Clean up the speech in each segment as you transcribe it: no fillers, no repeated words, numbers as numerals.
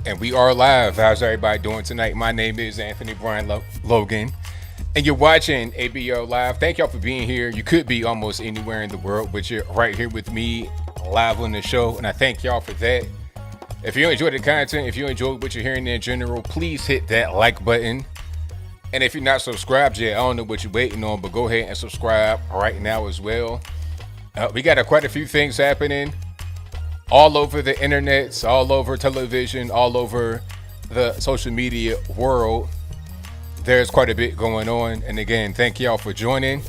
And we are live. How's everybody doing tonight? My name is Anthony Brian Logan, and you're watching ABL Live. Thank y'all for being here. You could be almost anywhere in the world, but you're right here with me live on the show, and I thank y'all for that. If you enjoy the content, if you enjoy what you're hearing in general, please hit that like button. And if you're not subscribed yet, I don't know what you're waiting on, but go ahead and subscribe right now as well. We got quite a few things happening all over the internet, all over television, all over the social media world. There's quite a bit going on. And again, thank y'all for joining.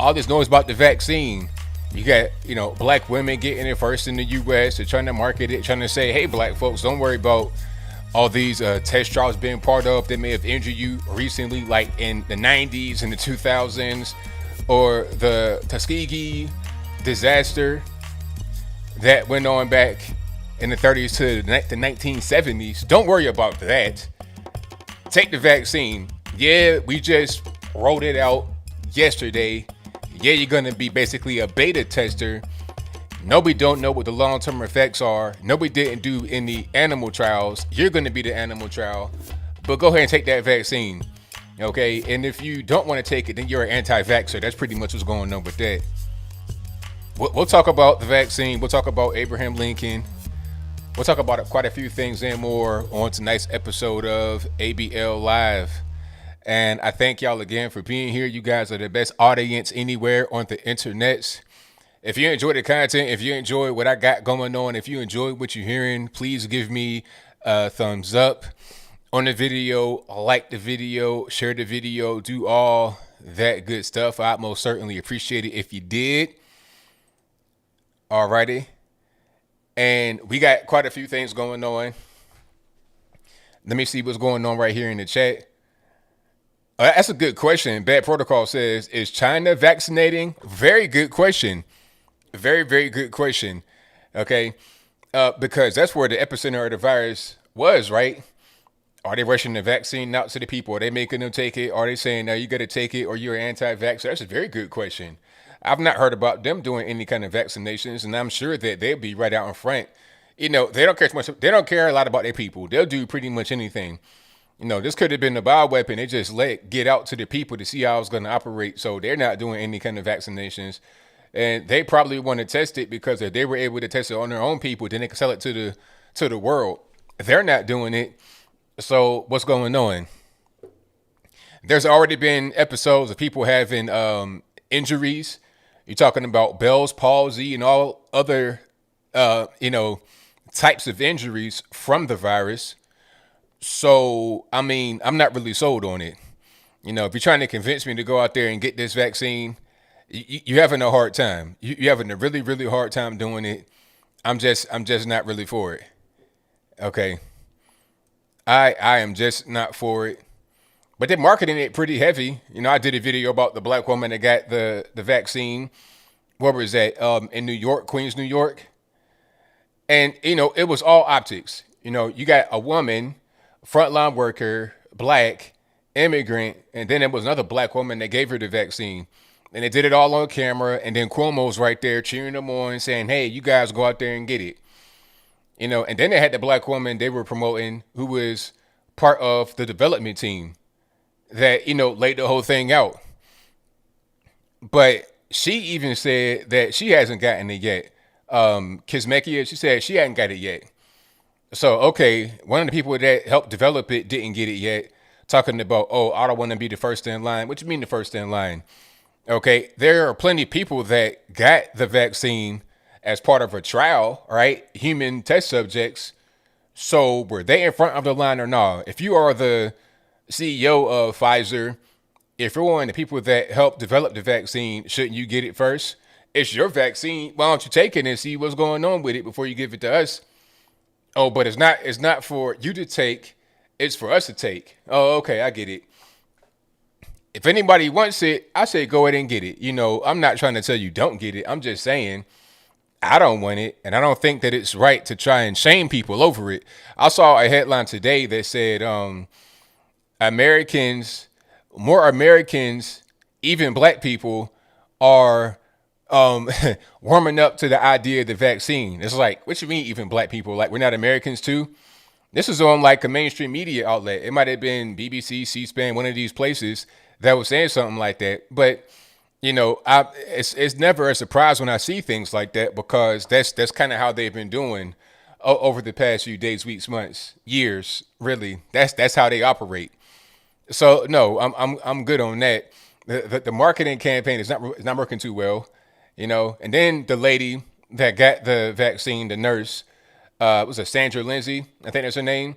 All this noise about the vaccine. You got, black women getting it first in the US. They're trying to market it, trying to say, hey, black folks, don't worry about all these test trials being part of that may have injured you recently, like in the 90s and the 2000s, or the Tuskegee disaster that went on back in the 30s to the 1970s. Don't worry about that. Take the vaccine. Yeah, we just rolled it out yesterday. Yeah, you're going to be basically a beta tester. Nobody don't know what the long-term effects are. Nobody didn't do any animal trials. You're going to be the animal trial. But go ahead and take that vaccine. Okay? And if you don't want to take it, then you're an anti-vaxxer. That's pretty much what's going on with that. We'll talk about the vaccine. We'll talk about Abraham Lincoln. We'll talk about quite a few things and more on tonight's episode of ABL Live. And I thank y'all again for being here. You guys are the best audience anywhere on the internet. If you enjoy the content, if you enjoy what I got going on, if you enjoy what you're hearing, please give me a thumbs up on the video, like the video, share the video, do all that good stuff. I'd most certainly appreciate it if you did. Alrighty. And we got quite a few things going on. Let me see what's going on right here in the chat. That's a good question. Bad Protocol says, is China vaccinating? Very good question. Very, very good question. Okay. Because that's where the epicenter of the virus was, right? Are they rushing the vaccine out to the people? Are they making them take it? Are they saying, no, you got to take it or you're anti-vaxxer? That's a very good question. I've not heard about them doing any kind of vaccinations, and I'm sure that they'll be right out in front. They don't care too much. They don't care a lot about their people. They'll do pretty much anything. This could have been a bioweapon. They just let get out to the people to see how it's going to operate. So they're not doing any kind of vaccinations, and they probably want to test it because if they were able to test it on their own people, then they can sell it to the world. They're not doing it. So what's going on? There's already been episodes of people having injuries. You're talking about Bell's palsy and all other, types of injuries from the virus. So, I'm not really sold on it. If you're trying to convince me to go out there and get this vaccine, you're having a hard time. You're having a really, really hard time doing it. I'm just not really for it. Okay. I am just not for it. But they're marketing it pretty heavy. I did a video about the black woman that got the vaccine. What was that? In New York, Queens, New York. And, it was all optics. You got a woman, frontline worker, black, immigrant, and then there was another black woman that gave her the vaccine. And they did it all on camera. And then Cuomo's right there cheering them on, saying, hey, you guys go out there and get it. And then they had the black woman they were promoting who was part of the development team that, laid the whole thing out. But she even said that she hasn't gotten it yet. Kismekia, she said she hadn't got it yet. So, okay, one of the people that helped develop it didn't get it yet. Talking about, I don't want to be the first in line. What do you mean the first in line? Okay, there are plenty of people that got the vaccine as part of a trial, right? Human test subjects. So were they in front of the line or not? If you are the CEO of Pfizer, if you're one of the people that helped develop the vaccine, shouldn't you get it first? It's your vaccine. Why don't you take it and see what's going on with it before you give it to us? Oh, but it's not for you to take. It's for us to take. Oh, okay, I get it. If anybody wants it, I say go ahead and get it. I'm not trying to tell you don't get it. I'm just saying I don't want it, and I don't think that it's right to try and shame people over it. I saw a headline today that said more Americans, even black people, are um, warming up to the idea of the vaccine. It's like, what you mean, even black people? Like, we're not Americans too? This was on like a mainstream media outlet. It might have been BBC, C-SPAN, one of these places that was saying something like that. But it's never a surprise when I see things like that because that's kind of how they've been doing over the past few days, weeks, months, years. Really, that's how they operate. So no, I'm good on that. The marketing campaign is not working too well, And then the lady that got the vaccine, the nurse, was a Sandra Lindsay, I think that's her name.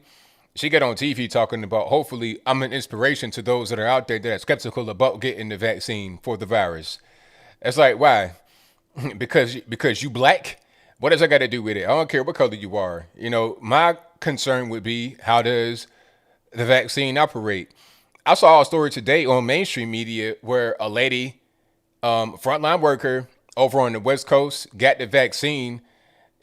She got on TV talking about hopefully I'm an inspiration to those that are out there that are skeptical about getting the vaccine for the virus. It's like why? Because you black. What does that got to do with it? I don't care what color you are. My concern would be how does the vaccine operate? I saw a story today on mainstream media where a lady, frontline worker over on the West Coast, got the vaccine,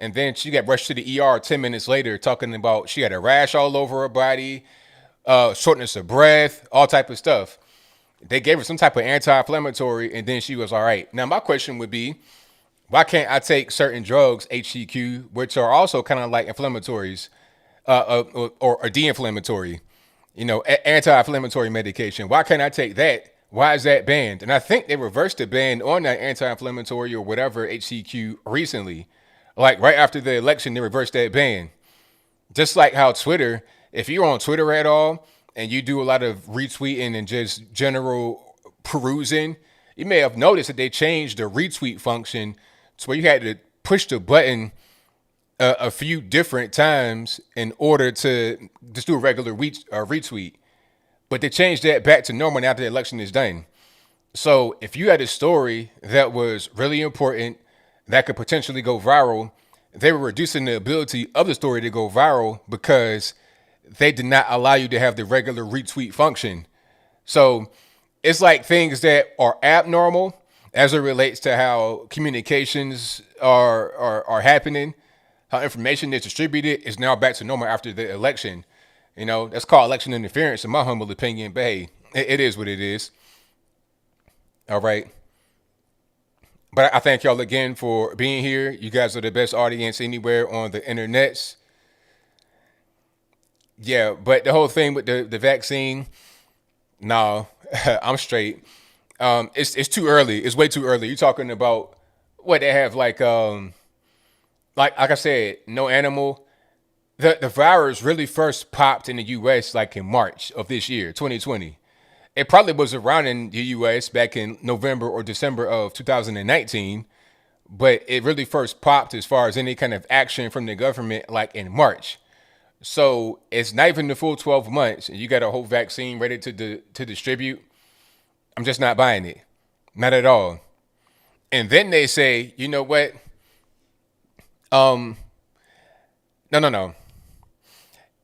and then she got rushed to the ER 10 minutes later, talking about she had a rash all over her body, shortness of breath, all type of stuff. They gave her some type of anti-inflammatory, and then she was all right. Now, my question would be, why can't I take certain drugs, HCQ, which are also kind of like inflammatories, or de-inflammatory, anti-inflammatory medication? Why can't I take that? Why is that banned? And I think they reversed the ban on that anti-inflammatory or whatever HCQ recently. Like right after the election, they reversed that ban. Just like how Twitter, if you're on Twitter at all and you do a lot of retweeting and just general perusing, you may have noticed that they changed the retweet function to where you had to push the button a few different times in order to just do a regular retweet. But they changed that back to normal now that the election is done. So if you had a story that was really important that could potentially go viral, they were reducing the ability of the story to go viral because they did not allow you to have the regular retweet function. So it's like things that are abnormal as it relates to how communications are happening, how information is distributed is now back to normal after the election. That's called election interference in my humble opinion, but hey, it is what it is. All right. But I thank y'all again for being here. You guys are the best audience anywhere on the internets. Yeah, but the whole thing with the vaccine, no, I'm straight. It's too early. It's way too early. You're talking about what they have like I said, no animal. The virus really first popped in the U.S. like in March of this year, 2020. It probably was around in the U.S. back in November or December of 2019, but it really first popped as far as any kind of action from the government like in March. So it's not even the full 12 months, and you got a whole vaccine ready to distribute. I'm just not buying it, not at all. And then they say, you know what? No, no, no.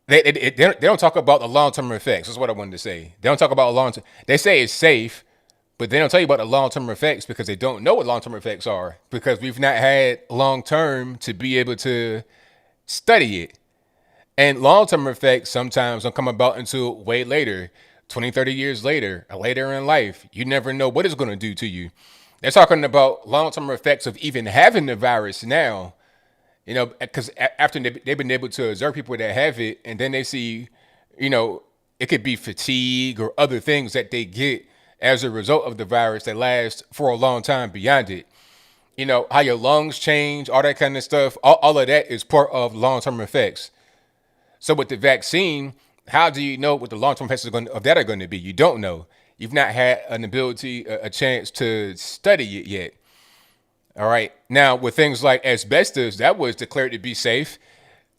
They don't talk about the long term effects. That's what I wanted to say. They don't talk about long term. They say it's safe, but they don't tell you about the long term effects because they don't know what long term effects are because we've not had long term to be able to study it. And long term effects sometimes don't come about until way later, 20, 30 years later, or later in life. You never know what it's going to do to you. They're talking about long term effects of even having the virus now. Because after they've been able to observe people that have it, and then they see, it could be fatigue or other things that they get as a result of the virus that lasts for a long time beyond it. How your lungs change, all that kind of stuff. All of that is part of long-term effects. So with the vaccine, how do you know what the long-term effects of that are going to be? You don't know. You've not had an ability, a chance to study it yet. All right. Now, with things like asbestos, that was declared to be safe.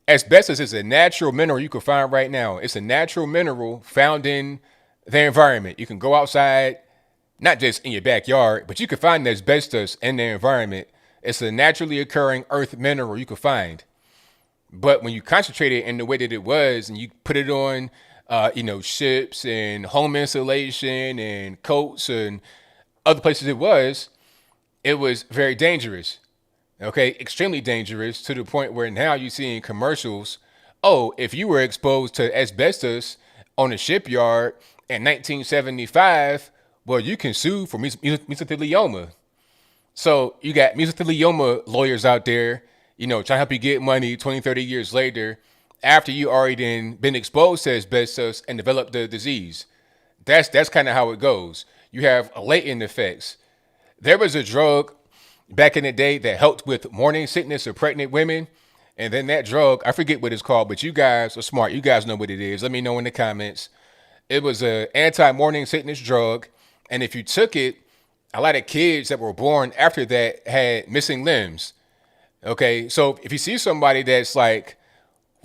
Asbestos is a natural mineral you can find right now. It's a natural mineral found in the environment. You can go outside, not just in your backyard, but you can find asbestos in the environment. It's a naturally occurring earth mineral you can find. But when you concentrate it in the way that it was and you put it on, ships and home insulation and coats and other places it was very dangerous. Okay, extremely dangerous to the point where now you see in commercials, oh, if you were exposed to asbestos on a shipyard in 1975, well, you can sue for mesothelioma. So you got mesothelioma lawyers out there, trying to help you get money 20, 30 years later after you already been exposed to asbestos and developed the disease. That's kind of how it goes. You have latent effects. There was a drug back in the day that helped with morning sickness of pregnant women. And then that drug, I forget what it's called, but you guys are smart. You guys know what it is. Let me know in the comments. It was a anti-morning sickness drug. And if you took it, a lot of kids that were born after that had missing limbs. Okay, so if you see somebody that's like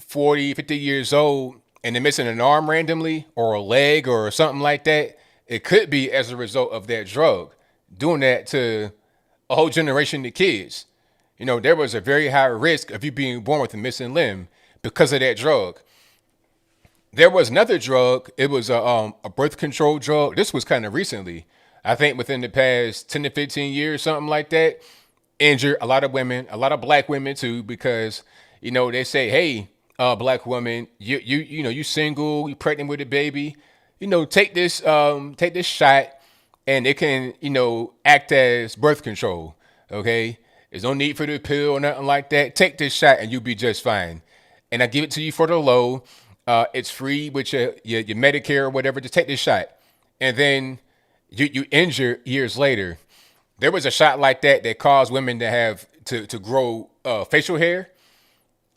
40, 50 years old and they're missing an arm randomly or a leg or something like that, it could be as a result of that drug doing that to a whole generation of kids. There was a very high risk of you being born with a missing limb because of that drug. There was another drug. It was a birth control drug. This was kind of recently. I think within the past 10 to 15 years, something like that. Injured a lot of women, a lot of black women too, because they say, hey, black woman, you single, you pregnant with a baby, take this shot, and it can act as birth control. Okay, there's no need for the pill or nothing like that. Take this shot and you'll be just fine. And I give it to you for the low. It's free with your Medicare or whatever. Just take this shot, and then you injure years later. There was a shot like that caused women to have to grow facial hair,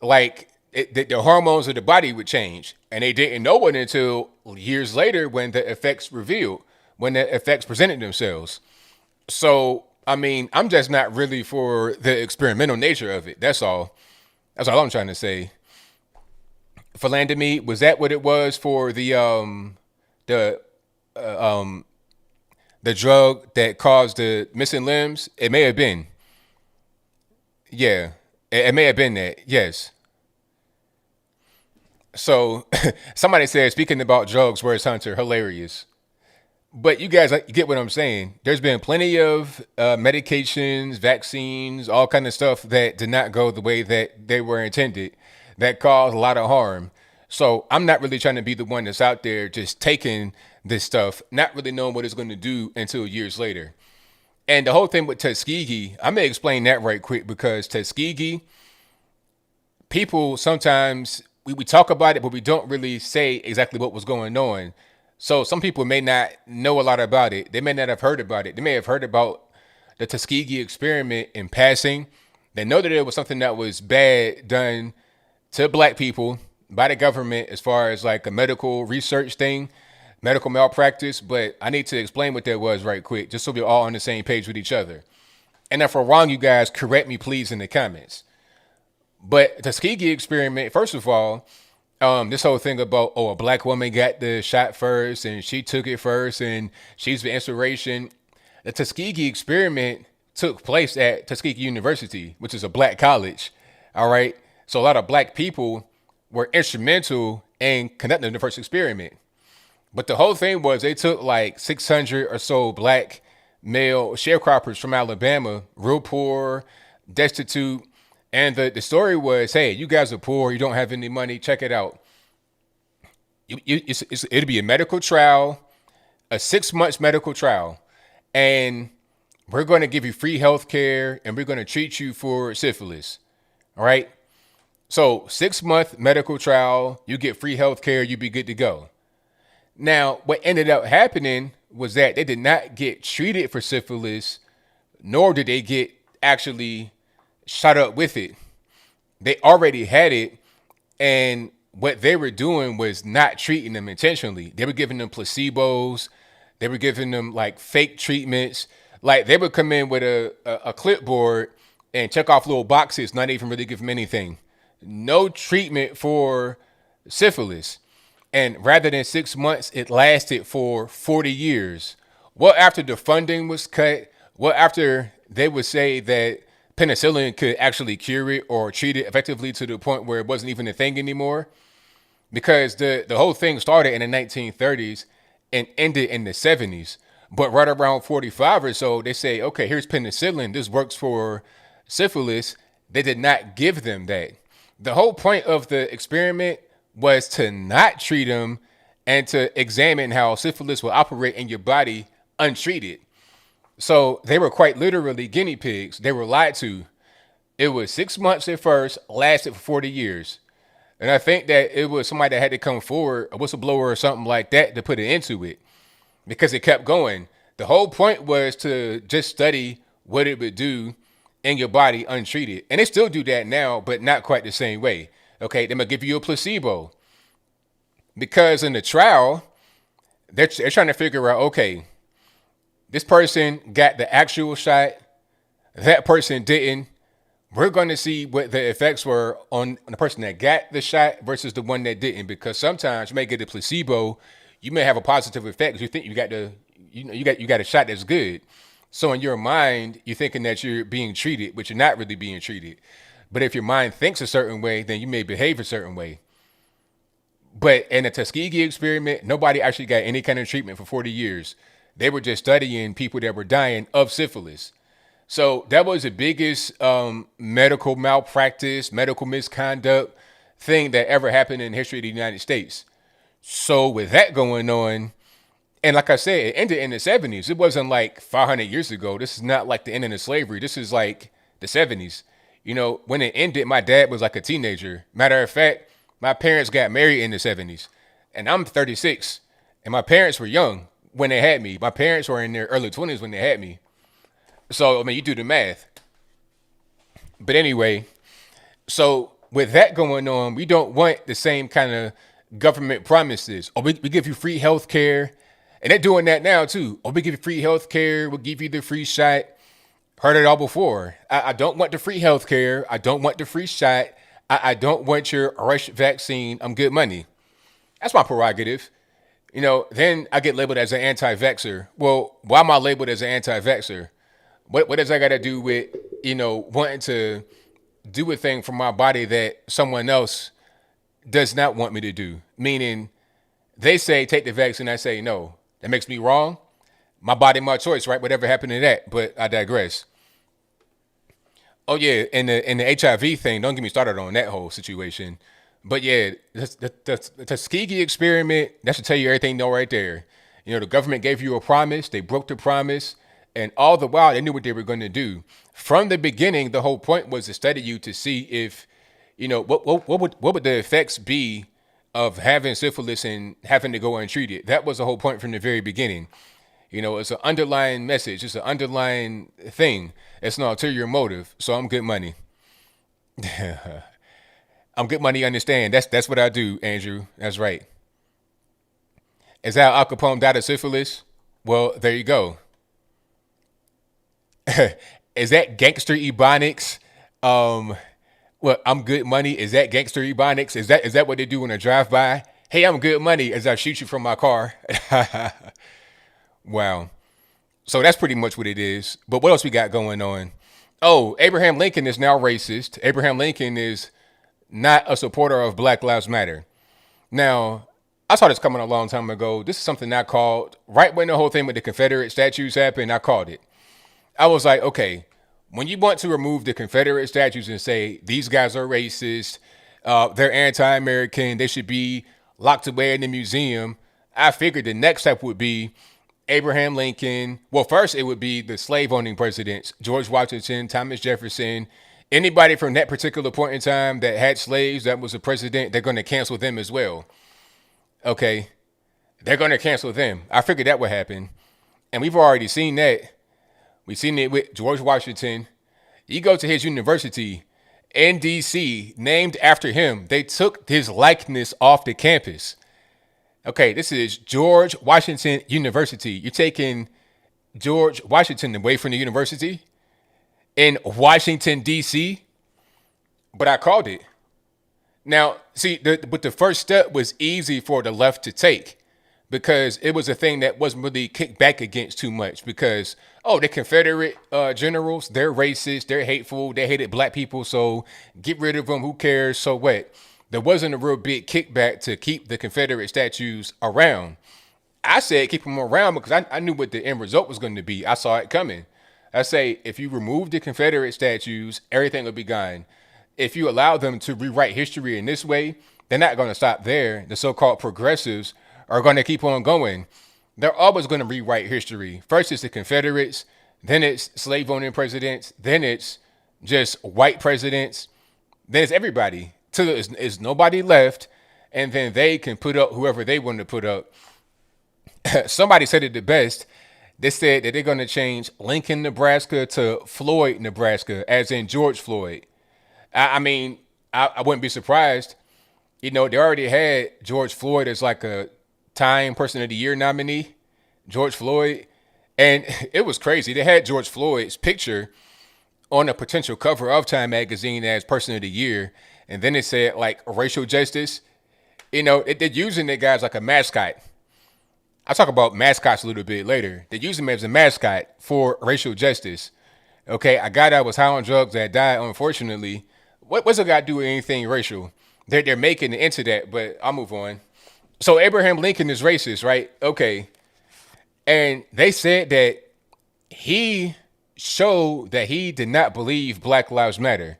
like the hormones of the body would change, and they didn't know it until years later when the effects revealed, when the effects presented themselves. So I mean, I'm just not really for the experimental nature of it. That's all. That's all I'm trying to say. Philandamide, was that what it was for the the drug that caused the missing limbs? It may have been. Yeah, it may have been that. Yes. So somebody said, speaking about drugs, where's Hunter? Hilarious. But you guys get what I'm saying. There's been plenty of medications, vaccines, all kind of stuff that did not go the way that they were intended, that caused a lot of harm. So I'm not really trying to be the one that's out there just taking this stuff, not really knowing what it's going to do until years later. And the whole thing with Tuskegee, I'm going to explain that right quick, because Tuskegee, people sometimes, we talk about it, but we don't really say exactly what was going on. So some people may not know a lot about it. They may not have heard about it. They may have heard about the Tuskegee experiment in passing. They know that it was something that was bad done to black people by the government as far as like a medical research thing, medical malpractice. But I need to explain what that was right quick, just so we're all on the same page with each other. And if I'm wrong, you guys correct me, please, in the comments. But the Tuskegee experiment, first of all, this whole thing about, a black woman got the shot first and she took it first and she's the inspiration. The Tuskegee experiment took place at Tuskegee University, which is a black college. All right. So a lot of black people were instrumental in conducting the first experiment. But the whole thing was they took like 600 or so black male sharecroppers from Alabama, real poor, destitute. And the story was, hey, you guys are poor. You don't have any money. Check it out. It'll be a medical trial, a 6 months medical trial. And we're going to give you free health care and we're going to treat you for syphilis. All right. So 6 month medical trial, you get free health care. You be good to go. Now, what ended up happening was that they did not get treated for syphilis, nor did they get actually shot up with it. They already had it, and what they were doing was not treating them intentionally. They were giving them placebos. They were giving them like fake treatments. Like they would come in with a clipboard and check off little boxes, not even really give them anything. No treatment for syphilis. And rather than 6 months, it lasted for 40 years. Well, after the funding was cut, well, after they would say that penicillin could actually cure it or treat it effectively to the point where it wasn't even a thing anymore. Because the whole thing started in the 1930s and ended in the 70s. But right around 45 or so, they say, okay, here's penicillin. This works for syphilis. They did not give them that. The whole point of the experiment was to not treat them and to examine how syphilis will operate in your body untreated. So they were quite literally guinea pigs. They were lied to. It was 6 months at first, lasted for 40 years. And I think that it was somebody that had to come forward, a whistleblower or something like that, to put an end to it because it kept going. The whole point was to just study what it would do in your body untreated. And they still do that now, but not quite the same way. Okay, they're going to give you a placebo because in the trial, they're trying to figure out, okay, this person got the actual shot, that person didn't. We're going to see what the effects were on the person that got the shot versus the one that didn't, because sometimes you may get a placebo, you may have a positive effect because you think you got a shot that's good. So in your mind, you're thinking that you're being treated, but you're not really being treated. But if your mind thinks a certain way, then you may behave a certain way. But in the Tuskegee experiment, nobody actually got any kind of treatment for 40 years. They were just studying people that were dying of syphilis. So that was the biggest medical malpractice, medical misconduct thing that ever happened in the history of the United States. So with that going on, and like I said, it ended in the 70s. It wasn't like 500 years ago. This is not like the ending of slavery. This is like the 70s. You know, when it ended, my dad was like a teenager. Matter of fact, my parents got married in the 70s, and I'm 36, and my parents were young when they had me. My parents were in their early 20s when they had me. So, I mean, you do the math. But anyway, so with that going on, we don't want the same kind of government promises. Or we give you free health care. And they're doing that now, too. Or we give you free health care. We'll give you the free shot. Heard it all before. I don't want the free health care. I don't want the free shot. I don't want your rush vaccine. I'm good money. That's my prerogative. You know, then I get labeled as an anti-vaxxer. Well, why am I labeled as an anti-vaxxer? What does that got to do with, wanting to do a thing for my body that someone else does not want me to do? Meaning, they say take the vaccine. I say no. That makes me wrong. My body, my choice, right? Whatever happened to that? But I digress. Oh yeah, and the HIV thing. Don't get me started on that whole situation. But yeah, the Tuskegee experiment. That should tell you everything you know right there. You know, the government gave you a promise. They broke the promise. And all the while, they knew what they were going to do. From the beginning, the whole point was to study you to see if, what would the effects be of having syphilis and having to go untreated. That was the whole point from the very beginning. It's an underlying message. It's an underlying thing. It's an ulterior motive. So I'm good money. I'm good money. Understand? That's what I do, Andrew. That's right. Is that Al Capone died of syphilis? Well, there you go. Is that gangster ebonics? Well, I'm good money. Is that gangster ebonics? Is that what they do when I drive by? Hey, I'm good money as I shoot you from my car. Wow. So that's pretty much what it is. But what else we got going on? Oh, Abraham Lincoln is now racist. Abraham Lincoln is not a supporter of Black Lives Matter. Now, I saw this coming a long time ago. This is something I called right when the whole thing with the Confederate statues happened. I called it. I was like, okay, when you want to remove the Confederate statues and say these guys are racist, they're anti-American, they should be locked away in the museum, I figured the next step would be Abraham Lincoln. Well, first it would be the slave-owning presidents, George Washington, Thomas Jefferson, anybody from that particular point in time that had slaves that was a president, they're going to cancel them as well. Okay, they're going to cancel them. I figured that would happen. And we've already seen that. We've seen it with George Washington. You go to his university in D.C., named after him. They took his likeness off the campus. Okay, this is George Washington University. You're taking George Washington away from the university in Washington, D.C., but I called it. Now, see, but the first step was easy for the left to take because it was a thing that wasn't really kicked back against too much because, the Confederate generals, they're racist, they're hateful, they hated black people, so get rid of them, who cares, so what? There wasn't a real big kickback to keep the Confederate statues around. I said keep them around because I knew what the end result was going to be. I saw it coming. I say if you remove the Confederate statues, everything will be gone. If you allow them to rewrite history in this way, they're not going to stop there. The so-called progressives are going to keep on going. They're always going to rewrite history. First it's the Confederates, then it's slave owning presidents, then it's just white presidents, then it's everybody. Till there's nobody left, and then they can put up whoever they want to put up. Somebody said it the best. They said that they're going to change Lincoln, Nebraska to Floyd, Nebraska, as in George Floyd. I mean, I wouldn't be surprised. You know, they already had George Floyd as like a Time Person of the Year nominee, George Floyd. And it was crazy. They had George Floyd's picture on a potential cover of Time magazine as Person of the Year. And then it said like racial justice. You know, they're using the guys like a mascot. I'll talk about mascots a little bit later. They use him as a mascot for racial justice. Okay, a guy that was high on drugs that died, unfortunately. What's a guy do with anything racial? They're making it into that, but I'll move on. So Abraham Lincoln is racist, right? Okay. And they said that he showed that he did not believe Black Lives Matter.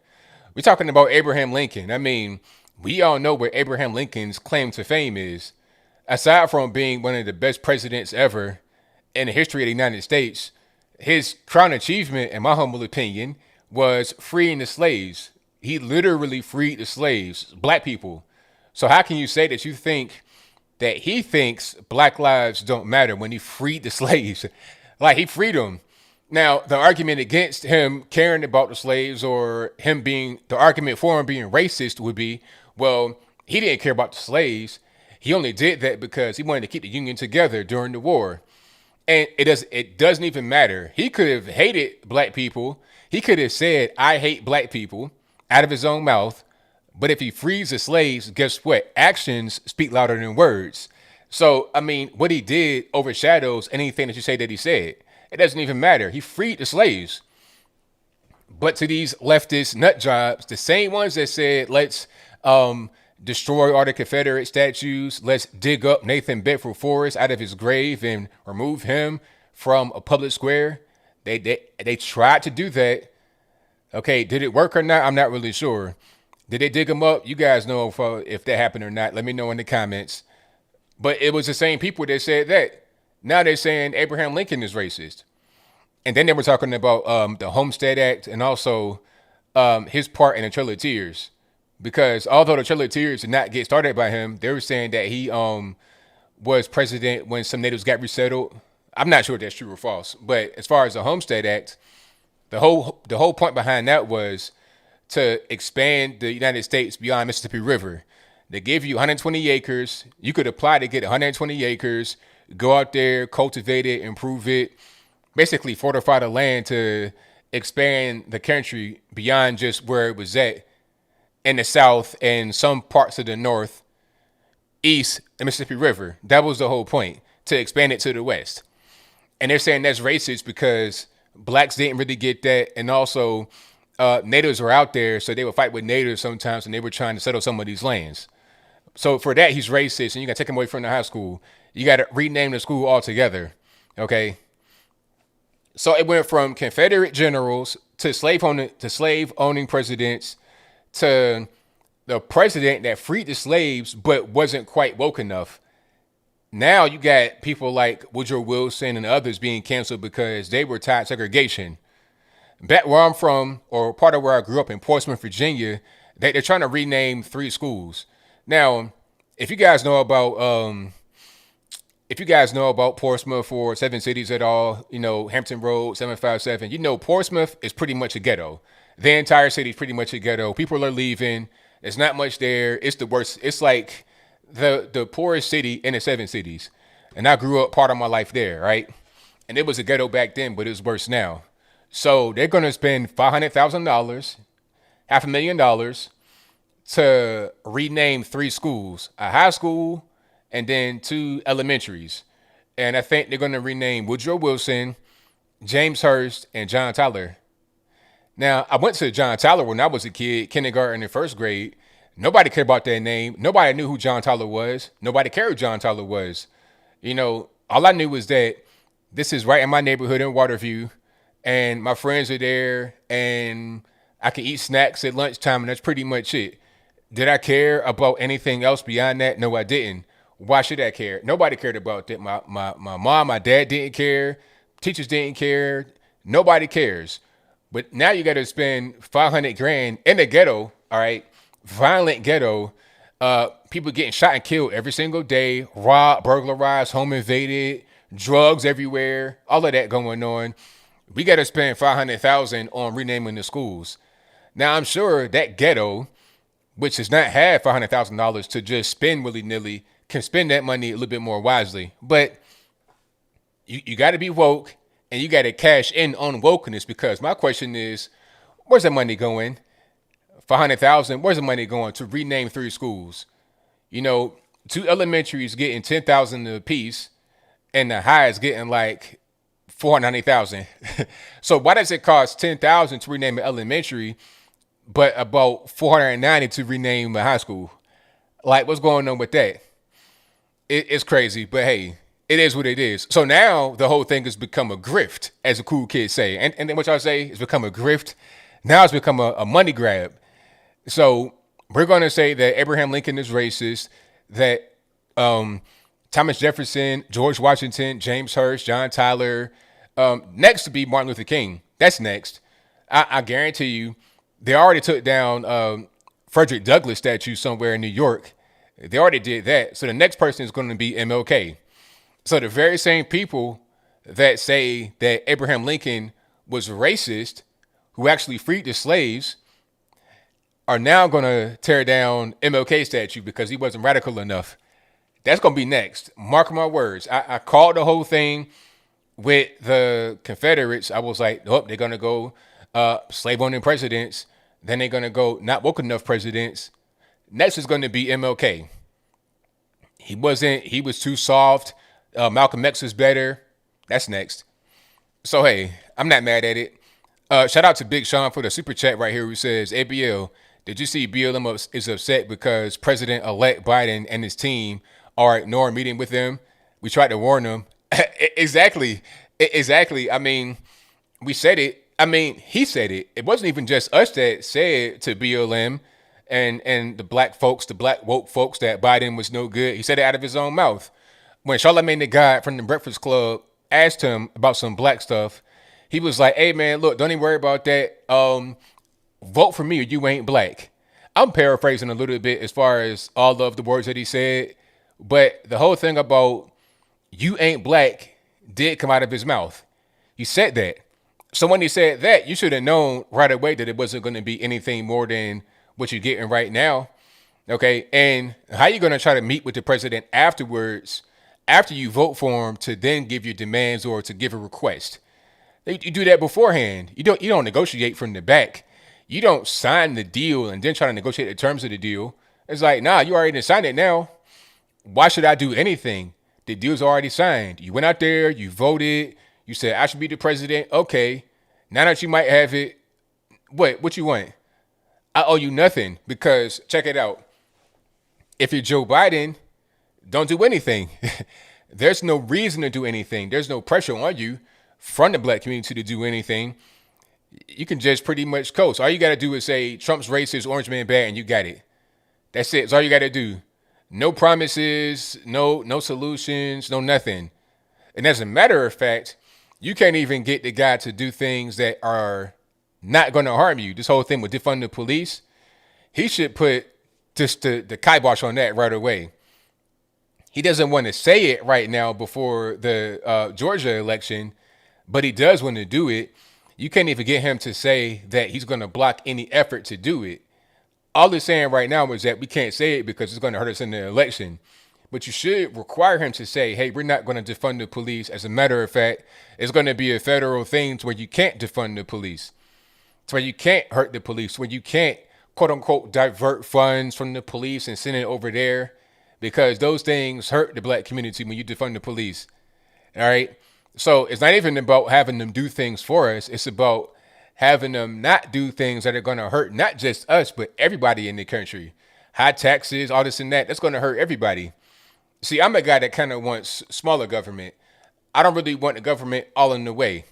We're talking about Abraham Lincoln. I mean, we all know what Abraham Lincoln's claim to fame is. Aside from being one of the best presidents ever in the history of the United States, his crown achievement, in my humble opinion, was freeing the slaves. He literally freed the slaves, black people. So how can you say that you think that he thinks black lives don't matter when he freed the slaves? Like, he freed them. Now, the argument against him caring about the slaves, or the argument for him being racist would be, well, he didn't care about the slaves. He only did that because he wanted to keep the Union together during the war. And it doesn't even matter. He could have hated black people. He could have said, I hate black people, out of his own mouth. But if he frees the slaves, guess what? Actions speak louder than words. So, I mean, what he did overshadows anything that you say that he said. It doesn't even matter. He freed the slaves. But to these leftist nut jobs, the same ones that said, let's destroy all the Confederate statues, let's dig up Nathan Bedford Forrest out of his grave and remove him from a public square, they tried to do that. Okay, did it work or not? I'm not really sure. Did they dig him up? You guys know if that happened or not. Let me know in the comments. But it was the same people that said that. Now they're saying Abraham Lincoln is racist. And then they were talking about the Homestead Act and also his part in the Trail of Tears. Because although the Trail of Tears did not get started by him, they were saying that he was president when some natives got resettled. I'm not sure if that's true or false. But as far as the Homestead Act, the whole point behind that was to expand the United States beyond Mississippi River. They gave you 120 acres. You could apply to get 120 acres, go out there, cultivate it, improve it, basically fortify the land to expand the country beyond just where it was at in the South and some parts of the North, East, the Mississippi River. That was the whole point, to expand it to the West. And they're saying that's racist because blacks didn't really get that. And also natives were out there, so they would fight with natives sometimes, and they were trying to settle some of these lands. So for that, he's racist, and you got to take him away from the high school. You got to rename the school altogether, okay? So it went from Confederate generals to slave-owning presidents to the president that freed the slaves but wasn't quite woke enough. Now you got people like Woodrow Wilson and others being canceled because they were tied to segregation. Back where I'm from, or part of where I grew up in Portsmouth, Virginia, they're trying to rename 3 schools. Now, if you guys know about Portsmouth or 7 cities at all, you know, Hampton Road, 757, you know, Portsmouth is pretty much a ghetto. The entire city is pretty much a ghetto. People are leaving. There's not much there. It's the worst. It's like the poorest city in the 7 cities. And I grew up part of my life there, right? And it was a ghetto back then, but it's worse now. So they're going to spend $500,000, $500,000 to rename 3 schools, a high school and then 2 elementaries. And I think they're going to rename Woodrow Wilson, James Hurst, and John Tyler. Now, I went to John Tyler when I was a kid, kindergarten and 1st grade. Nobody cared about that name. Nobody knew who John Tyler was. Nobody cared who John Tyler was. You know, all I knew was that this is right in my neighborhood in Waterview, and my friends are there, and I can eat snacks at lunchtime, and that's pretty much it. Did I care about anything else beyond that? No, I didn't. Why should I care? Nobody cared about that. My mom, my dad didn't care. Teachers didn't care. Nobody cares. But now you got to spend 500 grand in the ghetto, all right? Violent ghetto. People getting shot and killed every single day, robbed, burglarized, home invaded, drugs everywhere, all of that going on. We got to spend 500,000 on renaming the schools. Now I'm sure that ghetto, which does not have $500,000 to just spend willy nilly, can spend that money a little bit more wisely. But you got to be woke and you got to cash in on wokeness, because my question is, where's the money going? 500,000. Where's the money going to rename 3 schools? You know, 2 elementaries getting 10,000 a piece, and the high is getting like 490,000. So why does it cost 10,000 to rename an elementary, but about 490 to rename a high school? Like, what's going on with that? It's crazy, but hey, it is what it is. So now the whole thing has become a grift, as the cool kids say. And then what y'all say, it's become a grift. Now it's become a money grab. So we're going to say that Abraham Lincoln is racist, that Thomas Jefferson, George Washington, James Hurst, John Tyler, next to be Martin Luther King. That's next. I guarantee you, they already took down Frederick Douglass statue somewhere in New York. They already did that. So the next person is going to be MLK. So the very same people that say that Abraham Lincoln was racist, who actually freed the slaves, are now going to tear down MLK statue because he wasn't radical enough. That's going to be next. Mark my words. I called the whole thing with the Confederates. I was like, oh, they're going to go slave-owning presidents. Then they're going to go not woke enough presidents. Next is going to be MLK. He was too soft. Malcolm X is better. That's next. So, hey, I'm not mad at it. Shout out to Big Sean for the super chat right here who says, ABL, did you see BLM is upset because President-elect Biden and his team are ignoring meeting with them? We tried to warn them. Exactly. I mean, we said it. I mean, he said it. It wasn't even just us that said to BLM and the black folks, the black woke folks, that Biden was no good. He said it out of his own mouth. When Charlamagne the God from the Breakfast Club asked him about some black stuff, he was like, hey, man, look, don't even worry about that. Vote for me or you ain't black. I'm paraphrasing a little bit as far as all of the words that he said. But the whole thing about you ain't black did come out of his mouth. He said that. So when he said that, you should have known right away that it wasn't going to be anything more than what you're getting right now. Okay. And how you going to try to meet with the president afterwards, after you vote for him, to then give your demands or to give a request? You do that beforehand. You don't negotiate from the back. You don't sign the deal and then try to negotiate the terms of the deal. It's like, nah, you already signed it now. Why should I do anything? The deal's already signed. You went out there, you voted, you said I should be the president. Okay. Now that you might have it, what you want? I owe you nothing, because check it out. If you're Joe Biden, don't do anything. There's no reason to do anything. There's no pressure on you from the black community to do anything. You can just pretty much coast. All you got to do is say Trump's racist, orange man bad, and you got it. That's it. That's all you got to do. No promises, no solutions, no nothing. And as a matter of fact, you can't even get the guy to do things that are not going to harm you. This whole thing with defund the police, he should put just the kibosh on that right away. He doesn't want to say it right now before the Georgia election, but he does want to do it. You can't even get him to say that he's going to block any effort to do it. All he's saying right now is that we can't say it because it's going to hurt us in the election. But you should require him to say, hey, we're not going to defund the police. As a matter of fact, it's going to be a federal thing to where you can't defund the police. To where you can't hurt the police, where you can't, quote unquote, divert funds from the police and send it over there, because those things hurt the black community when you defund the police. All right. So it's not even about having them do things for us. It's about having them not do things that are going to hurt not just us, but everybody in the country. High taxes, all this and that, that's going to hurt everybody. See, I'm a guy that kind of wants smaller government. I don't really want the government all in the way.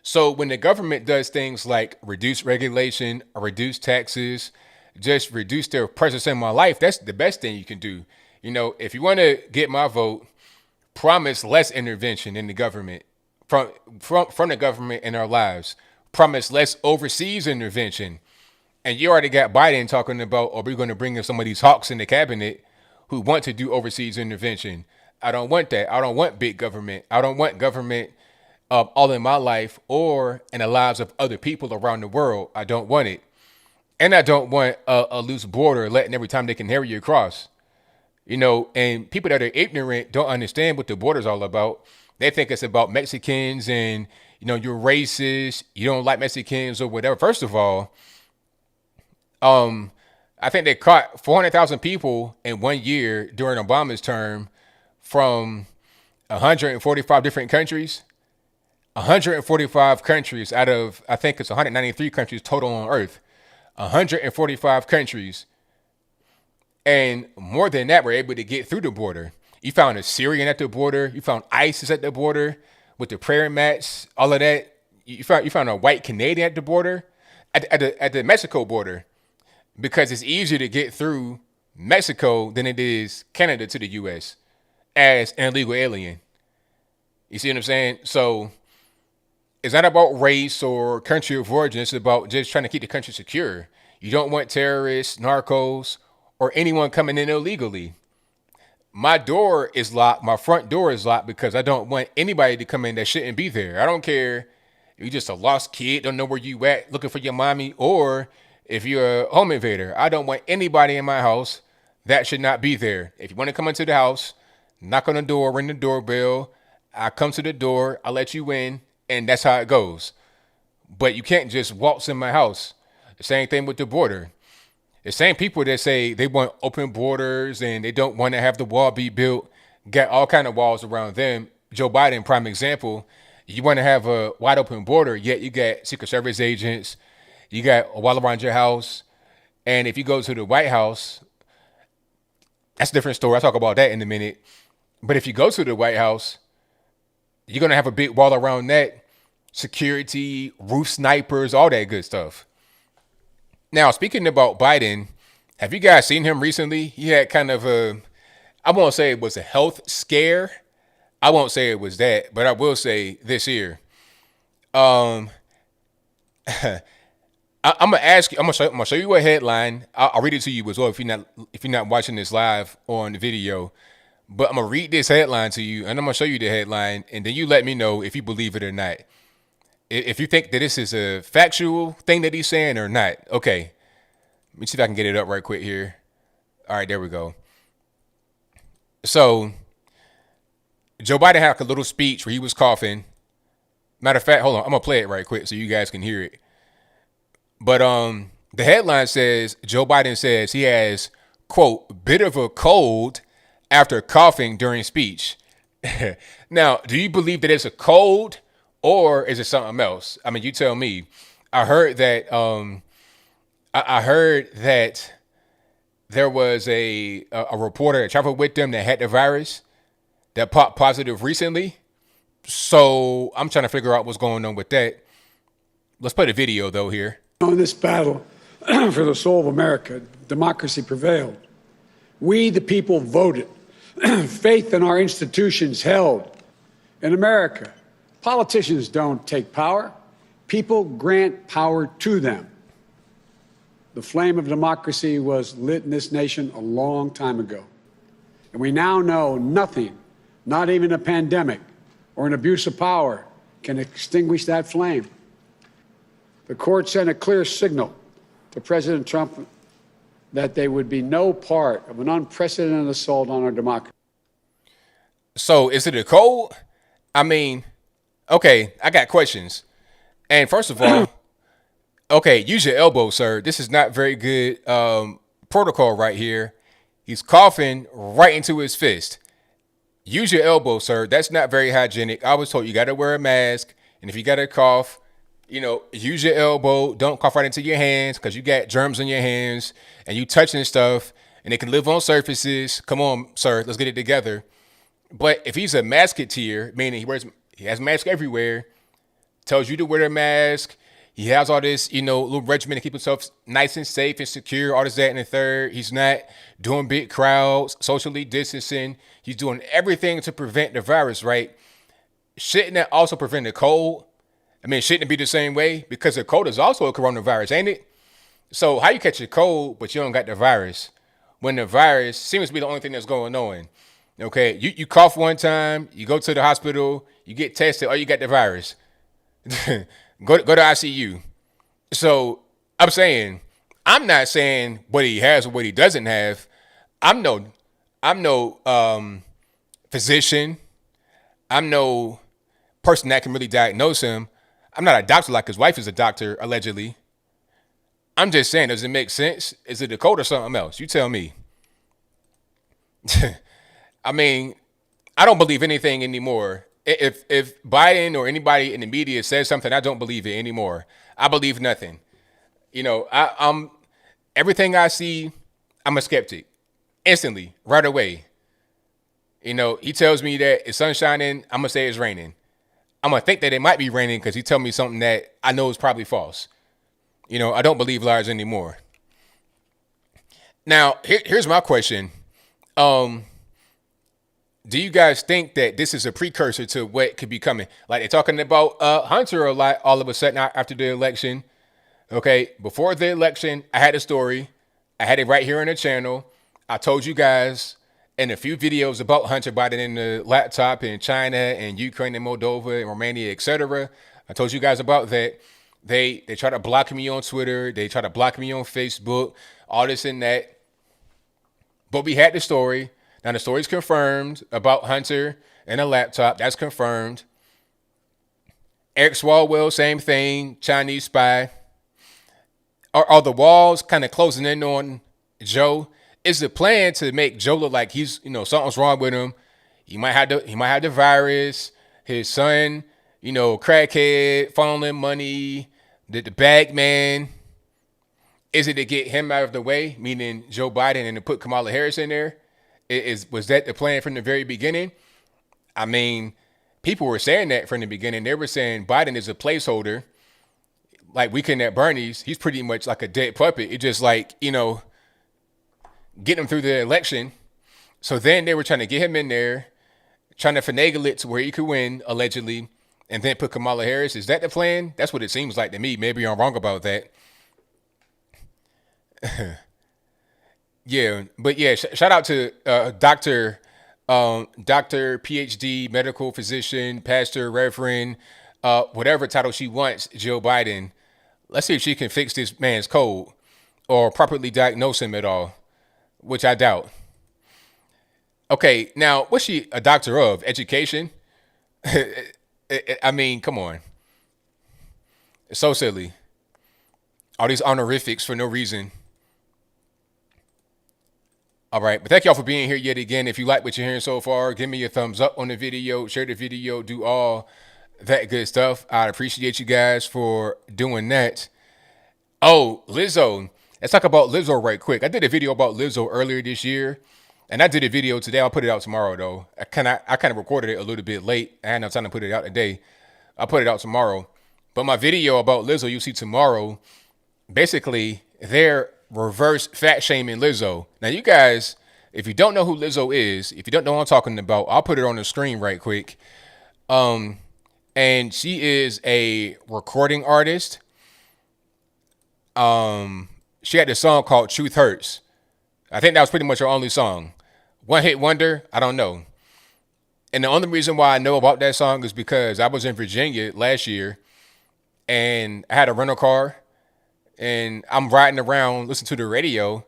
So when the government does things like reduce regulation or reduce taxes, just reduce their presence in my life, that's the best thing you can do. You know, if you want to get my vote, promise less intervention in the government. from the government in our lives. Promise less overseas intervention. And you already got Biden talking about, are we going to bring in some of these hawks in the cabinet who want to do overseas intervention? I don't want that. I don't want big government. I don't want government all in my life or in the lives of other people around the world. I don't want it. And I don't want a loose border letting every time they can harry you across. And people that are ignorant don't understand what the border's all about. They think it's about Mexicans and, you're racist, you don't like Mexicans or whatever. First of all, I think they caught 400,000 people in 1 year during Obama's term from 145 different countries. 145 countries out of, I think it's 193 countries total on Earth. 145 countries. And more than that, were able to get through the border. You found a Syrian at the border. You found ISIS at the border with the prayer mats, all of that. You found a white Canadian at the border, at the Mexico border, because it's easier to get through Mexico than it is Canada to the U.S. as an illegal alien. You see what I'm saying? So it's not about race or country of origin. It's about just trying to keep the country secure. You don't want terrorists, narcos, or anyone coming in illegally. My door is locked. My front door is locked because I don't want anybody to come in that shouldn't be there. I don't care if you're just a lost kid, don't know where you at, looking for your mommy, or if you're a home invader. I don't want anybody in my house that should not be there. If you want to come into the house, knock on the door, ring the doorbell. I come to the door, I let you in, and that's how it goes. But you can't just waltz in my house. The same thing with the border. The same people that say they want open borders and they don't want to have the wall be built, got all kind of walls around them. Joe Biden, prime example. You want to have a wide open border, yet you got Secret Service agents, you got a wall around your house. And if you go to the White House, that's a different story. I'll talk about that in a minute. But if you go to the White House, you're going to have a big wall around that. Security, roof snipers, all that good stuff. Now, speaking about Biden, have you guys seen him recently? He had kind of I won't say it was a health scare. I won't say it was that, but I will say this here. I'm gonna ask you. I'm gonna show you a headline. I'll read it to you as well if you're not watching this live on the video. But I'm gonna read this headline to you, and I'm gonna show you the headline, and then you let me know if you believe it or not. If you think that this is a factual thing that he's saying or not. Okay, let me see if I can get it up right quick here. All right, there we go. So Joe Biden had a little speech where he was coughing. Matter of fact, hold on, I'm gonna play it right quick so you guys can hear it. But the headline says Joe Biden says he has, quote, bit of a cold after coughing during speech. Now, do you believe that it's a cold or is it something else? I mean, you tell me. I heard that I heard that there was a reporter that traveled with them that had the virus that popped positive recently. So I'm trying to figure out what's going on with that. Let's play the video though here. In this battle for the soul of America, democracy prevailed. We, the people, voted. Faith in our institutions held. In America, politicians don't take power. People grant power to them. The flame of democracy was lit in this nation a long time ago. And we now know nothing, not even a pandemic or an abuse of power, can extinguish that flame. The court sent a clear signal to President Trump that there would be no part of an unprecedented assault on our democracy. So is it a code? I mean, okay, I got questions. And first of all, okay, use your elbow, sir. This is not very good protocol right here. He's coughing right into his fist. Use your elbow, sir. That's not very hygienic. I was told you got to wear a mask. And if you got to cough, use your elbow. Don't cough right into your hands because you got germs on your hands and you touching stuff and it can live on surfaces. Come on, sir. Let's get it together. But if he's a masketeer, meaning he has masks everywhere, tells you to wear a mask. He has all this, little regimen to keep himself nice and safe and secure, all this, that, and the third. He's not doing big crowds, socially distancing. He's doing everything to prevent the virus, right? shouldn't that also prevent the cold? I mean, shouldn't it be the same way? Because the cold is also a coronavirus, ain't it? So how you catch a cold, but you don't got the virus, when the virus seems to be the only thing that's going on? Okay, you cough one time, you go to the hospital, you get tested, oh, you got the virus. Go to ICU. So I'm not saying what he has or what he doesn't have. I'm no physician. I'm no person that can really diagnose him. I'm not a doctor like his wife is a doctor, allegedly. I'm just saying, does it make sense? Is it the code or something else? You tell me. I mean, I don't believe anything anymore. If Biden or anybody in the media says something, I don't believe it anymore. I believe nothing. I'm everything I see, I'm a skeptic. Instantly, right away. He tells me that it's sun shining, I'm gonna say it's raining. I'm gonna think that it might be raining because he tell me something that I know is probably false. I don't believe lies anymore. Now, here's my question. Do you guys think that this is a precursor to what could be coming? Like they're talking about Hunter a lot all of a sudden after the election. Okay, before the election, I had a story. I had it right here on the channel. I told you guys in a few videos about Hunter Biden in the laptop in China and Ukraine and Moldova and Romania, etc. I told you guys about that. They try to block me on Twitter. They try to block me on Facebook. All this and that. But we had the story. Now the story's confirmed about Hunter and a laptop. That's confirmed. Eric Swalwell, same thing. Chinese spy. Are the walls kind of closing in on Joe? Is the plan to make Joe look like he's, something's wrong with him? He might have the virus. His son, crackhead, funneling money. The bag man. Is it to get him out of the way, meaning Joe Biden, and to put Kamala Harris in there? Was that the plan from the very beginning? I mean, people were saying that from the beginning. They were saying Biden is a placeholder. Like Weekend at Bernie's, he's pretty much like a dead puppet. It just like, getting him through the election. So then they were trying to get him in there, trying to finagle it to where he could win, allegedly, and then put Kamala Harris. Is that the plan? That's what it seems like to me. Maybe I'm wrong about that. Yeah, but yeah, shout out to Doctor, PhD, medical physician, pastor, reverend, whatever title she wants, Jill Biden. Let's see if she can fix this man's code or properly diagnose him at all, which I doubt. Okay, now what's she a doctor of? Education? I mean, come on. It's so silly. All these honorifics for no reason. All right, but thank y'all for being here yet again. If you like what you're hearing so far, give me a thumbs up on the video, share the video, do all that good stuff. I'd appreciate you guys for doing that. Oh, Lizzo. Let's talk about Lizzo right quick. I did a video about Lizzo earlier this year, and I did a video today. I'll put it out tomorrow, though. I kind of recorded it a little bit late. I had no time to put it out today. I'll put it out tomorrow. But my video about Lizzo you see tomorrow, basically, they're reverse fat shaming Lizzo. Now, you guys, if you don't know who Lizzo is, if you don't know what I'm talking about, I'll put it on the screen right quick. And she is a recording artist. She had this song called Truth Hurts. I think that was pretty much her only song. One hit wonder, I don't know. And the only reason why I know about that song is because I was in Virginia last year and I had a rental car. And I'm riding around, listening to the radio,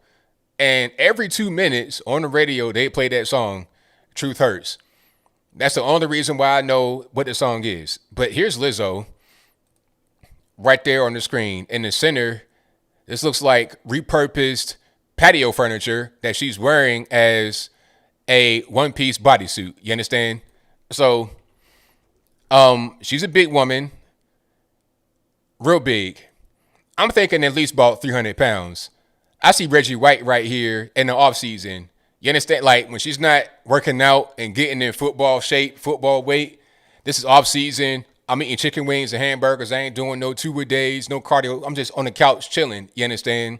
and every 2 minutes on the radio, they play that song, Truth Hurts. That's the only reason why I know what the song is. But here's Lizzo right there on the screen. In the center, this looks like repurposed patio furniture that she's wearing as a one-piece bodysuit. You understand? So, she's a big woman, real big. I'm thinking at least about 300 pounds. I see Reggie White right here in the off season. You understand? Like when she's not working out and getting in football shape, football weight, this is off season. I'm eating chicken wings and hamburgers. I ain't doing no 2-a-days, no cardio. I'm just on the couch chilling. You understand?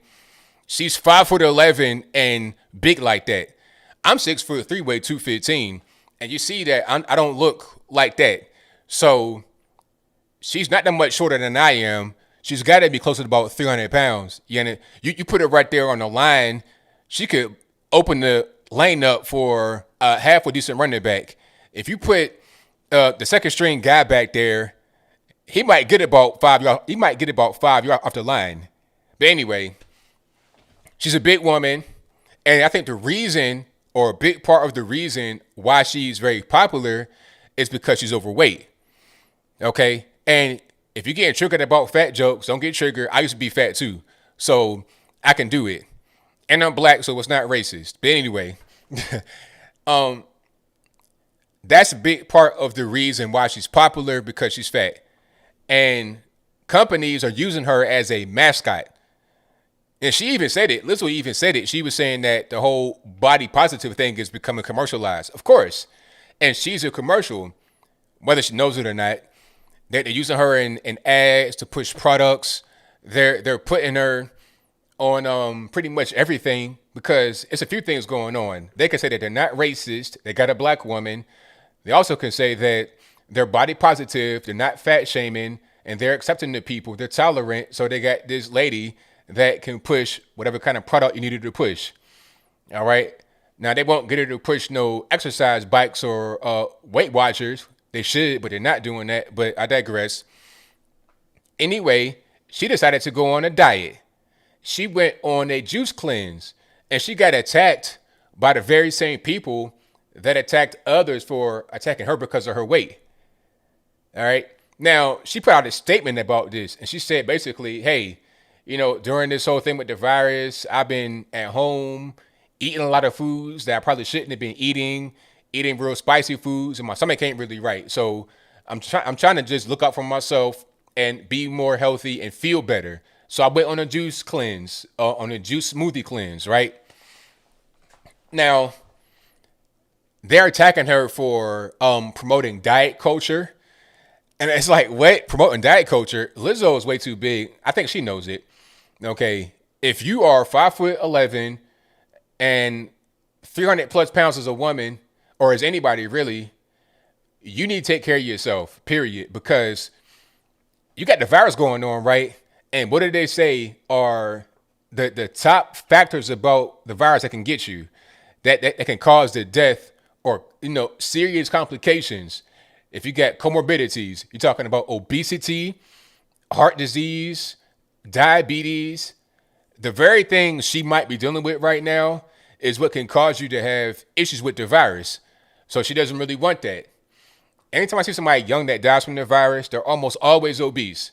She's 5'11" and big like that. I'm 6'3", weigh 215. And you see that I don't look like that. So she's not that much shorter than I am. She's got to be closer to about 300 pounds. You put her right there on the line. She could open the lane up for half a decent running back. If you put the second string guy back there, he might get about 5 yards. He might get about 5 yards off the line. But anyway, she's a big woman, and I think the reason, or a big part of the reason why she's very popular, is because she's overweight. Okay, and if you're getting triggered about fat jokes, don't get triggered. I used to be fat too, so I can do it. And I'm black, so it's not racist. But anyway, that's a big part of the reason why she's popular, because she's fat. And companies are using her as a mascot. And she even said it. Lizzo even said it. She was saying that the whole body positive thing is becoming commercialized. Of course. And she's a commercial, whether she knows it or not. They're using her in ads to push products. They're putting her on pretty much everything, because it's a few things going on. They can say that they're not racist. They got a black woman. They also can say that they're body positive. They're not fat shaming, and they're accepting the people. They're tolerant. So they got this lady that can push whatever kind of product you needed to push. All right. Now, they won't get her to push no exercise bikes or Weight Watchers. They should, but they're not doing that. But I digress. Anyway, she decided to go on a diet. She went on a juice cleanse, and she got attacked by the very same people that attacked others for attacking her because of her weight. All right. Now, she put out a statement about this, and she said basically, hey, during this whole thing with the virus, I've been at home eating a lot of foods that I probably shouldn't have been eating real spicy foods, and my stomach ain't really right. So I'm trying to just look out for myself and be more healthy and feel better. So I went on a juice cleanse, on a juice smoothie cleanse, right? Now, they're attacking her for promoting diet culture. And it's like, what? Promoting diet culture? Lizzo is way too big. I think she knows it. Okay. If you are 5'11" and 300 plus pounds as a woman, or as anybody really, you need to take care of yourself, period. Because you got the virus going on, right? And what did they say are the top factors about the virus that can get you, that can cause the death or, serious complications? If you got comorbidities, you're talking about obesity, heart disease, diabetes. The very things she might be dealing with right now is what can cause you to have issues with the virus. So she doesn't really want that. Anytime I see somebody young that dies from the virus, they're almost always obese.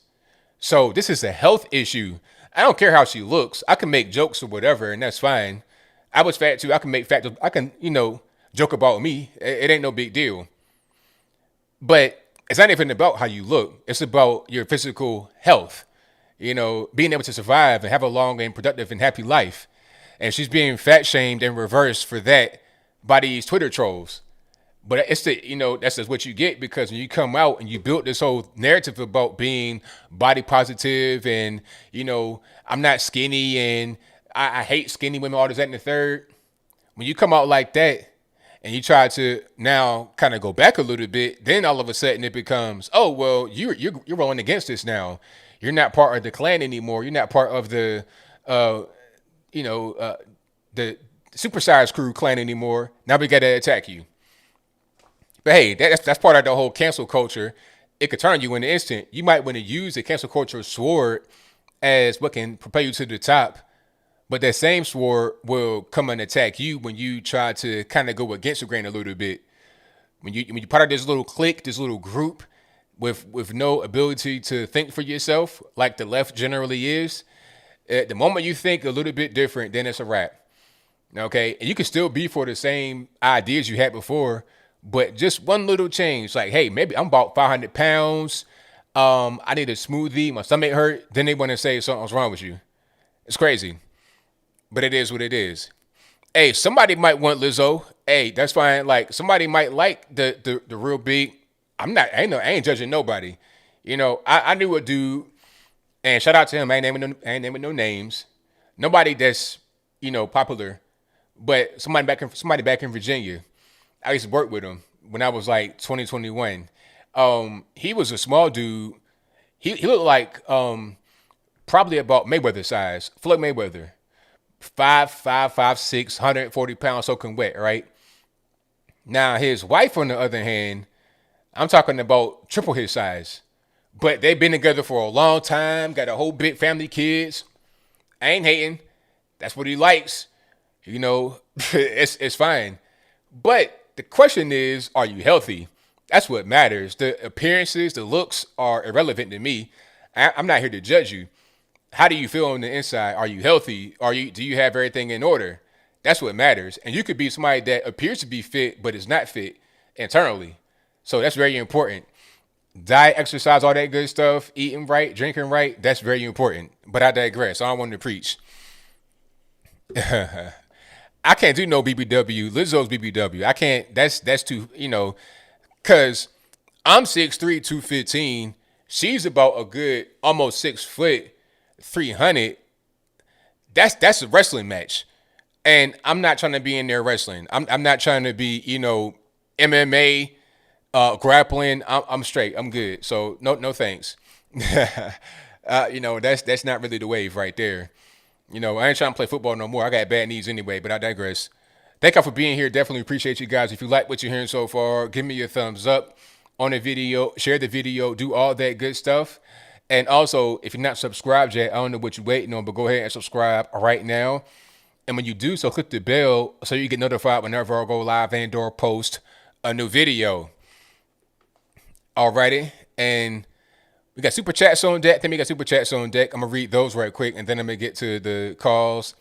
So this is a health issue. I don't care how she looks. I can make jokes or whatever, and that's fine. I was fat too. I can make fat jokes. I can, joke about me. It ain't no big deal. But it's not even about how you look. It's about your physical health, being able to survive and have a long and productive and happy life. And she's being fat shamed and reversed for that by these Twitter trolls. But it's that's just what you get, because when you come out and you build this whole narrative about being body positive and, I'm not skinny and I hate skinny women, all this, that, and the third. When you come out like that, and you try to now kind of go back a little bit, then all of a sudden it becomes, oh, well, you're rolling against this now. You're not part of the clan anymore. You're not part of the supersized crew clan anymore. Now we got to attack you. But hey, that's part of the whole cancel culture. It could turn you in an instant. You might want to use the cancel culture sword as what can propel you to the top. But that same sword will come and attack you when you try to kind of go against the grain a little bit. When you're part of this little clique, this little group with no ability to think for yourself, like the left generally is, at the moment you think a little bit different, then it's a wrap. Okay? And you can still be for the same ideas you had before, but just one little change. Like, hey, maybe I'm about 500 pounds. I need a smoothie. My stomach hurt. Then they want to say something's wrong with you. It's crazy. But it is what it is. Hey, somebody might want Lizzo. Hey, that's fine. Like, somebody might like the real big. I ain't judging nobody. I knew a dude, and shout out to him. I ain't naming no names. Nobody that's popular, but somebody back in Virginia. I used to work with him when I was like 2021. He was a small dude. He looked like probably about Mayweather size, Floyd Mayweather, 5'6", 140 pounds, soaking wet. Right now, his wife, on the other hand, I'm talking about triple his size. But they've been together for a long time, got a whole big family, kids. I ain't hating. That's what he likes. It's fine. But the question is, are you healthy? That's what matters. The appearances, the looks are irrelevant to me. I'm not here to judge you. How do you feel on the inside? Are you healthy? Do you have everything in order? That's what matters. And you could be somebody that appears to be fit, but is not fit internally. So that's very important. Diet, exercise, all that good stuff, eating right, drinking right, that's very important. But I digress. I don't want to preach. I can't do no BBW. Lizzo's BBW. I can't. That's too, because I'm 6'3", 215. She's about a good almost 6 foot, 300. That's a wrestling match. And I'm not trying to be in there wrestling. I'm not trying to be, MMA, grappling. I'm straight. I'm good. So no thanks. That's not really the wave right there. I ain't trying to play football no more. I got bad knees anyway, but I digress. Thank y'all for being here. Definitely appreciate you guys. If you like what you're hearing so far, give me a thumbs up on the video, share the video, do all that good stuff. And also, if you're not subscribed yet, I don't know what you're waiting on, but go ahead and subscribe right now. And when you do so, click the bell so you get notified whenever I go live and or post a new video. Alrighty. And we got super chats on deck. I'm going to read those right quick, and then I'm going to get to the calls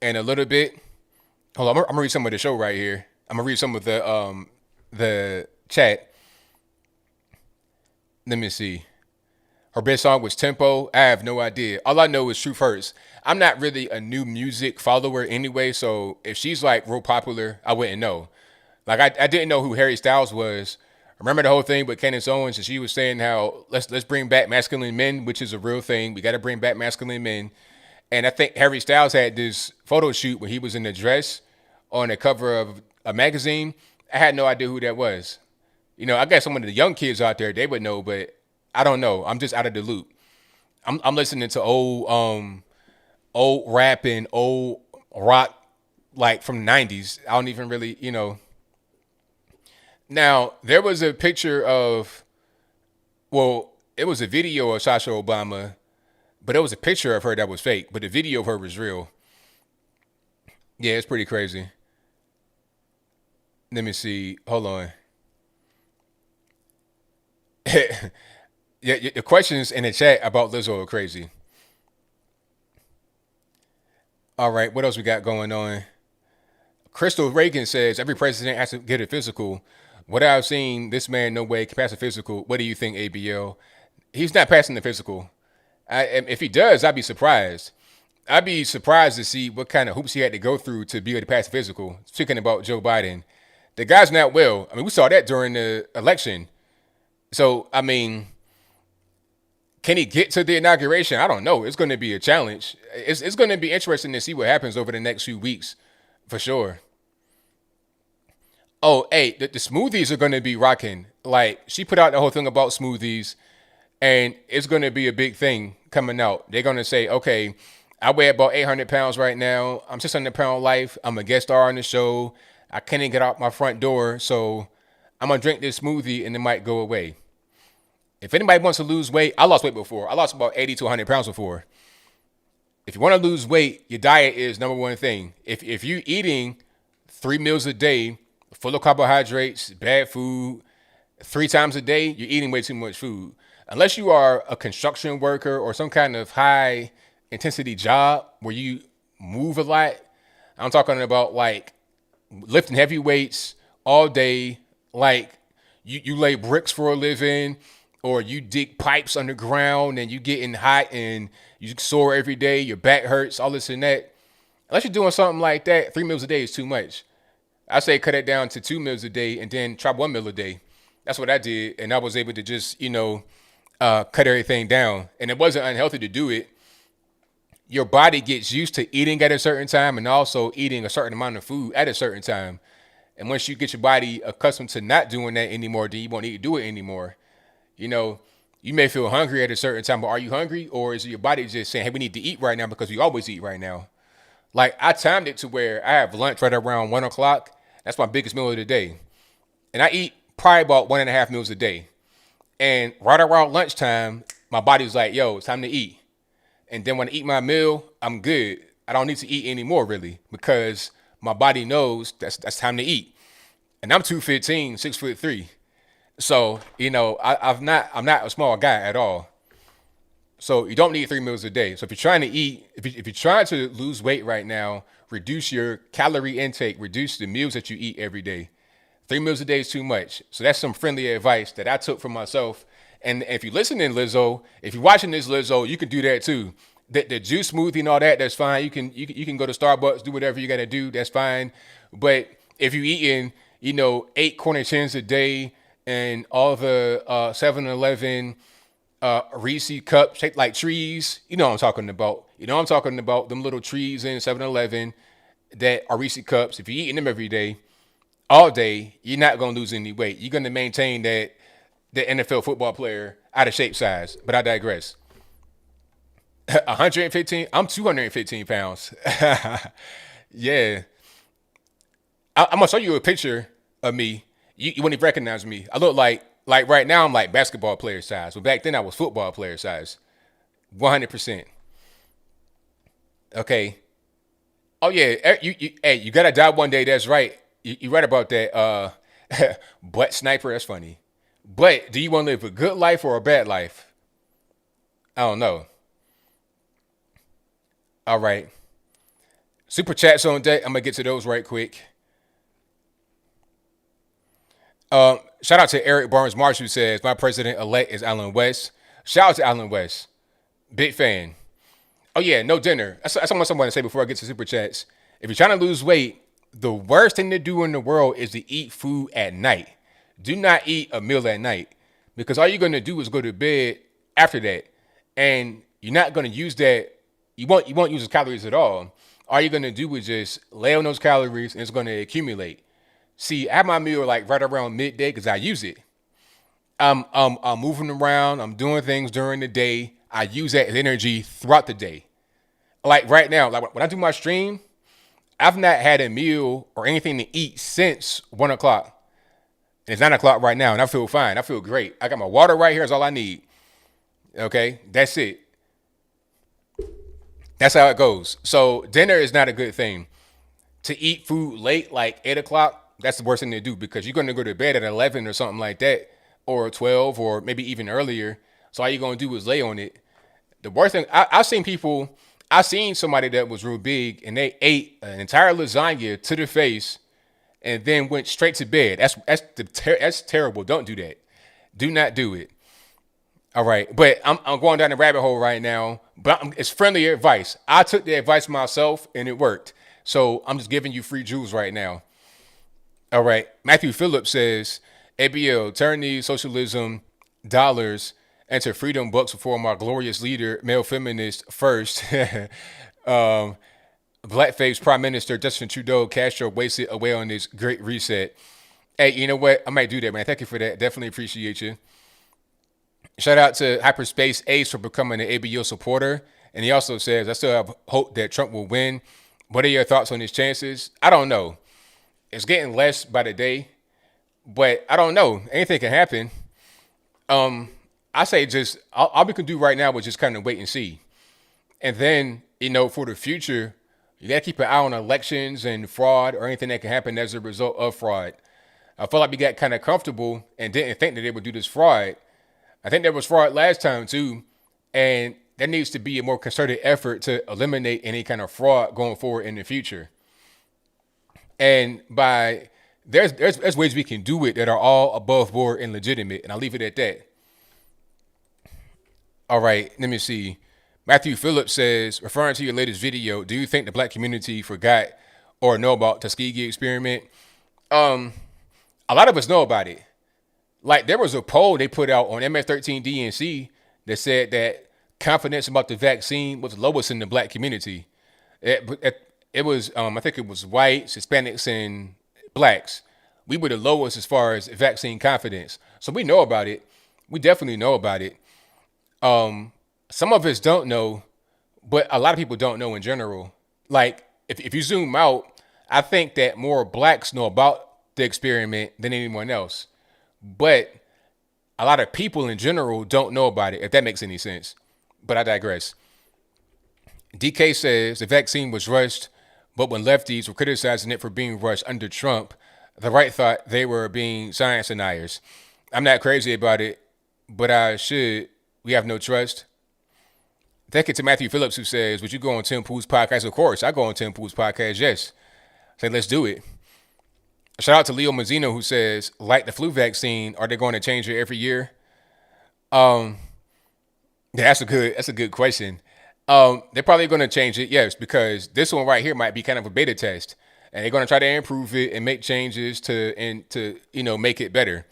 in a little bit. Hold on, I'm going to read some of the show right here. I'm going to read some of the chat. Let me see. Her best song was Tempo. I have no idea. All I know is Truth Hurts. I'm not really a new music follower anyway, so if she's like real popular, I wouldn't know. Like I didn't know who Harry Styles was. Remember the whole thing with Candace Owens, and she was saying how let's bring back masculine men, which is a real thing. We got to bring back masculine men. And I think Harry Styles had this photo shoot when he was in a dress on the cover of a magazine. I had no idea who that was. I guess some of the young kids out there, they would know, but I don't know. I'm just out of the loop. I'm listening to old rap and old rock, like from the 90s. I don't even really, Now, there was a picture of, it was a video of Sasha Obama, but it was a picture of her that was fake, but the video of her was real. Yeah, it's pretty crazy. Let me see. Hold on. Yeah, the questions in the chat about Lizzo are crazy. All right, what else we got going on? Crystal Reagan says, every president has to get a physical. What I've seen, this man, no way, can pass a physical. What do you think, ABL? He's not passing the physical. If he does, I'd be surprised. I'd be surprised to see what kind of hoops he had to go through to be able to pass the physical. Speaking about Joe Biden. The guy's not well. We saw that during the election. So, can he get to the inauguration? I don't know. It's going to be a challenge. It's going to be interesting to see what happens over the next few weeks, for sure. Oh, hey, the smoothies are going to be rocking. Like, she put out the whole thing about smoothies, and it's going to be a big thing coming out. They're going to say, okay, I weigh about 800 pounds right now. I'm 600-pound life. I'm a guest star on the show. I can't even get out my front door, so I'm going to drink this smoothie, and it might go away. If anybody wants to lose weight, I lost weight before. I lost about 80 to 100 pounds before. If you want to lose weight, your diet is number one thing. If you're eating 3 meals a day, full of carbohydrates, bad food, 3 times a day, you're eating way too much food. Unless you are a construction worker or some kind of high intensity job where you move a lot. I'm talking about like lifting heavy weights all day, like you lay bricks for a living, or you dig pipes underground and you getting hot and you sore every day, your back hurts, all this and that. Unless you're doing something like that, 3 meals a day is too much. I say cut it down to 2 meals a day and then try 1 meal a day. That's what I did. And I was able to just, cut everything down. And it wasn't unhealthy to do it. Your body gets used to eating at a certain time and also eating a certain amount of food at a certain time. And once you get your body accustomed to not doing that anymore, then you won't need to do it anymore. You know, you may feel hungry at a certain time, but are you hungry? Or is your body just saying, hey, we need to eat right now because we always eat right now? Like, I timed it to where I have lunch right around 1 o'clock. That's my biggest meal of the day. And I eat probably about 1.5 meals a day. And right around lunchtime, my body's like, yo, it's time to eat. And then when I eat my meal, I'm good. I don't need to eat anymore, really, because my body knows that's time to eat. And I'm 215, 6'3". So, I'm not a small guy at all. So you don't need 3 meals a day. So if you're trying to eat, if you're trying to lose weight right now, reduce your calorie intake, reduce the meals that you eat every day. 3 meals a day is too much. So that's some friendly advice that I took from myself. And if you're listening, Lizzo, if you're watching this, Lizzo, you can do that too. The juice smoothie and all that, that's fine. You can go to Starbucks, do whatever you got to do. That's fine. But if you're eating, 8 corner chins a day and all the 7-Eleven Reese cups shaped like trees, you know what I'm talking about. I'm talking about them little trees in 7-Eleven that are Reese cups. If you're eating them every day, all day, you're not going to lose any weight. You're going to maintain that the NFL football player out of shape size. But I digress. 115, I'm 215 pounds. Yeah. I'm going to show you a picture of me. You wouldn't even recognize me. I look like right now I'm like basketball player size. But back then I was football player size. 100%. Okay. Oh yeah. You got to die one day. That's right. You right about that. Butt sniper. That's funny. But do you want to live a good life or a bad life? I don't know. All right. Super chats on deck. I'm going to get to those right quick. Shout out to Eric Barnes Marsh, who says, my president-elect is Alan West. Shout out to Alan West. Big fan. Oh, yeah, no dinner. That's what I want to say before I get to super chats. If you're trying to lose weight, the worst thing to do in the world is to eat food at night. Do not eat a meal at night because all you're going to do is go to bed after that. And you're not going to use that. You won't use those calories at all. All you're going to do is just lay on those calories and it's going to accumulate. See, I have my meal like right around midday because I use it. I'm moving around. I'm doing things during the day. I use that as energy throughout the day. Like right now, like when I do my stream, I've not had a meal or anything to eat since 1 o'clock. And it's 9 o'clock right now, and I feel fine. I feel great. I got my water right here. That's all I need. Okay, that's it. That's how it goes. So dinner is not a good thing. To eat food late, like 8 o'clock, that's the worst thing to do because you're going to go to bed at 11 or something like that, or 12, or maybe even earlier. So all you're going to do is lay on it. The worst thing, I've seen somebody that was real big and they ate an entire lasagna to the face and then went straight to bed. That's terrible. Don't do that. Do not do it. All right. But I'm going down the rabbit hole right now, but it's friendly advice. I took the advice myself and it worked. So I'm just giving you free jewels right now. All right. Matthew Phillips says, ABL, turn these socialism dollars into freedom bucks for my glorious leader, male feminist first. Blackface Prime Minister Justin Trudeau Castro wasted away on this great reset. Hey, you know what? I might do that, man. Thank you for that. Definitely appreciate you. Shout out to Hyperspace Ace for becoming an ABL supporter. And he also says, I still have hope that Trump will win. What are your thoughts on his chances? I don't know. It's getting less by the day, but I don't know. Anything can happen. I say just all we can do right now is just kind of wait and see. And then, for the future, you got to keep an eye on elections and fraud or anything that can happen as a result of fraud. I feel like we got kind of comfortable and didn't think that they would do this fraud. I think there was fraud last time too. And there needs to be a more concerted effort to eliminate any kind of fraud going forward in the future. And there's ways we can do it that are all above board and legitimate. And I'll leave it at that. All right, let me see. Matthew Phillips says, referring to your latest video, do you think the black community forgot or know about Tuskegee Experiment? A lot of us know about it. Like there was a poll they put out on MS13 DNC that said that confidence about the vaccine was lowest in the black community. It was, I think it was whites, Hispanics, and blacks. We were the lowest as far as vaccine confidence. So we know about it. We definitely know about it. Some of us don't know, but a lot of people don't know in general. Like, if you zoom out, I think that more blacks know about the experiment than anyone else. But a lot of people in general don't know about it, if that makes any sense. But I digress. DK says the vaccine was rushed, but when lefties were criticizing it for being rushed under Trump, the right thought they were being science deniers. I'm not crazy about it, but I should. We have no trust. Thank you to Matthew Phillips, who says, would you go on Tim Pool's podcast? Of course, I go on Tim Pool's podcast, yes. Say, let's do it. Shout out to Leo Mazzino, who says, like the flu vaccine, are they going to change it every year? Yeah, that's a good question. They're probably going to change it, yes, because this one right here might be kind of a beta test, and they're going to try to improve it and make changes to make it better.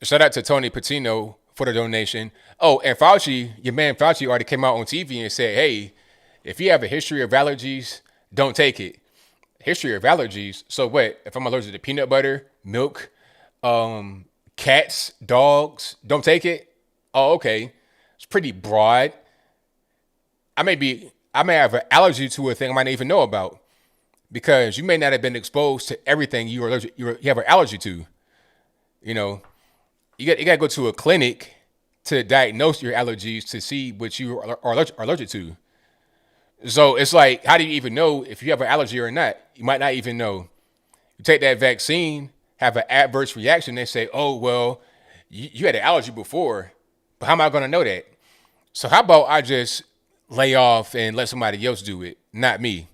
Shout out to Tony Patino for the donation. Oh, and Fauci, your man Fauci already came out on TV and said, hey, if you have a history of allergies, don't take it. History of allergies. So what? If I'm allergic to peanut butter, milk, cats, dogs, don't take it? Oh, okay. It's pretty broad. I may have an allergy to a thing I might not even know about, because you may not have been exposed to everything you have an allergy to. You got to go to a clinic to diagnose your allergies to see what you are allergic to. So it's like, how do you even know if you have an allergy or not? You might not even know. You take that vaccine, have an adverse reaction, they say, oh, well, you had an allergy before, but how am I going to know that? So how about I just lay off and let somebody else do it, not me?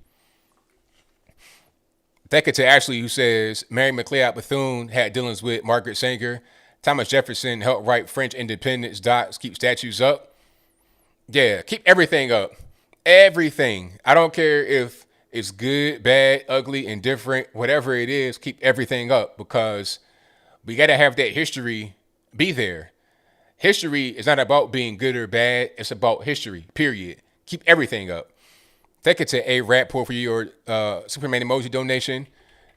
Thank you to Ashley, who says, Mary McLeod Bethune had dealings with Margaret Sanger. Thomas Jefferson helped write French independence docs, keep statues up. Yeah, keep everything up. Everything. I don't care if it's good, bad, ugly, indifferent, whatever it is, keep everything up, because we got to have that history be there. History is not about being good or bad. It's about history, period. Keep everything up. Thank you to A. Ratport for your Superman emoji donation.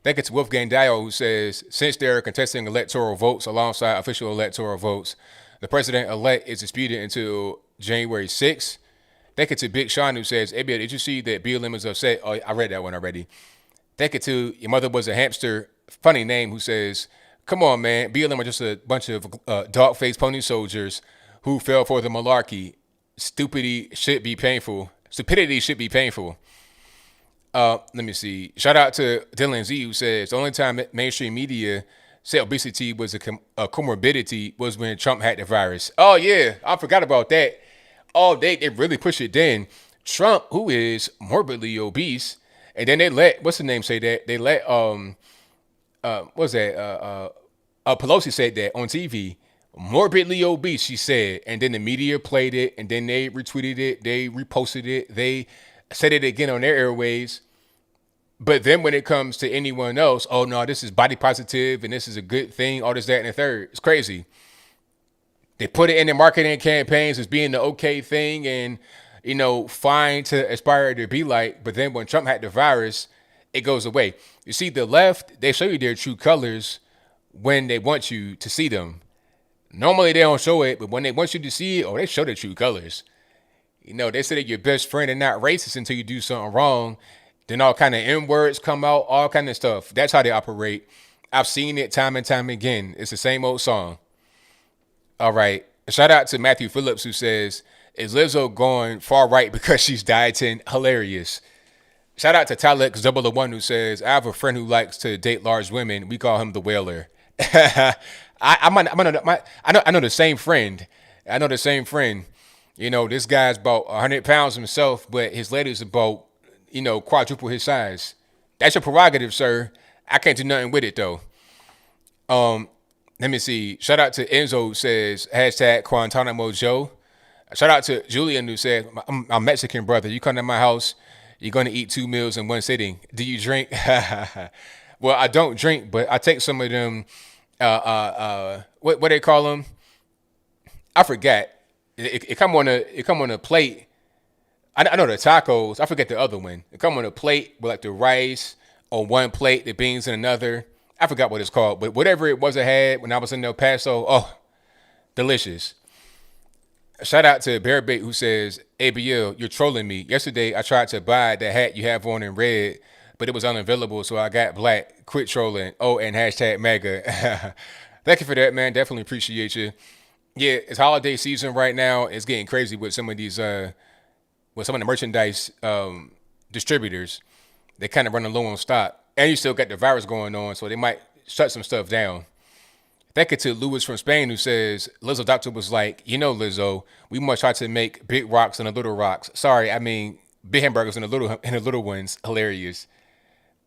Thank you to Wolfgang Dial, who says, since they're contesting electoral votes alongside official electoral votes, the president-elect is disputed until January 6th. Thank you to Big Sean, who says, ABL, did you see that BLM is upset? Oh, I read that one already. Thank you to Your Mother Was a Hamster, funny name, who says, come on, man, BLM are just a bunch of dog-faced pony soldiers who fell for the malarkey. Stupidity should be painful. Stupidity should be painful. Let me see. Shout out to Dylan Z, who says, the only time mainstream media said obesity was a comorbidity was when Trump had the virus. Oh, yeah, I forgot about that. Oh, they really push it then. Trump, who is morbidly obese, and then they let, what's the name say that? They let, what's that? Pelosi said that on TV. Morbidly obese, she said. And then the media played it, and then they retweeted it, they reposted it, they said it again on their airwaves. But then when it comes to anyone else, oh no, this is body positive, and this is a good thing, all this, that, and the third. It's crazy. They put it in their marketing campaigns as being the okay thing and, fine to aspire to be like. But then when Trump had the virus, it goes away. You see, the left, they show you their true colors when they want you to see them. Normally, they don't show it, but when they want you to see it, they show their true colors. They say that you're best friend and not racist until you do something wrong. Then all kind of N-words come out, all kind of stuff. That's how they operate. I've seen it time and time again. It's the same old song. All right. Shout out to Matthew Phillips, who says, is Lizzo going far right because she's dieting? Hilarious. Shout out to Tylex 001, who says, I have a friend who likes to date large women. We call him the whaler. I know the same friend. I know the same friend. This guy's about 100 pounds himself, but his lady's about, quadruple his size. That's your prerogative, sir. I can't do nothing with it, though. Let me see. Shout out to Enzo, who says, hashtag Guantanamo Joe. Shout out to Julian, who says, I'm Mexican, brother. You come to my house, you're going to eat 2 meals in one sitting. Do you drink? Well, I don't drink, but I take some of them, what they call them? I forgot. It come on a plate. I know the tacos. I forget the other one. It come on a plate with like the rice on one plate, the beans in another. I forgot what it's called, but whatever it was I had when I was in El Paso, oh, delicious. Shout out to Bear Bait who says, ABL, you're trolling me. Yesterday I tried to buy the hat you have on in red, but it was unavailable, so I got black. Quit trolling. Oh, and hashtag MAGA. Thank you for that, man. Definitely appreciate you. Yeah, it's holiday season right now. It's getting crazy with some of these with some of the merchandise distributors. They kind of running low on stock. And you still got the virus going on, so they might shut some stuff down. Thank you to Louis from Spain who says, Lizzo doctor was like, you know, Lizzo, we must try to make big rocks and the little rocks. Sorry, I mean big hamburgers and the little ones. Hilarious.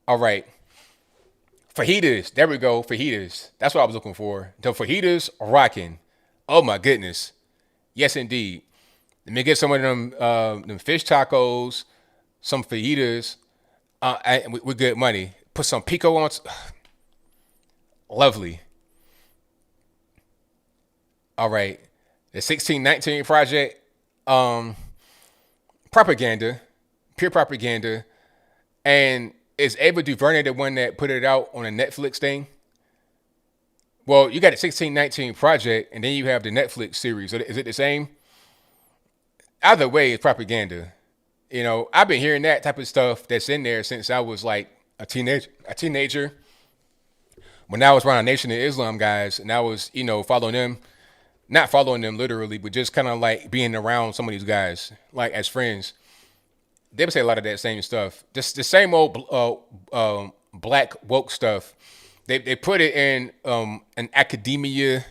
All right. Fajitas. There we go. Fajitas. That's what I was looking for. The fajitas are rocking. Oh my goodness. Yes, indeed. Let me get some of them fish tacos, some fajitas, with good money. Put some pico on. Lovely. All right. The 1619 project, propaganda, pure propaganda. And is Ava DuVernay the one that put it out on a Netflix thing? Well, you got the 1619 project, and then you have the Netflix series. So is it the same? Either way, it's propaganda. You know, I've been hearing that type of stuff that's in there since I was like a teenager. When I was around Nation of Islam guys, and I was, you know, following them. Not following them literally, but just kind of like being around some of these guys, like as friends. They would say a lot of that same stuff. Just the same old black woke stuff. They put it in an academia.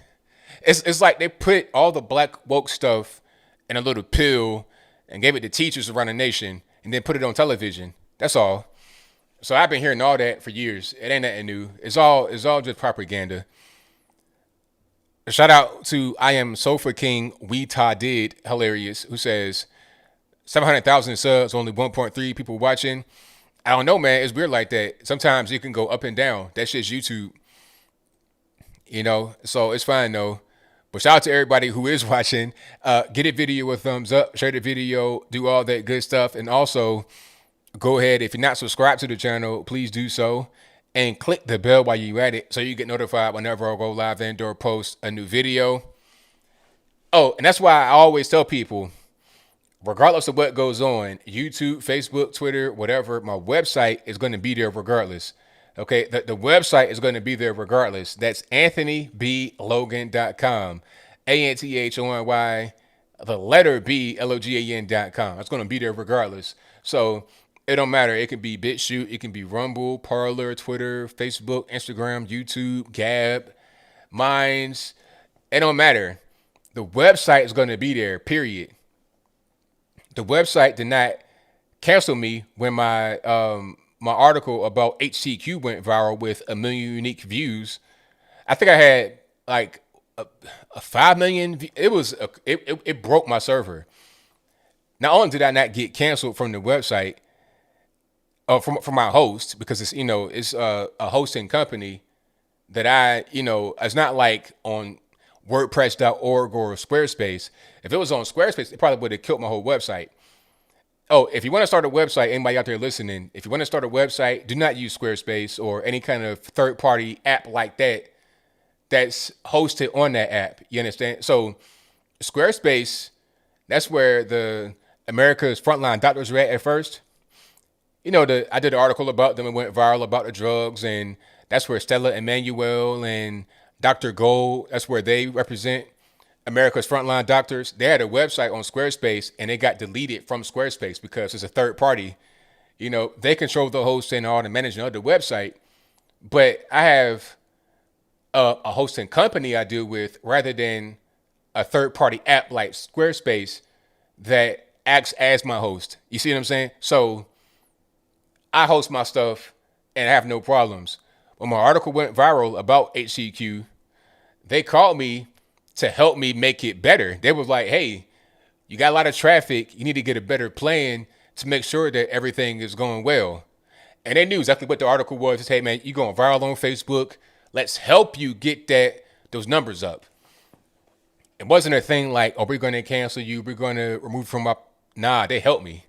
It's like they put all the black woke stuff in a little pill and gave it to teachers around the nation and then put it on television. That's all. So I've been hearing all that for years. It ain't nothing new. It's all just propaganda. Shout out to I Am Sofa King We Ta Did, hilarious, who says 700,000 subs, only 1.3 people watching. I don't know, man. It's weird like that. Sometimes it can go up and down. That shit's YouTube. You know, so it's fine though. But shout out to everybody who is watching. Get a video a thumbs up, share the video, do all that good stuff. And also go ahead, if you're not subscribed to the channel, please do so. And click the bell while you're at it so you get notified whenever I go live and or post a new video. Oh, and that's why I always tell people, regardless of what goes on, YouTube, Facebook, Twitter, whatever, my website is going to be there regardless. Okay, the website is going to be there regardless. That's AnthonyBLogan.com. ANTHONY, the letter B, LOGAN.com. It's going to be there regardless. So it don't matter. It can be BitChute. It can be Rumble, Parler, Twitter, Facebook, Instagram, YouTube, Gab, Minds. It don't matter. The website is going to be there, period. The website did not cancel me when my my article about HCQ went viral with 1 million unique views. I think I had like a 5 million. It broke my server. Not only did I not get canceled from the website, from my host, because it's, you know, it's a hosting company that it's not like on WordPress.org or Squarespace. If it was on Squarespace, it probably would have killed my whole website. Oh, if you want to start a website, anybody out there listening, if you want to start a website, do not use Squarespace or any kind of third-party app like that that's hosted on that app. You understand? So Squarespace, that's where the America's frontline doctors were at first. You know, I did an article about them and went viral about the drugs, and that's where Stella Emanuel and Dr. Gold, that's where they represent America's frontline doctors. They had a website on Squarespace, and it got deleted from Squarespace because it's a third party. You know, they control the hosting and all the management of the website. But I have a hosting company I deal with rather than a third party app like Squarespace that acts as my host. You see what I'm saying? So I host my stuff and have no problems. When my article went viral about HCQ, they called me to help me make it better. They was like, hey, you got a lot of traffic. You need to get a better plan to make sure that everything is going well. And they knew exactly what the article was. It's, hey, man, you're going viral on Facebook. Let's help you get those numbers up. It wasn't a thing like, oh, we're going to cancel you. We're going to remove from my... Nah, they helped me.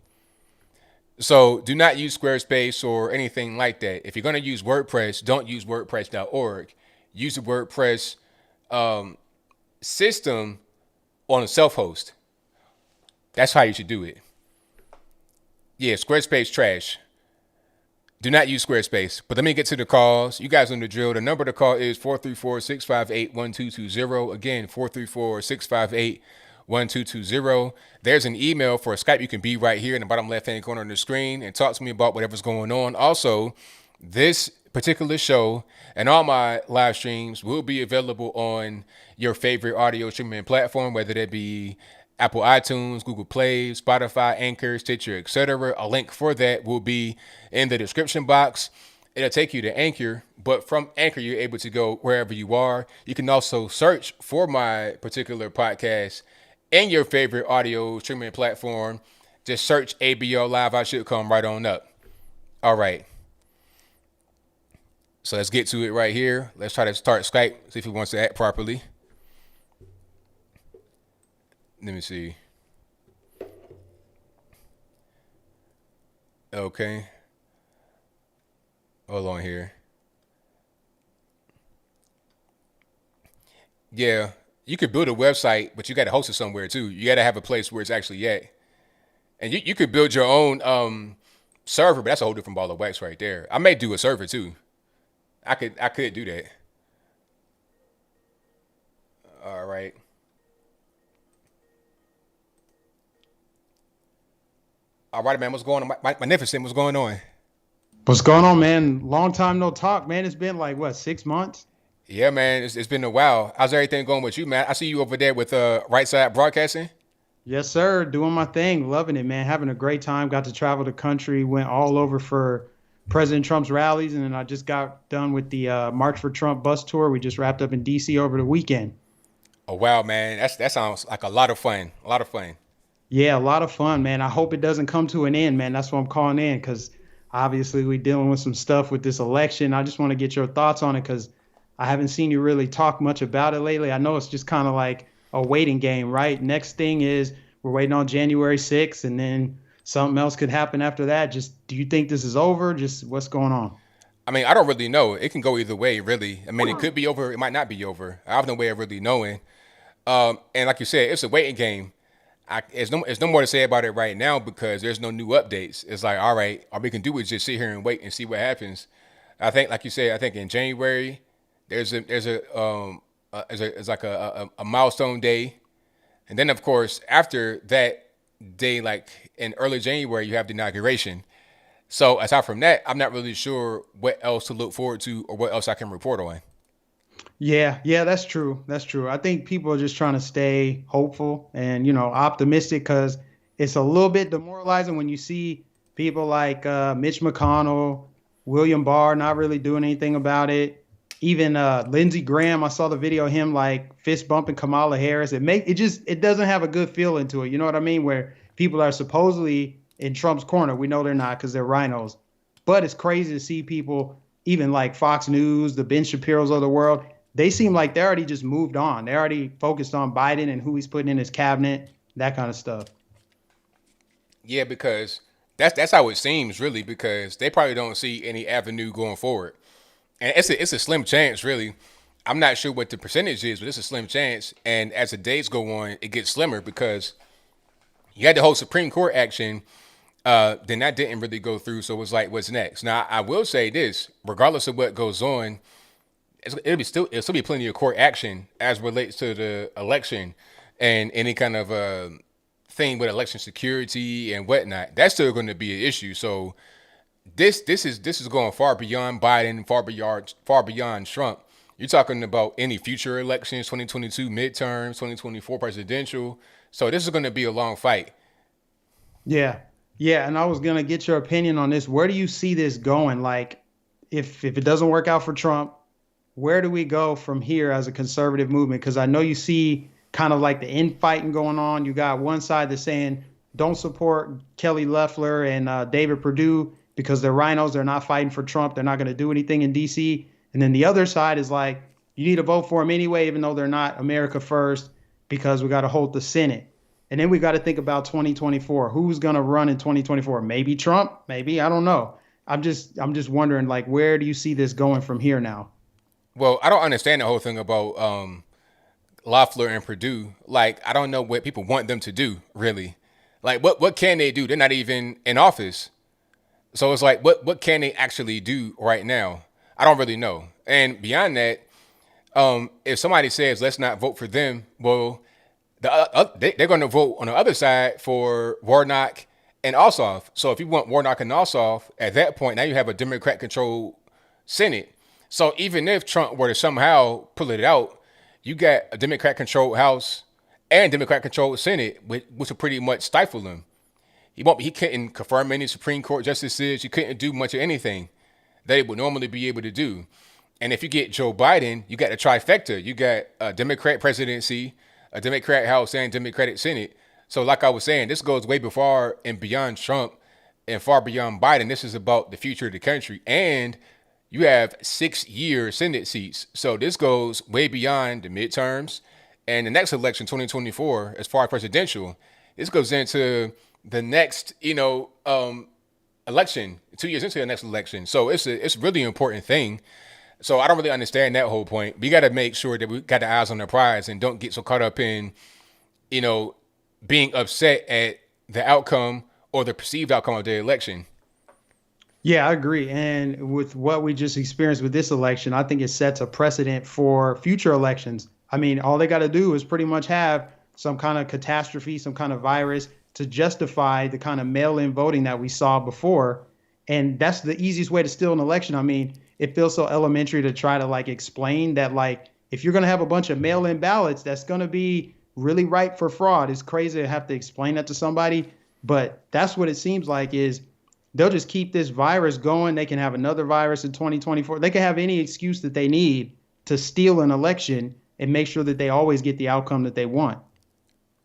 So do not use Squarespace or anything like that. If you're going to use WordPress, don't use WordPress.org. Use the WordPress system on a self-host. That's how you should do it. Yeah, Squarespace trash. Do not use Squarespace. But let me get to the calls. You guys know the drill. The number to call is 434-658-1220. Again, 434-658-1220. There's an email for Skype. You can be right here in the bottom left-hand corner of the screen and talk to me about whatever's going on. Also, this particular show and all my live streams will be available on your favorite audio streaming platform, whether that be Apple iTunes, Google Play, Spotify, Anchor, Stitcher, etc. A link for that will be in the description box. It'll take you to Anchor, but from Anchor, you're able to go wherever you are. You can also search for my particular podcast in your favorite audio streaming platform. Just search ABL Live. I should come right on up. All right. So let's get to it right here. Let's try to start Skype, see if it wants to act properly. Let me see. Okay. Hold on here. Yeah, you could build a website, but you got to host it somewhere too. You got to have a place where it's actually at. And you could build your own server, but that's a whole different ball of wax right there. I may do a server too. I could do that. All right. All right, man. What's going on? Magnificent. What's going on? What's going on, man? Long time no talk, man. It's been like what, 6 months? Yeah, man. It's been a while. How's everything going with you, man? I see you over there with Right Side Broadcasting. Yes, sir. Doing my thing, loving it, man. Having a great time. Got to travel the country. Went all over for President Trump's rallies, and then I just got done with the March for Trump bus tour. We just wrapped up in D.C. over the weekend. Oh wow, man. That sounds like a lot of fun. A lot of fun. Yeah, a lot of fun, man. I hope it doesn't come to an end, man. That's what I'm calling in because obviously we're dealing with some stuff with this election. I just want to get your thoughts on it because I haven't seen you really talk much about it lately. I know it's just kind of like a waiting game, right? Next thing is we're waiting on January 6th, and then something else could happen after that. Just do you think this is over? Just what's going on? I mean, I don't really know. It can go either way, really. I mean, it could be over. It might not be over. I have no way of really knowing. And like you said, it's a waiting game. There's no more to say about it right now because there's no new updates. It's like, all right, all we can do is just sit here and wait and see what happens. I think, like you said, I think in January there's like a milestone day, and then of course after that day, like in early January, you have the inauguration. So aside from that, I'm not really sure what else to look forward to or what else I can report on. Yeah, that's true. That's true. I think people are just trying to stay hopeful and, optimistic because it's a little bit demoralizing when you see people like Mitch McConnell, William Barr not really doing anything about it. Even Lindsey Graham, I saw the video of him like fist bumping Kamala Harris. It doesn't have a good feeling to it. You know what I mean? Where people are supposedly in Trump's corner. We know they're not because they're rhinos. But it's crazy to see people, even like Fox News, the Ben Shapiro's of the world, they seem like they already just moved on. They're already focused on Biden and who he's putting in his cabinet, that kind of stuff. Yeah, because that's how it seems, really, because they probably don't see any avenue going forward. And it's a slim chance, really. I'm not sure what the percentage is, but it's a slim chance. And as the days go on, it gets slimmer because you had the whole Supreme Court action. Then that didn't really go through. So it was like, what's next? Now, I will say this, regardless of what goes on, it'll still be plenty of court action as relates to the election and any kind of thing with election security and whatnot. That's still going to be an issue. So this is going far beyond Biden, far beyond Trump. You're talking about any future elections, 2022 midterms, 2024 presidential. So this is going to be a long fight. Yeah, and I was gonna get your opinion on this. Where do you see this going? Like, if it doesn't work out for Trump, where do we go from here as a conservative movement? Because I know you see kind of like the infighting going on. You got one side that's saying don't support Kelly Loeffler and David Perdue because they're rhinos. They're not fighting for Trump. They're not going to do anything in D.C. And then the other side is like, you need to vote for them anyway, even though they're not America first, because we got to hold the Senate. And then we got to think about 2024. Who's going to run in 2024? Maybe Trump, maybe, I don't know. I'm just wondering, like, where do you see this going from here now? Well, I don't understand the whole thing about Loeffler and Purdue. Like, I don't know what people want them to do, really. Like, what can they do? They're not even in office. So it's like, what can they actually do right now? I don't really know. And beyond that, if somebody says let's not vote for them, well, they're going to vote on the other side for Warnock and Ossoff. So if you want Warnock and Ossoff, at that point now you have a Democrat-controlled Senate. So even if Trump were to somehow pull it out, you got a Democrat-controlled House and Democrat-controlled Senate, which would pretty much stifle him. He couldn't confirm any Supreme Court justices. He couldn't do much of anything that he would normally be able to do. And if you get Joe Biden, you got a trifecta. You got a Democrat presidency, a Democrat House, and Democratic Senate. So like I was saying, this goes way before and beyond Trump and far beyond Biden. This is about the future of the country. And you have 6-year Senate seats. So this goes way beyond the midterms and the next election, 2024, as far as presidential. This goes into the next, election, 2 years into the next election. So it's a really important thing. So I don't really understand that whole point. We got to make sure that we got the eyes on the prize and don't get so caught up in, being upset at the outcome or the perceived outcome of the election. Yeah, I agree. And with what we just experienced with this election, I think it sets a precedent for future elections. I mean, all they got to do is pretty much have some kind of catastrophe, some kind of virus to justify the kind of mail-in voting that we saw before. And that's the easiest way to steal an election. I mean, it feels so elementary to try to like explain that, like, if you're going to have a bunch of mail-in ballots, that's going to be really ripe for fraud. It's crazy to have to explain that to somebody. But that's what it seems like is they'll just keep this virus going. They can have another virus in 2024. They can have any excuse that they need to steal an election and make sure that they always get the outcome that they want.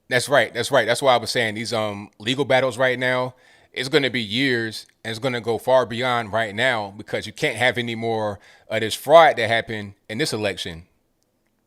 That's right. That's right. That's why I was saying these legal battles right now, it's going to be years and it's going to go far beyond right now because you can't have any more of this fraud that happened in this election.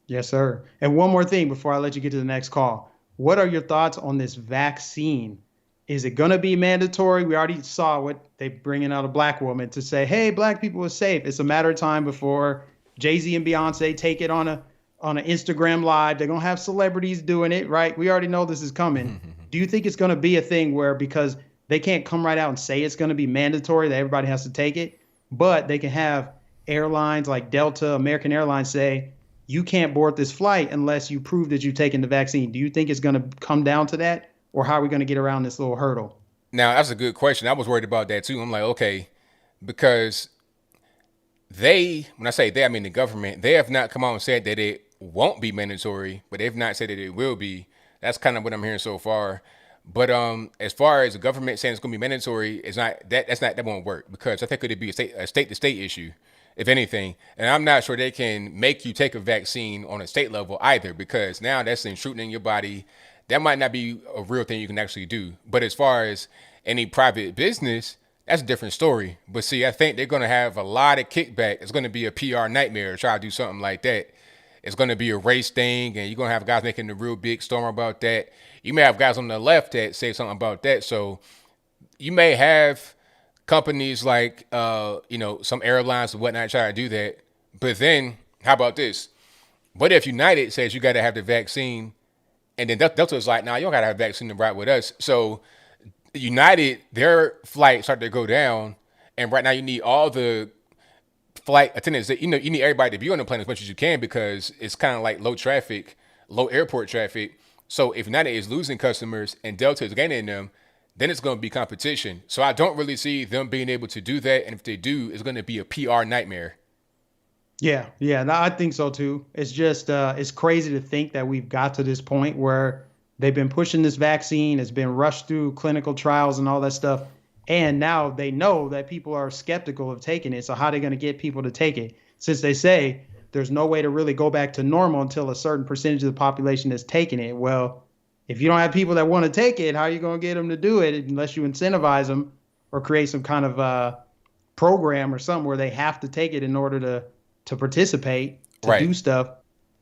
Yes, sir. And one more thing before I let you get to the next call. What are your thoughts on this vaccine? Is it going to be mandatory? We already saw what they bringing out a black woman to say, hey, black people are safe. It's a matter of time before Jay-Z and Beyonce take it on an Instagram live. They're going to have celebrities doing it, right? We already know this is coming. Do you think it's going to be a thing where because they can't come right out and say it's going to be mandatory that everybody has to take it, but they can have airlines like Delta, American Airlines say, you can't board this flight unless you prove that you've taken the vaccine? Do you think it's going to come down to that? Or how are we going to get around this little hurdle? Now, that's a good question. I was worried about that too. I'm like, okay, because when I say they, I mean the government, they have not come out and said that it won't be mandatory, but they've not said that it will be. That's kind of what I'm hearing so far. But as far as the government saying it's going to be mandatory, it's not that. That won't work because I think it'd be a state to state issue, if anything. And I'm not sure they can make you take a vaccine on a state level either because now that's intruding in your body. That might not be a real thing you can actually do. But as far as any private business, that's a different story. But see, I think they're going to have a lot of kickback. It's going to be a PR nightmare to try to do something like that. It's going to be a race thing, and you're going to have guys making a real big storm about that. You may have guys on the left that say something about that. So you may have companies like, some airlines and whatnot try to do that. But then, how about this? What if United says you got to have the vaccine, and then Delta's like, nah, you don't got to have a vaccine to ride with us. So United, their flights start to go down, and right now you need all the flight attendants. You need everybody to be on the plane as much as you can because it's kind of like low airport traffic. So if United is losing customers and Delta is gaining them, then it's going to be competition. So I don't really see them being able to do that. And if they do, it's going to be a PR nightmare. Yeah, no, I think so too. It's just it's crazy to think that we've got to this point where they've been pushing this vaccine, it's been rushed through clinical trials and all that stuff. And now they know that people are skeptical of taking it. So how are they going to get people to take it? Since they say there's no way to really go back to normal until a certain percentage of the population is taking it. Well, if you don't have people that want to take it, how are you going to get them to do it unless you incentivize them or create some kind of program or something where they have to take it in order to participate, to do stuff.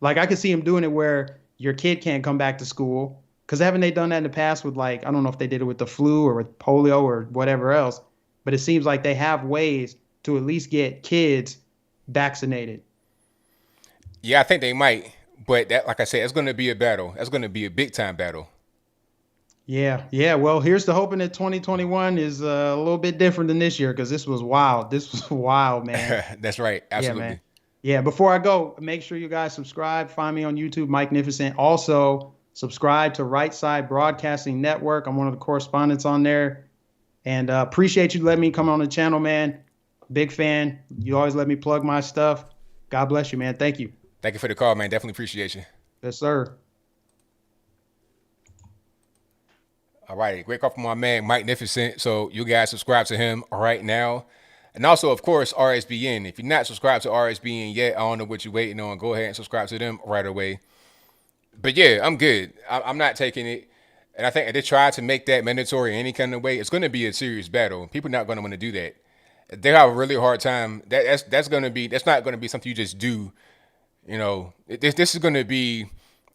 Like I could see them doing it where your kid can't come back to school Because haven't they done that in the past with, like, I don't know if they did it with the flu or with polio or whatever else, but it seems like they have ways to at least get kids vaccinated. Yeah, I think they might, but that, like I said, it's going to be a battle. That's going to be a big time battle. Yeah, yeah. Well, here's the hoping that 2021 is a little bit different than this year because this was wild. This was wild, man. That's right. Yeah, man. Absolutely. Yeah, before I go, make sure you guys subscribe. Find me on YouTube, Mike Nificent. Also, subscribe to Right Side Broadcasting Network. I'm one of the correspondents on there. And appreciate you letting me come on the channel, man. Big fan. You always let me plug my stuff. God bless you, man. Thank you. Thank you for the call, man. Definitely appreciate you. Yes, sir. All right. Great call from my man, Mike Nificent. So you guys subscribe to him right now. And also, of course, RSBN. If you're not subscribed to RSBN yet, I don't know what you're waiting on. Go ahead and subscribe to them right away. But yeah, I'm good. I'm not taking it. And I think if they try to make that mandatory any kind of way, it's going to be a serious battle. People are not going to want to do that. They have a really hard time. That's going to be, that's not going to be something you just do. You know, this is going to be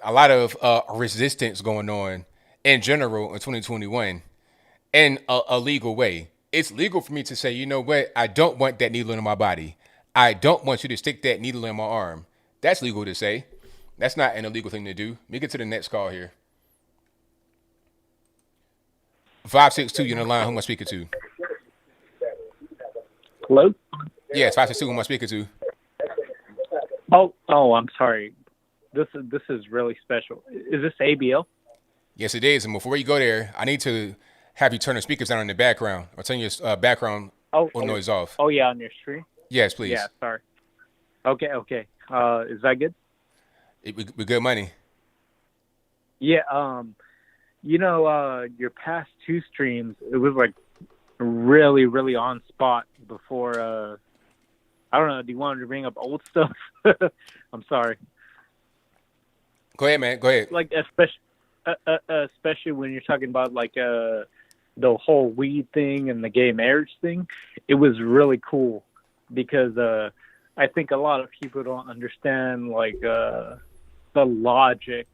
a lot of resistance going on in general in 2021 in a legal way. It's legal for me to say, you know what? I don't want that needle in my body. I don't want you to stick that needle in my arm. That's legal to say. That's not an illegal thing to do. Let me get to the next call here. 562, you're on the line. Who am I speaking to? Hello? Yes, 562, who am I speaking to? Oh, I'm sorry. This is really special. Is this ABL? Yes, it is. And before you go there, I need to have you turn the speakers down in the background or turn your background noise off. Oh yeah, on your stream. Yes, please. Yeah, sorry. Okay. Is that good? We good money. Yeah. Your past two streams, it was like really, really on spot before. I don't know. Do you want to bring up old stuff? I'm sorry. Go ahead, man. Go ahead. Like especially when you're talking about like the whole weed thing and the gay marriage thing, it was really cool because I think a lot of people don't understand like the logic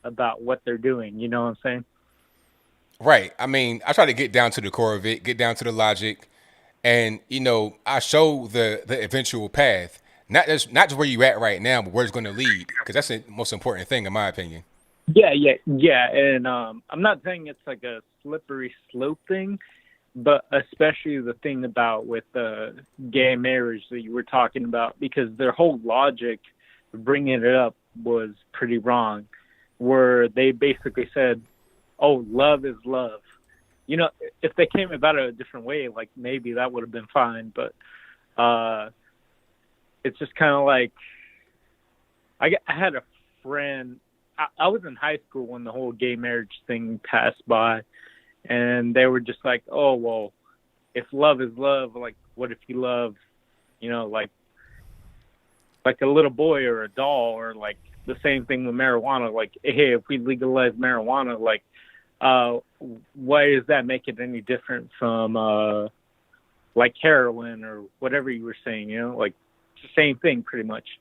about what they're doing. You know what I'm saying? Right. I mean, I try to get down to the core of it, get down to the logic, and I show the eventual path. Not just where you're at right now, but where it's going to lead, because that's the most important thing, in my opinion. Yeah. And I'm not saying it's like a slippery slope thing, but especially the thing about with gay marriage that you were talking about, because their whole logic of bringing it up was pretty wrong, where they basically said, oh, love is love. You know, if they came about it a different way, like maybe that would have been fine, but it's just kind of like, I had a friend, I was in high school when the whole gay marriage thing passed by, and they were just like, oh, well, if love is love, like, what if you love, like a little boy or a doll, or like the same thing with marijuana, like, hey, if we legalize marijuana, like, why does that make it any different from, like heroin or whatever you were saying, like, it's the same thing pretty much.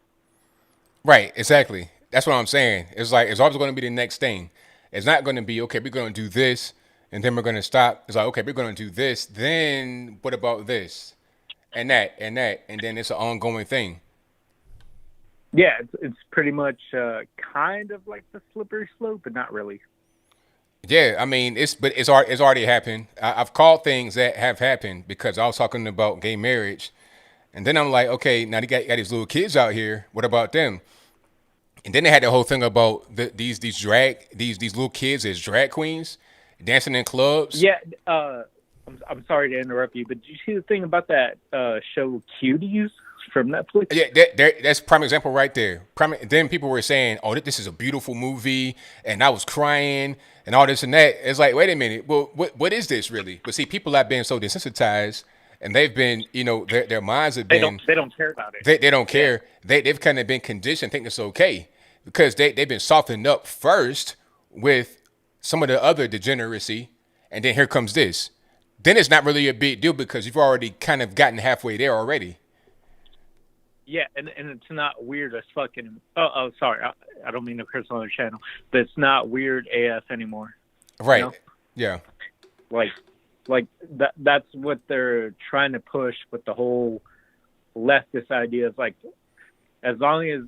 Right, exactly. That's what I'm saying. It's like, it's always going to be the next thing. It's not going to be, okay, we're going to do this, and then we're going to stop. It's like, okay, we're going to do this, then what about this? And that, and then it's an ongoing thing. Yeah, it's pretty much kind of like the slippery slope, but not really. Yeah, I mean, it's already happened. I've called things that have happened because I was talking about gay marriage, and then I'm like, okay, now they got these little kids out here. What about them? And then they had the whole thing about these little kids as drag queens dancing in clubs. Yeah, I'm sorry to interrupt you, but did you see the thing about that show Cuties from Netflix? Yeah, that's prime example right there. Then people were saying, oh, this is a beautiful movie, and I was crying, and all this and that. It's like, wait a minute, well, what is this really? But see, people have been so desensitized, and they've been, their minds have been. They don't care about it. They don't care. They've kind of been conditioned thinking it's okay because they've been softened up first with some of the other degeneracy, and then here comes this. Then it's not really a big deal because you've already kind of gotten halfway there already. Yeah, and it's not weird as fucking. Oh, sorry, I don't mean to curse on the channel, but it's not weird AF anymore. Right. You know? Yeah. Like that's what they're trying to push with the whole leftist idea. Is like, as long as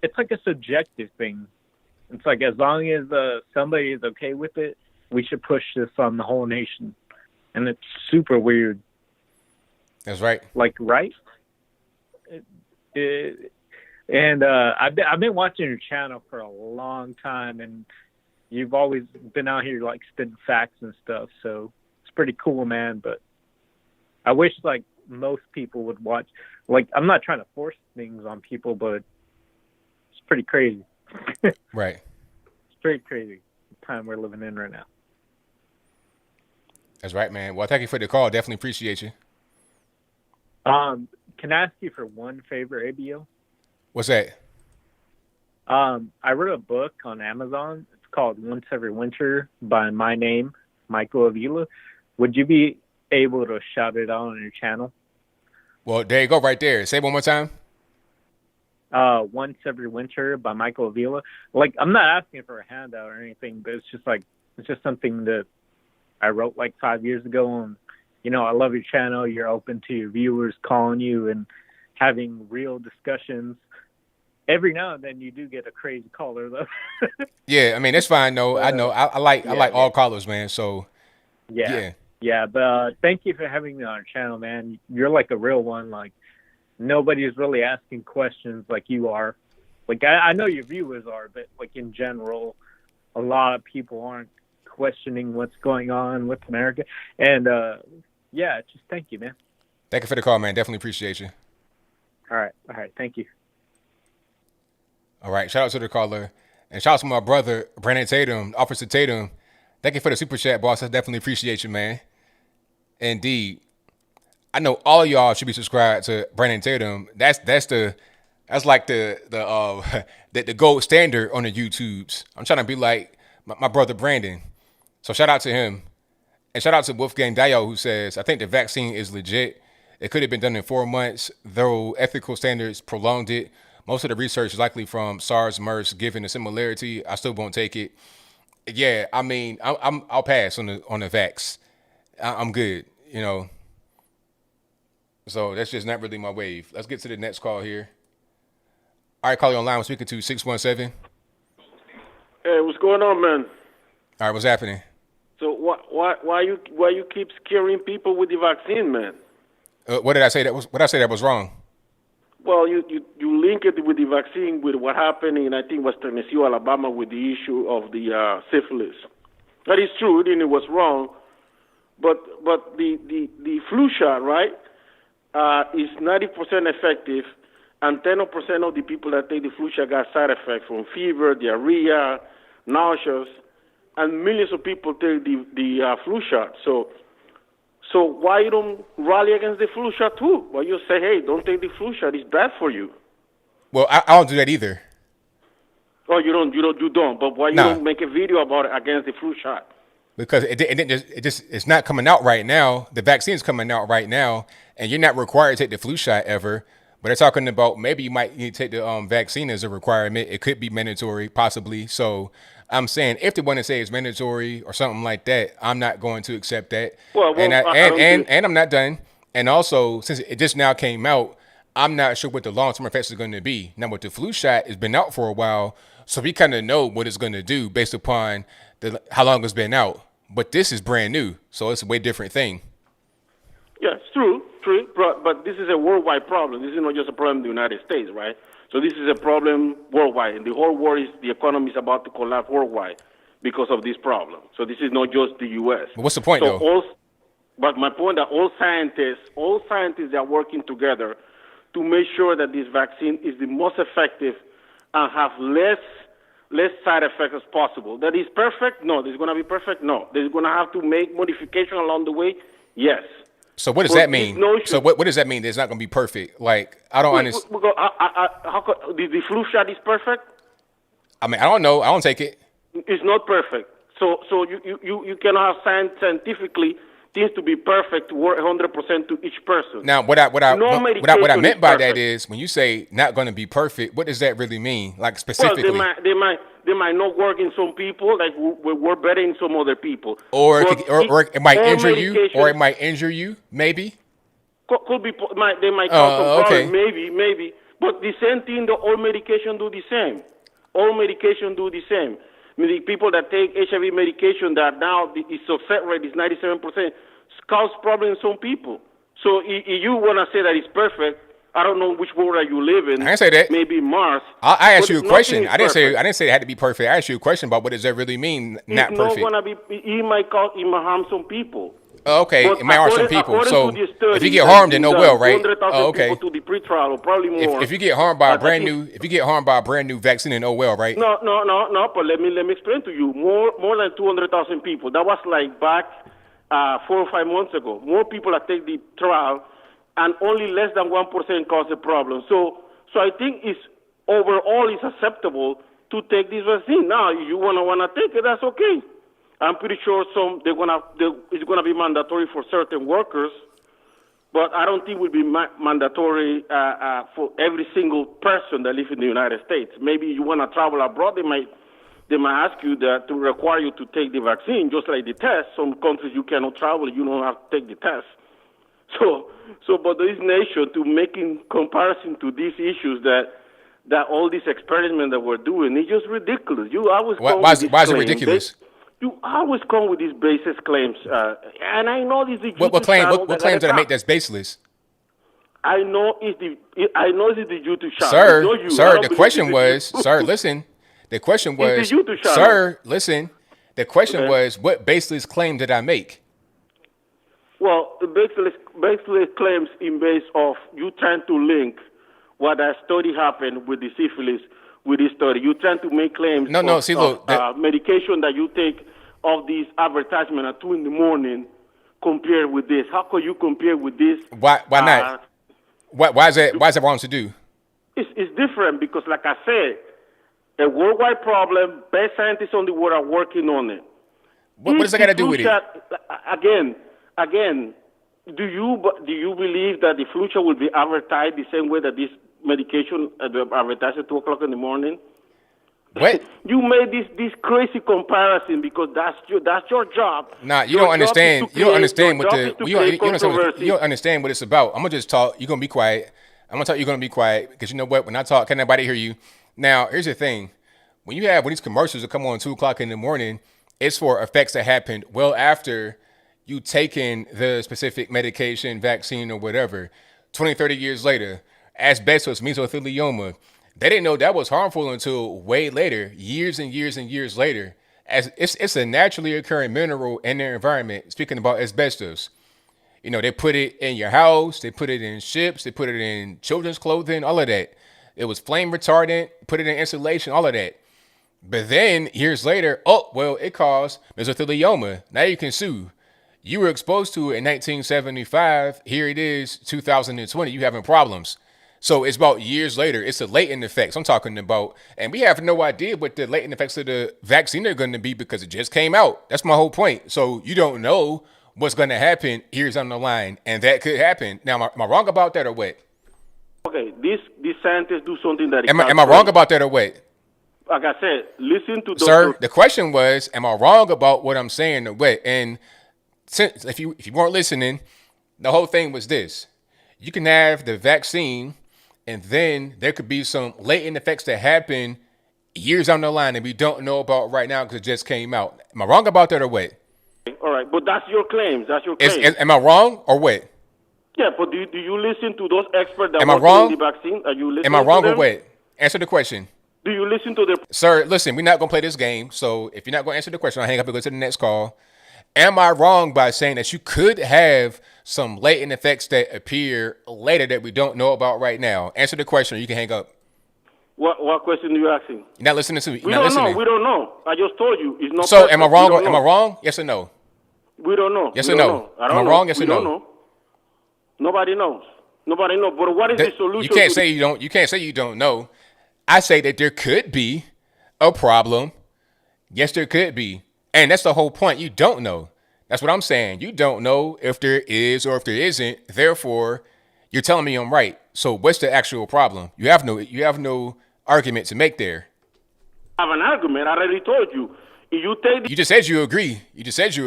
it's like a subjective thing. It's like, as long as somebody is okay with it, we should push this on the whole nation, and it's super weird. That's right. Like, right? And I've been watching your channel for a long time, and you've always been out here like spitting facts and stuff. So it's pretty cool, man. But I wish like most people would watch. Like, I'm not trying to force things on people, but it's pretty crazy. Right. It's pretty crazy the time we're living in right now. That's right, man. Well, thank you for the call. Definitely appreciate you. Can I ask you for one favor, ABL? What's that? I wrote a book on Amazon. It's called Once Every Winter by my name, Michael Avila. Would you be able to shout it out on your channel? Well, there you go, right there. Say it one more time. Once Every Winter by Michael Avila. Like, I'm not asking for a handout or anything, but it's just something that I wrote like 5 years ago. And, you know, I love your channel. You're open to your viewers calling you and having real discussions. Every now and then you do get a crazy caller, though. Yeah, I mean, that's fine. No, I know. I like all callers, man. So, yeah. But thank you for having me on our channel, man. You're like a real one. Like, nobody's really asking questions like you are. Like, I know your viewers are, but like in general, a lot of people aren't questioning what's going on with America. And just thank you, man. Thank you for the call, man. Definitely appreciate you. All right. Thank you. All right. Shout out to the caller. And shout out to my brother, Brandon Tatum, Officer Tatum. Thank you for the super chat, boss. I definitely appreciate you, man. Indeed. I know all of y'all should be subscribed to Brandon Tatum. That's like the gold standard on the YouTubes. I'm trying to be like my brother Brandon. So shout out to him. And shout out to Wolfgang Dio, who says, I think the vaccine is legit. It could have been done in 4 months, though ethical standards prolonged it. Most of the research is likely from SARS, MERS. Given the similarity, I still won't take it. Yeah, I mean, I'll pass on the vax. I'm good, you know. So that's just not really my wave. Let's get to the next call here. All right, call you online. I'm speaking to 617. Hey, what's going on, man? All right, what's happening? So why you keep scaring people with the vaccine, man? What did I say that was wrong? Well, you link it with the vaccine with what happened in, I think, was Tennessee or Alabama with the issue of the syphilis. That is true, and it was wrong. But the flu shot, right, is 90% effective, and 10% of the people that take the flu shot got side effects from fever, diarrhea, nausea, and millions of people take the flu shot. So why you don't rally against the flu shot too? Why you say, hey, don't take the flu shot? It's bad for you. Well, I don't do that either. Oh, you don't. But why you don't make a video about it against the flu shot? Because it's not coming out right now. The vaccine's coming out right now, and you're not required to take the flu shot ever. But they're talking about maybe you might need to take the vaccine as a requirement. It could be mandatory, possibly. So I'm saying if they want to say it's mandatory or something like that, I'm not going to accept that. And I'm not done. And also, since it just now came out, I'm not sure what the long-term effects are going to be. Now, with the flu shot, it's been out for a while, so we kind of know what it's going to do based upon how long it's been out. But this is brand new, so it's a way different thing. Yeah, it's true, but this is a worldwide problem. This is not just a problem in the United States, right? So this is a problem worldwide, and the whole world the economy is about to collapse worldwide because of this problem. So this is not just the U.S. But what's the point, though? But my point is that all scientists are working together to make sure that this vaccine is the most effective and have less side effects as possible. That is perfect? No. There's going to be perfect? No. There's going to have to make modification along the way? Yes. So what does that mean? So what does that mean? That it's not going to be perfect? Like, I don't understand. The flu shot is perfect? I mean, I don't know. I don't take it. It's not perfect. So you cannot have scientifically things to be perfect to work 100% to each person. Now, what I meant by that is when you say not going to be perfect, what does that really mean? Like specifically? Well, they might not work in some people, like we work better in some other people. Or it might injure you, or it might injure you, maybe. Could be. They might cause some okay. problem, maybe. But the same thing, all medication do the same. All medication do the same. I mean, the people that take HIV medication that now the success rate is 97%, cause problems in some people. So if you want to say that it's perfect, I don't know which world are you live in. I didn't say that. Maybe Mars. I asked you a question. I didn't perfect. say it had to be perfect. I asked you a question about what does that really mean, not perfect. It's not gonna be. It might harm some people. Okay, But it might harm some people. So to the study if you get harmed, then oh well, right? 200,000 okay. people to the pretrial, or probably more. If you get harmed by a brand new vaccine, then oh well, right? No. But let me explain to you. More than 200,000 people. That was like back 4 or 5 months ago. More people that take the trial, and only less than 1% cause a problem. So I think overall it's acceptable to take this vaccine. Now, if you wanna take it, that's okay. I'm pretty sure it's gonna be mandatory for certain workers, but I don't think it will be mandatory for every single person that lives in the United States. Maybe you wanna travel abroad, they might ask you to require you to take the vaccine, just like the test. Some countries you cannot travel, you don't have to take the test. But this nation, to making comparison to these issues that all these experiments that we're doing, it's just ridiculous. Why is it ridiculous? You always come with these baseless claims, and I know this is what claims did I make that's baseless? I know it's the YouTube channel. Sir, the question was, sir, listen. The question was, sir, listen. The question was, what baseless claim did I make? Well, the baseless claims in base of you trying to link what that study happened with the syphilis with this study. You trying to make claims of medication that you take of these advertisement at 2 a.m. compared with this. How could you compare with this? Why not? Why is that wrong to do? It's different because, like I said, a worldwide problem. Best scientists on the world are working on it. What does that got to do with it? Again, do you believe that the flu shot will be advertised the same way that this medication advertised at 2 o'clock in the morning? What? You made this crazy comparison because that's your job. Nah, you don't understand. You don't understand what it's about. I'm gonna just talk. You're gonna be quiet. I'm gonna talk. You're gonna be quiet because you know what? When I talk, can nobody hear you? Now, here's the thing: when these commercials that come on 2 o'clock in the morning, it's for effects that happened well after you taken the specific medication, vaccine, or whatever. 20, 30 years later, asbestos, mesothelioma. They didn't know that was harmful until way later, years and years and years later. As it's a naturally occurring mineral in their environment. Speaking about asbestos, they put it in your house, they put it in ships, they put it in children's clothing, all of that. It was flame retardant, put it in insulation, all of that. But then years later, it caused mesothelioma. Now you can sue. You were exposed to it in 1975. Here it is, 2020. You having problems. So it's about years later. It's the latent effects I'm talking about. And we have no idea what the latent effects of the vaccine are going to be because it just came out. That's my whole point. So you don't know what's going to happen years down the line. And that could happen. Now, am I wrong about that or what? Okay, these scientists do something that... Am I wrong about that or what? Like I said, listen to... Sir, the question was, am I wrong about what I'm saying or what? And since if you weren't listening, the whole thing was this. You can have the vaccine... and then there could be some latent effects that happen years down the line that we don't know about right now because it just came out. Am I wrong about that or what? All right, but that's your claims. That's your claims. Am I wrong or what? Yeah, but do you listen to those experts that work on the vaccine? Are you listening? Am I wrong to them? or what? Answer the question. Do you listen to them? Sir, listen, we're not going to play this game. So if you're not going to answer the question, I'll hang up and go to the next call. Am I wrong by saying that you could have some latent effects that appear later that we don't know about right now? Answer the question or you can hang up. What question are you asking? You're not listening to me. We don't know. We don't know. I just told you. It's not so perfect. Am I wrong? Am I wrong? Yes or no? We don't know. Yes or no? Am I wrong? Yes or no? Don't know. Nobody knows. Nobody knows. But what is the solution? You can't say you don't. You can't say you don't know. I say that there could be a problem. Yes, there could be. And that's the whole point. You don't know. That's what I'm saying. You don't know if there is or if there isn't. Therefore, you're telling me I'm right. So what's the actual problem? You have no argument to make there. I have an argument. I already told you. If you take You just said you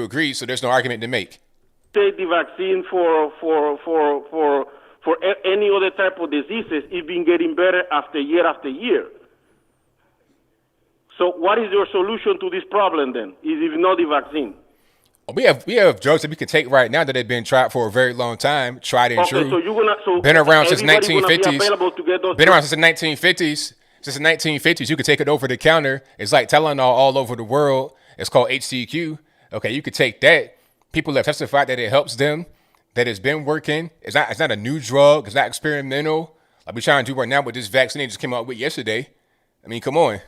agree. So there's no argument to make. the vaccine for any other type of diseases, it's been getting better after year. So what is your solution to this problem then? Is if not the vaccine? We have drugs that we can take right now that have been tried for a very long time, tried and true. So you're gonna been around since everybody gonna be 1950s. available to get those Been around since the 1950s. Since the 1950s, you could take it over the counter. It's like Tylenol all over the world. It's called HCQ. Okay, you could take that. People have testified that it helps them, that it's been working. It's not a new drug. It's not experimental. Like we're trying to do right now with this vaccine they just came out with yesterday. I mean, come on.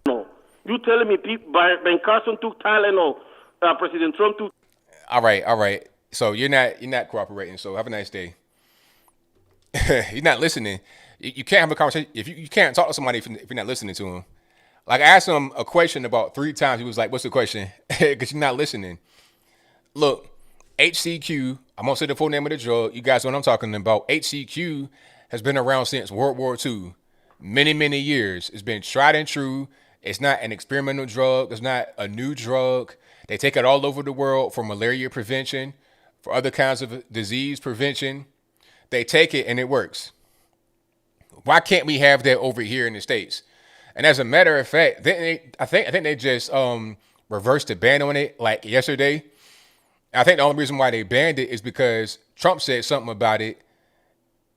No, you telling me Ben Carson took Tylenol, President Trump took. All right. So you're not cooperating. So have a nice day. You're not listening. You can't have a conversation if you can't talk to somebody if you're not listening to him. Like I asked him a question about 3 times. He was like, "What's the question?" Because you're not listening. Look, HCQ. I'm gonna say the full name of the drug. You guys know what I'm talking about. HCQ has been around since World War II. Many years. It's been tried and true. It's not an experimental drug. It's not a new drug. They take it all over the world for malaria prevention, for other kinds of disease prevention. They take it and it works. Why can't we have that over here in the States? And as a matter of fact, I think they just reversed the ban on it like yesterday. I think the only reason why they banned it is because Trump said something about it.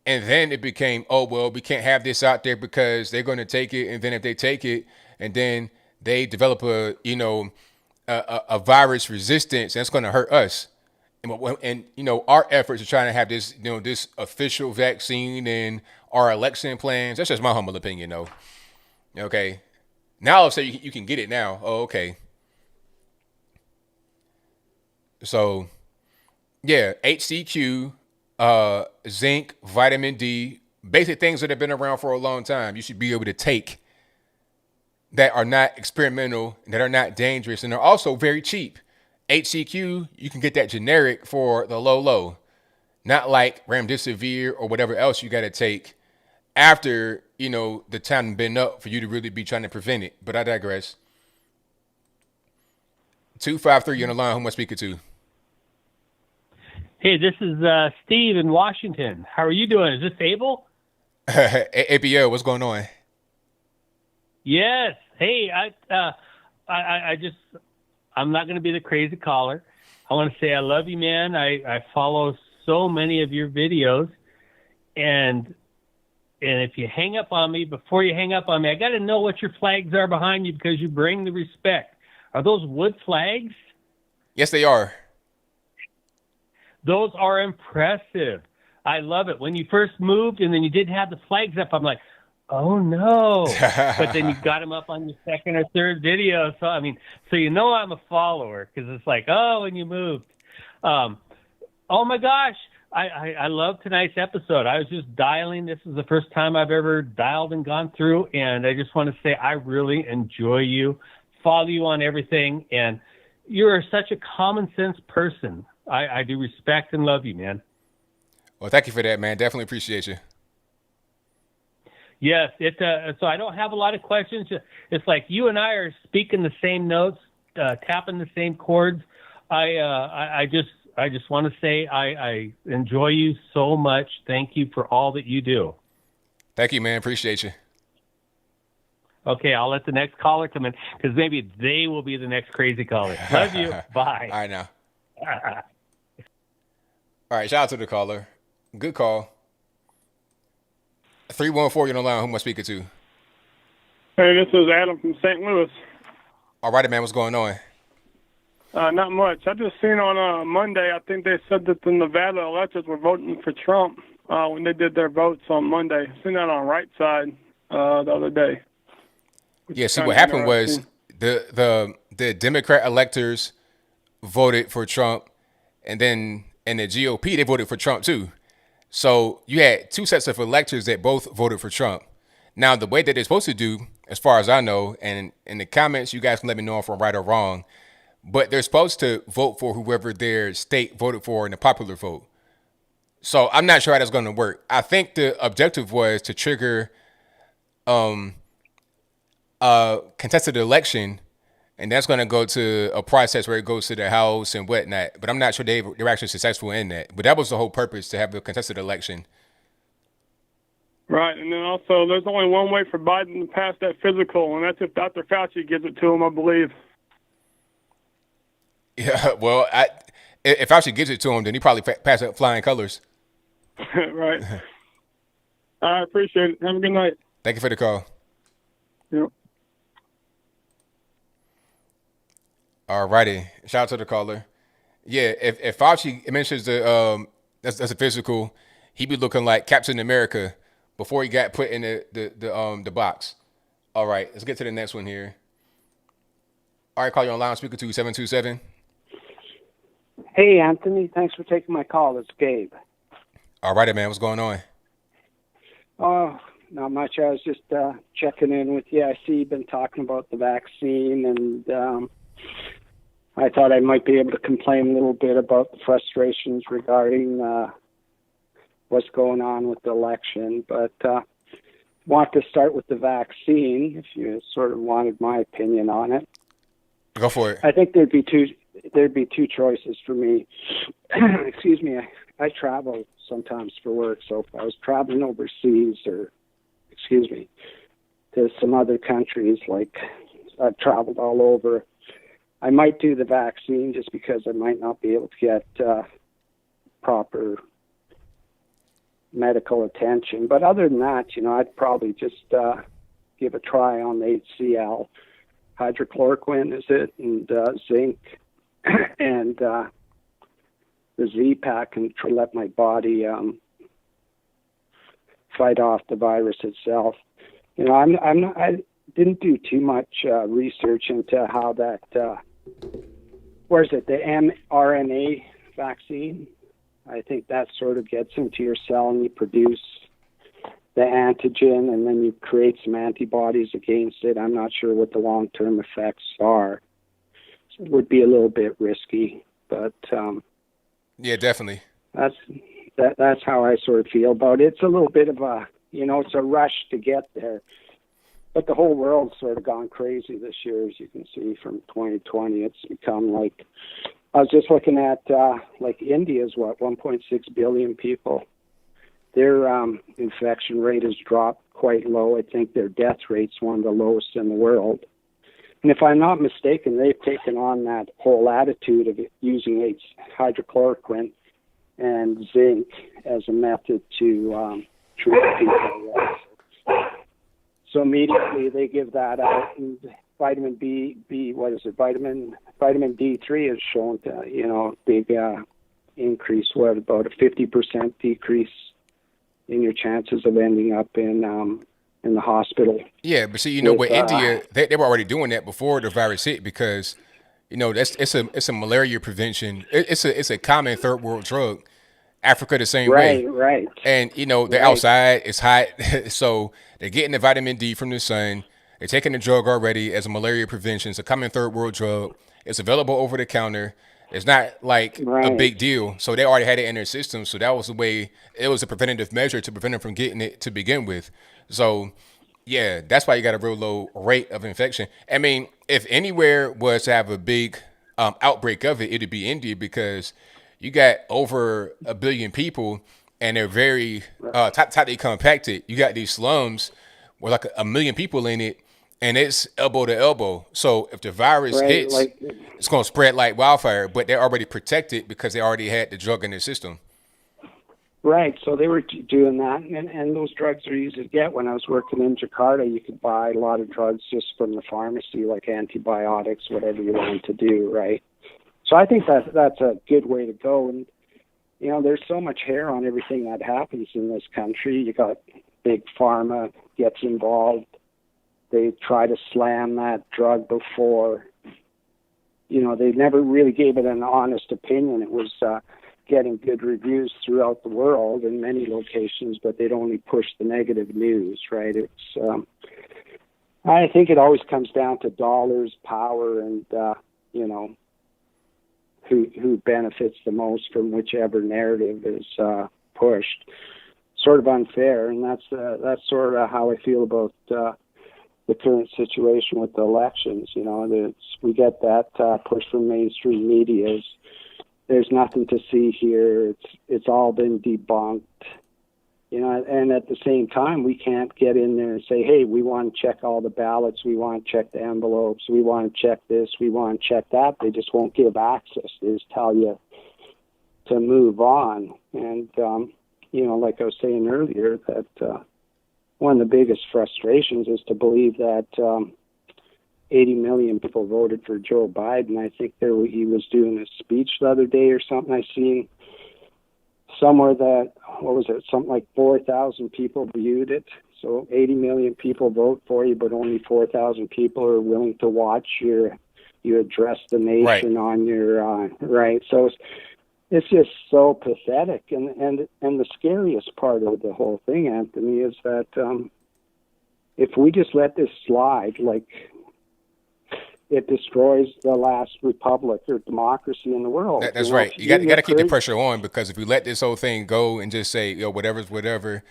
And then it became, oh, well, we can't have this out there because they're going to take it. And then if they take it and then they develop a virus resistance, that's going to hurt us. And our efforts are trying to have this, this official vaccine and our election plans. That's just my humble opinion, though. Okay. Now I'll say you can get it now. Oh, okay. So, yeah, HCQ, zinc, vitamin D, basic things that have been around for a long time. You should be able to take that are not experimental, that are not dangerous, and they're also very cheap. HCQ, you can get that generic for the low, not like remdesivir or whatever else you got to take after, the time been up for you to really be trying to prevent it. But I digress. 253 on the line. Who am I speaking to? Hey, this is Steve in Washington. How are you doing? Is this Abel? ABL, what's going on? Yes. Hey, I'm not going to be the crazy caller. I want to say I love you, man. I follow so many of your videos, and if you hang up on me, before you hang up on me, I got to know what your flags are behind you because you bring the respect. Are those wood flags? Yes, they are. Those are impressive. I love it. When you first moved and then you didn't have the flags up, I'm like, oh no. But then you got them up on your second or third video. So, I'm a follower because it's like, oh, when you moved. Oh my gosh. I love tonight's episode. I was just dialing. This is the first time I've ever dialed and gone through. And I just want to say I really enjoy you, follow you on everything. And you're such a common sense person. I do respect and love you, man. Well, thank you for that, man. Definitely appreciate you. Yes, so I don't have a lot of questions. It's like you and I are speaking the same notes, tapping the same chords. I just want to say I enjoy you so much. Thank you for all that you do. Thank you, man. Appreciate you. Okay, I'll let the next caller come in because maybe they will be the next crazy caller. Love you. Bye. All right, now. All right, shout out to the caller. Good call. 314, you're on the line. Who am I speaking to? Hey, this is Adam from St. Louis. All right, man. What's going on? Not much. I just seen on Monday, I think they said that the Nevada electors were voting for Trump when they did their votes on Monday. I seen that on Right Side the other day. Yeah, see, what happened was the Democrat electors voted for Trump, and then in the GOP, they voted for Trump too. So you had 2 sets of electors that both voted for Trump. Now, the way that they're supposed to do, as far as I know, and in the comments, you guys can let me know if I'm right or wrong, but they're supposed to vote for whoever their state voted for in the popular vote. So I'm not sure how that's going to work. I think the objective was to trigger a contested election, and that's going to go to a process where it goes to the House and whatnot. But I'm not sure they're actually successful in that. But that was the whole purpose, to have a contested election. Right, and then also there's only one way for Biden to pass that physical, and that's if Dr. Fauci gives it to him, I believe. Yeah, well, if Fauci gives it to him, then he probably pass it flying colors. Right. I appreciate it. Have a good night. Thank you for the call. Yep. All righty. Shout out to the caller. Yeah, if Fauci mentions that's a physical, he'd be looking like Captain America before he got put in the box. All right, let's get to the next one here. All right, call you on line, speaker 2727. Hey, Anthony. Thanks for taking my call. It's Gabe. All righty, man. What's going on? Oh, not much. I was just checking in with you. I see you've been talking about the vaccine, and I thought I might be able to complain a little bit about the frustrations regarding what's going on with the election. But want to start with the vaccine, if you sort of wanted my opinion on it. Go for it. I think there'd be two choices for me. Excuse me. I travel sometimes for work, so if I was traveling overseas to some other countries, like I've traveled all over, I might do the vaccine just because I might not be able to get proper medical attention. But other than that, I'd probably just give a try on the HCl, hydrochloroquine, is it, and zinc, and the Z-Pack, and let my body fight off the virus itself. I didn't do too much research into how that, the mRNA vaccine. I think that sort of gets into your cell and you produce the antigen and then you create some antibodies against it. I'm not sure what the long-term effects are. So it would be a little bit risky, but yeah, definitely. That's how I sort of feel about it. It's a little bit of a, it's a rush to get there. But the whole world's sort of gone crazy this year, as you can see from 2020. It's become like, I was just looking at, like India's 1.6 billion people. Their infection rate has dropped quite low. I think their death rate's one of the lowest in the world. And if I'm not mistaken, they've taken on that whole attitude of using hydrochloroquine and zinc as a method to treat people. So immediately they give that out, and vitamin vitamin D3 has shown big increase, about a 50% decrease in your chances of ending up in the hospital. Yeah, but see, with India, they were already doing that before the virus hit, because it's a malaria prevention. It's a common third world drug. Africa the same way. Right. And they're outside, it's hot, so they're getting the vitamin D from the sun. They're taking the drug already as a malaria prevention. It's a common third world drug. It's available over the counter. It's not like a big deal. So they already had it in their system. So that was the way. It was a preventative measure to prevent them from getting it to begin with. So yeah, that's why you got a real low rate of infection. I mean, if anywhere was to have a big outbreak of it, it'd be India, because you got over 1 billion people and they're very tightly compacted. You got these slums with like 1 million people in it, and it's elbow to elbow. So if the virus hits, it's going to spread like wildfire, but they're already protected because they already had the drug in their system. Right. So they were doing that, and those drugs are easy to get. When I was working in Jakarta, you could buy a lot of drugs just from the pharmacy, like antibiotics, whatever you wanted to do, right? So I think that's a good way to go. And, there's so much hair on everything that happens in this country. You got big pharma gets involved. They try to slam that drug before. They never really gave it an honest opinion. It was getting good reviews throughout the world in many locations, but they'd only push the negative news, right? It's I think it always comes down to dollars, power, and who benefits the most from whichever narrative is pushed. Sort of unfair, and that's sort of how I feel about the current situation with the elections. You know, we get that push from mainstream media. There's nothing to see here. It's all been debunked. You know, and at the same time, we can't get in there and say, hey, we want to check all the ballots, we want to check the envelopes, we want to check this, we want to check that. They just won't give access. They just tell you to move on. And, you know, like I was saying earlier, that one of the biggest frustrations is to believe that 80 million people voted for Joe Biden. I think he was doing a speech the other day or something. I seen somewhere that, what was it, something like 4,000 people viewed it. So 80 million people vote for you, but only 4,000 people are willing to watch you address the nation on your right. So it's just so pathetic. And the scariest part of the whole thing, Anthony, is that if we just let this slide, like, it destroys the last republic or democracy in the world. That's right. You got to keep the pressure on, because if we let this whole thing go and just say, whatever's whatever,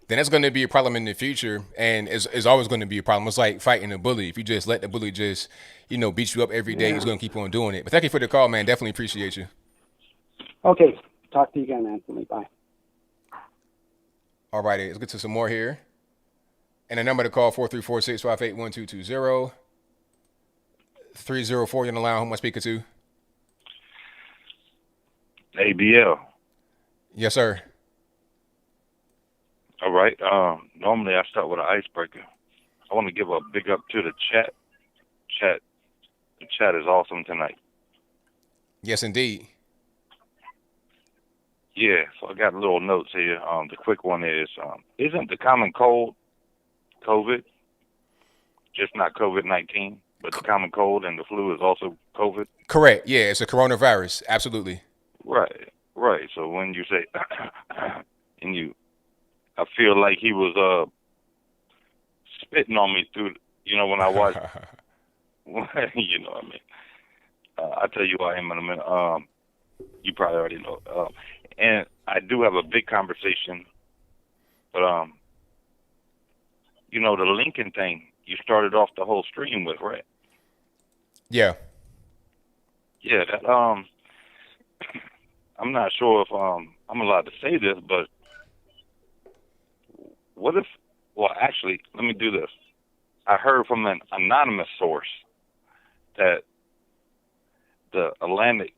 then it's going to be a problem in the future, and it's always going to be a problem. It's like fighting a bully. If you just let the bully just, beat you up every day, he's going to keep on doing it. But thank you for the call, man. Definitely appreciate you. Okay. Talk to you again, Anthony. Bye. All righty. Let's get to some more here. And the number to call, 434-658-1220. 304, you're on the line. Who am I speaking to? ABL. Yes, sir. All right. Normally I start with an icebreaker. I want to give a big up to the chat. The chat is awesome tonight. Yes, indeed. Yeah, so I got little notes here. The quick one is, isn't the common cold COVID? Just not COVID-19? But the common cold and the flu is also COVID? Correct. Yeah, it's a coronavirus. Absolutely. Right. So when you say, and I feel like he was spitting on me through, when I watched, you know what I mean? I'll tell you who I am in a minute. You probably already know. And I do have a big conversation, but, the Lincoln thing, you started off the whole stream with, right? Yeah. Yeah, that, I'm not sure if I'm allowed to say this, but what if, actually, let me do this. I heard from an anonymous source that the Atlantic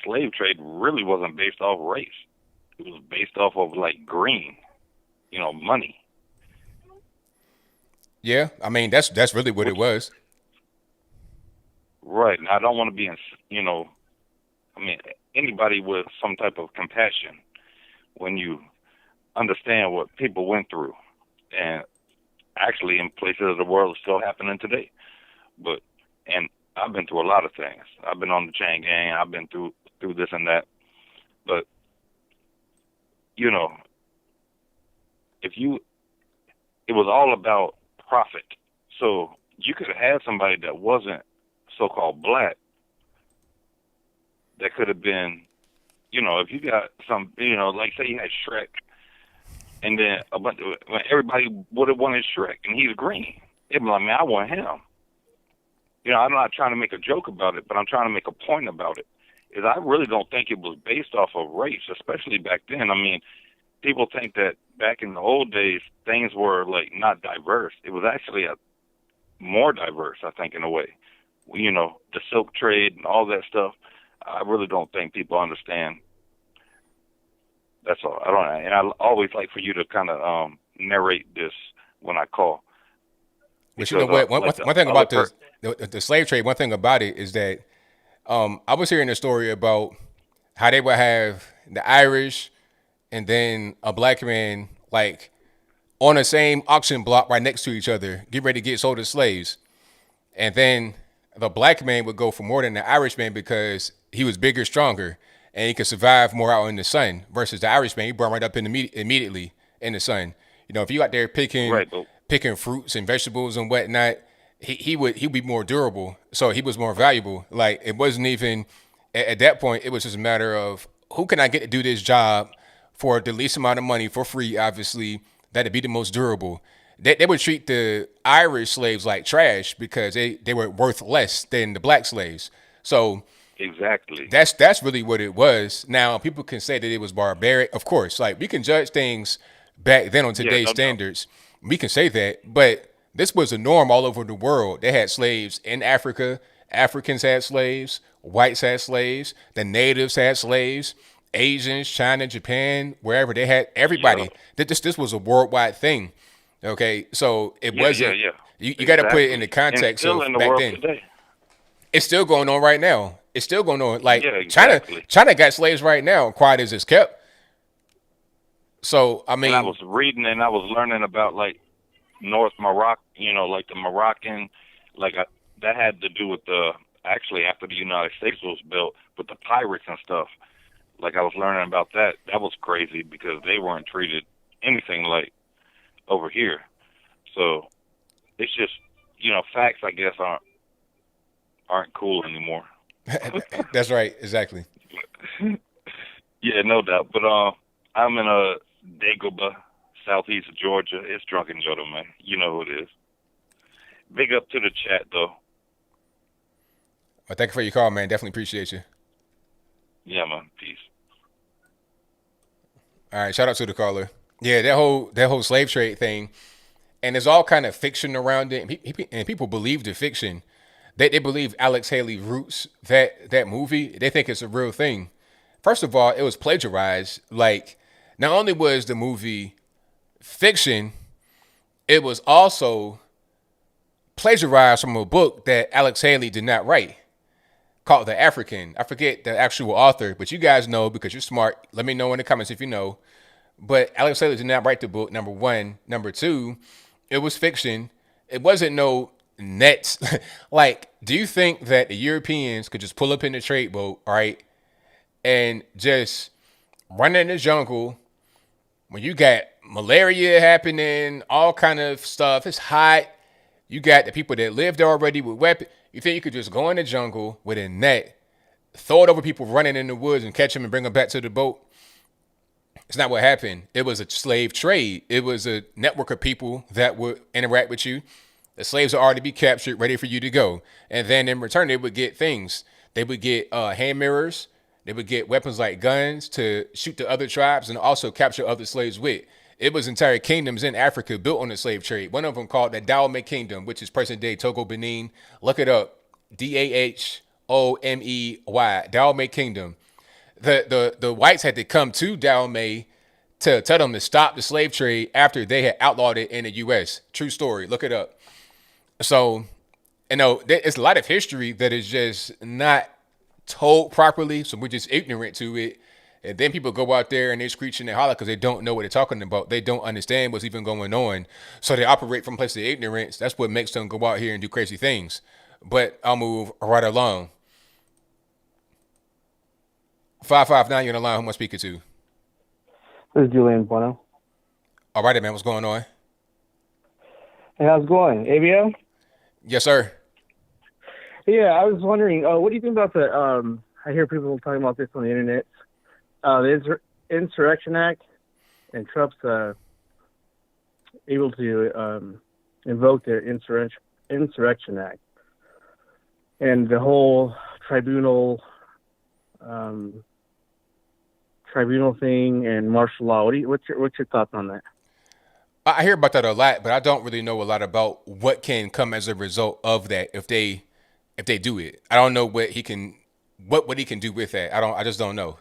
slave trade really wasn't based off race. It was based off of, like, green, money. Yeah, I mean, that's really what it was. Right. And I don't want to be anybody with some type of compassion, when you understand what people went through, and actually in places of the world it's still happening today. And I've been through a lot of things. I've been on the chain gang. I've been through this and that. But, it was all about profit. So you could have had somebody that wasn't so-called black that could have been, if you got some, like say you had Shrek, and then everybody would have wanted Shrek, and he's green. It'd be like, man, I want him. I'm not trying to make a joke about it, but I'm trying to make a point about it. Is I really don't think it was based off of race, especially back then. I mean, people think that back in the old days, things were like not diverse. It was actually more diverse, I think, in a way. The silk trade and all that stuff. I really don't think people understand. That's all. And I always like for you to kind of narrate this when I call. But you know what? One thing about the slave trade, one thing about it is that I was hearing a story about how they would have the Irish and then a black man like on the same auction block right next to each other, get ready to get sold as slaves. And then the black man would go for more than the Irish man because he was bigger, stronger, and he could survive more out in the sun versus the Irish man. He burned right up immediately in the sun. If you out there picking fruits and vegetables and whatnot, he would be more durable. So he was more valuable. Like it wasn't even At that point, it was just a matter of who can I get to do this job for the least amount of money for free, obviously, that'd be the most durable. They would treat the Irish slaves like trash because they were worth less than the black slaves. So Exactly. that's really what it was. Now people can say that it was barbaric, of course. Like we can judge things back then on Yeah, today's no doubt. standards. We can say that, but this was a norm all over the world. They had slaves in Africa. Africans had slaves. Whites had slaves. The natives had slaves. Asians, China, Japan, wherever they had Yeah. everybody. This was a worldwide thing. Okay, so it Yeah, yeah, wasn't. yeah. You got to put it in the Exactly. And context still of in the back world then. today. It's still going on right now. It's still going on. Like Yeah, exactly. China got slaves right now. Quiet as it's kept. So I And I mean, was reading and I was learning about like North Morocco, like the Moroccan, that had to do with the actually after the United States was built with the pirates and stuff. Like I was learning about that. That was crazy because they weren't treated anything like over here. So it's just facts I guess aren't cool anymore. that's right. Exactly. Yeah, no doubt. But I'm in Dagobah, southeast of Georgia. It's Drunken Joe, man. You know who it is. Big up to the chat though. Well, thank you for your call, man. Definitely appreciate you. Yeah, man. Peace. All right, shout out to the caller. Yeah, that whole slave trade thing, and there's all kind of fiction around it, and people believe the fiction. They believe Alex Haley roots that movie. They think it's a real thing. First of all, it was plagiarized. Like, not only was the movie fiction, it was also plagiarized from a book that Alex Haley did not write called The African. I forget the actual author, but you guys know because you're smart. Let me know in the comments if you know. But Alex Haley did not write the book, number one. Number two, it was fiction. It wasn't no nets. Like, do you think that the Europeans could just pull up in the trade boat, right, and just run in the jungle when you got malaria happening, all kind of stuff? It's hot. You got the people that lived there already with weapons. You think you could just go in the jungle with a net, throw it over people running in the woods and catch them and bring them back to the boat? It's not what happened. It was a slave trade. It was a network of people that would interact with you. The slaves are already be captured, ready for you to go. And then in return, they would get things. They would get hand mirrors. They would get weapons like guns to shoot the other tribes and also capture other slaves with. It was entire kingdoms in Africa built on the slave trade. One of them called the Dahomey Kingdom, which is present day Togo, Benin. Look it up. Dahomey, Dahomey Kingdom. The whites had to come to Dahomey to tell them to stop the slave trade after they had outlawed it in the U.S. True story. Look it up. So, it's a lot of history that is just not told properly. So we're just ignorant to it. And then people go out there and they screech and they holler because they don't know what they're talking about. They don't understand what's even going on. So they operate from a place of ignorance. That's what makes them go out here and do crazy things. But I'll move right along. 559, you're on the line. Who am I speaking to? This is Julian Bueno. All right, man. What's going on? Hey, how's it going? ABL? Yes, sir. Yeah, I was wondering, what do you think about the, I hear people talking about this on the internet, the Insurrection Act, and Trump's able to invoke the Insurrection Act, and the whole tribunal thing and martial law. What's your thoughts on that? I hear about that a lot, but I don't really know a lot about what can come as a result of that if they do it. I don't know what he can do with that. I just don't know.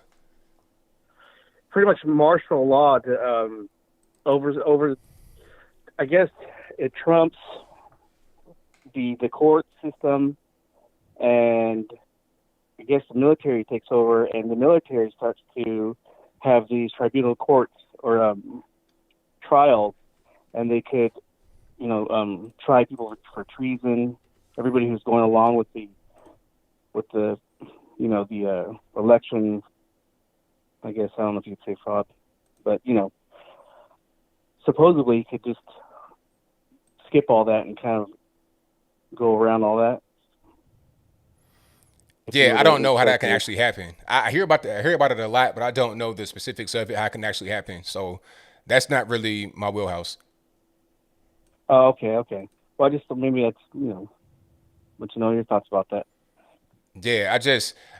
Pretty much martial law to over. I guess it trumps the court system, and I guess the military takes over, and the military starts to have these tribunal courts or trials, and they could, try people for treason. Everybody who's going along with the election. I guess I don't know if you could say fraud, but supposedly you could just skip all that and kind of go around all that. Yeah, I don't know how that can actually happen. I hear about it a lot, but I don't know the specifics of it, how it can actually happen. So that's not really my wheelhouse. Oh, okay. Well, I just thought maybe that's let you know your thoughts about that. Yeah,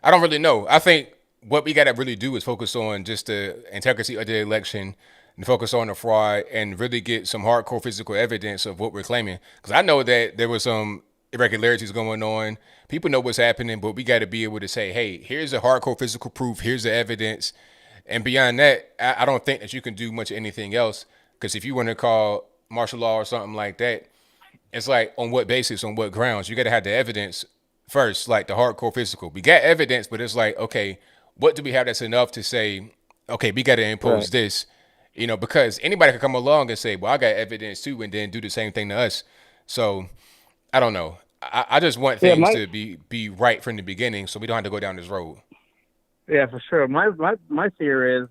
I don't really know. I think what we got to really do is focus on just the integrity of the election and focus on the fraud and really get some hardcore physical evidence of what we're claiming. Because I know that there was some irregularities going on. People know what's happening, but we got to be able to say, hey, here's the hardcore physical proof. Here's the evidence. And beyond that, I don't think that you can do much of anything else. Because if you want to call martial law or something like that, it's like on what basis, on what grounds? You got to have the evidence first, like the hardcore physical. We got evidence, but it's like, okay, what do we have that's enough to say, okay, we got to impose this, because anybody could come along and say, well, I got evidence too, and then do the same thing to us. So I don't know. I just want things to be right from the beginning, so we don't have to go down this road. Yeah, for sure. My fear is,